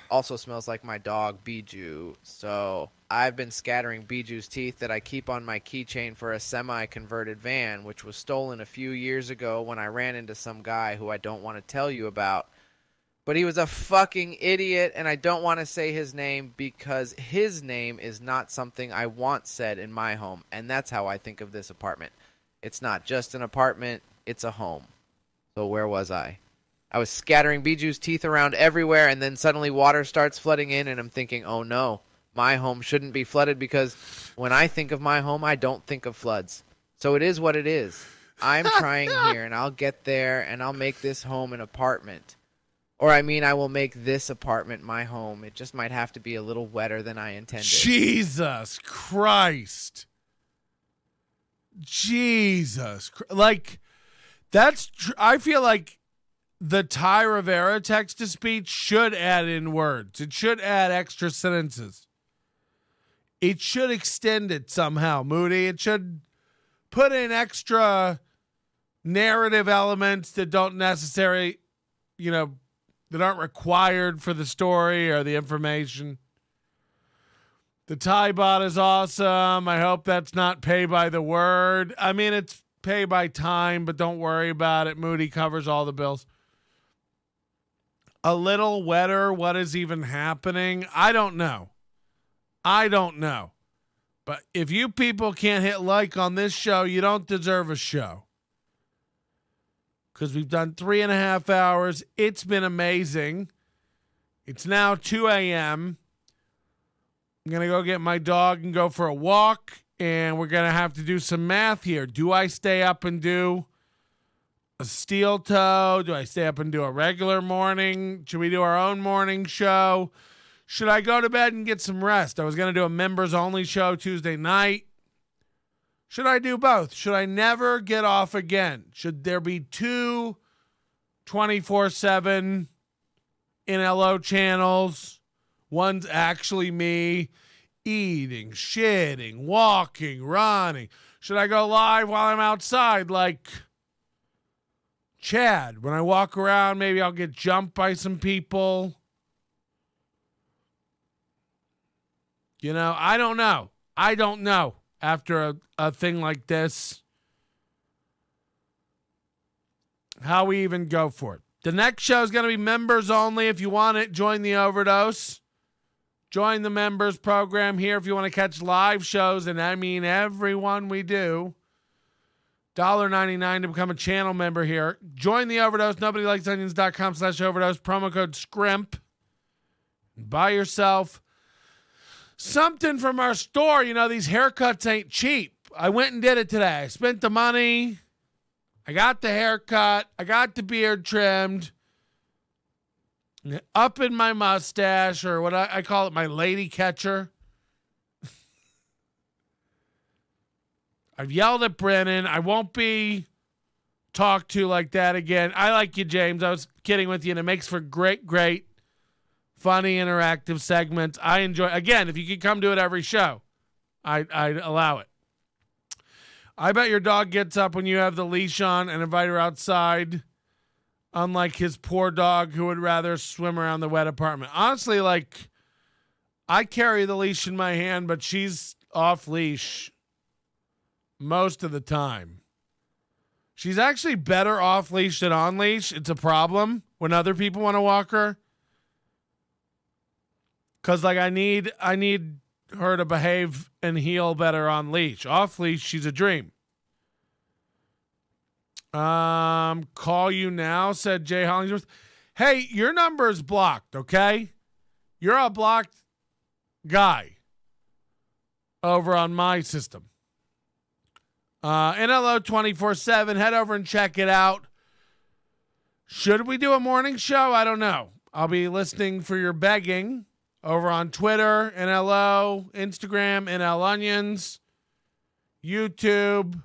Also smells like my dog, Bijou. So I've been scattering Bijou's teeth that I keep on my keychain for a semi-converted van, which was stolen a few years ago when I ran into some guy who I don't want to tell you about. But he was a fucking idiot, and I don't want to say his name because his name is not something I want said in my home. And that's how I think of this apartment. It's not just an apartment, it's a home. So where was I? I was scattering Bijou's teeth around everywhere, and then suddenly water starts flooding in, and I'm thinking, oh no, my home shouldn't be flooded because when I think of my home, I don't think of floods. So it is what it is. I'm trying here, and I'll get there, and I'll make this home an apartment. Or, I mean, I will make this apartment my home. It just might have to be a little wetter than I intended. Jesus Christ. Jesus. Like, that's... I feel like the Ty Rivera text-to-speech should add in words. It should add extra sentences. It should extend it somehow, Moody. It should put in extra narrative elements that don't necessarily, that aren't required for the story or the information. The Ty bot is awesome. I hope that's not pay by the word. I mean, it's pay by time, but don't worry about it. Moody covers all the bills. A little wetter. What is even happening? I don't know. But if you people can't hit like on this show, you don't deserve a show. Because we've done 3.5 hours. It's been amazing. It's now 2 a.m. I'm going to go get my dog and go for a walk. And we're going to have to do some math here. Do I stay up and do a steel toe? Do I stay up and do a regular morning? Should we do our own morning show? Should I go to bed and get some rest? I was going to do a members-only show Tuesday night. Should I do both? Should I never get off again? Should there be 2 24/7 NLO channels? One's actually me eating, shitting, walking, running. Should I go live while I'm outside like Chad? When I walk around, maybe I'll get jumped by some people. I don't know. After a thing like this, how we even go for it. The next show is going to be members only. If you want it, join the Overdose. Join the members program here if you want to catch live shows, and I mean everyone we do. $1.99 to become a channel member here. Join the Overdose, nobodylikesonions.com/overdose, promo code SCRIMP. Buy yourself something from our store. These haircuts ain't cheap. I went and did it today. I spent the money. I got the haircut. I got the beard trimmed. Up in my mustache, or what I call it, my lady catcher. I've yelled at Brennan. I won't be talked to like that again. I like you, James. I was kidding with you, and it makes for great funny, interactive segments. I enjoy. Again, if you could come to it every show, I'd allow it. I bet your dog gets up when you have the leash on and invite her outside, unlike his poor dog who would rather swim around the wet apartment. Honestly, like, I carry the leash in my hand, but she's off leash most of the time. She's actually better off leash than on leash. It's a problem when other people want to walk her. Cause like I need her to behave and heal better on leash. Off leash, she's a dream. Call you now, said Jay Hollingsworth. Hey, your number is blocked, okay? You're a blocked guy over on my system. NLO 24/7. Head over and check it out. Should we do a morning show? I don't know. I'll be listening for your begging over on Twitter, NLO, Instagram, NL Onions, YouTube.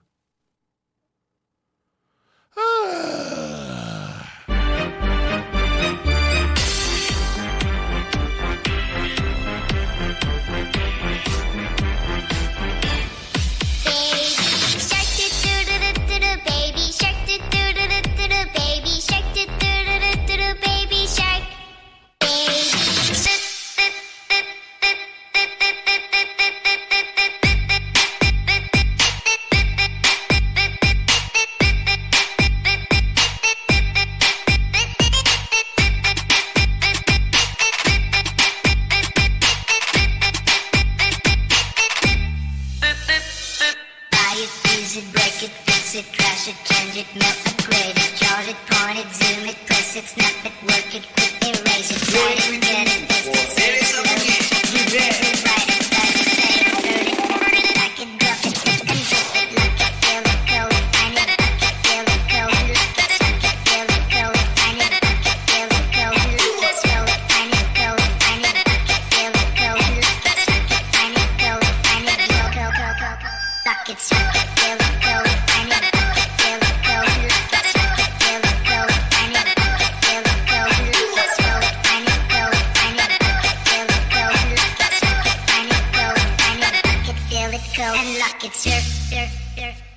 And lock it, surf.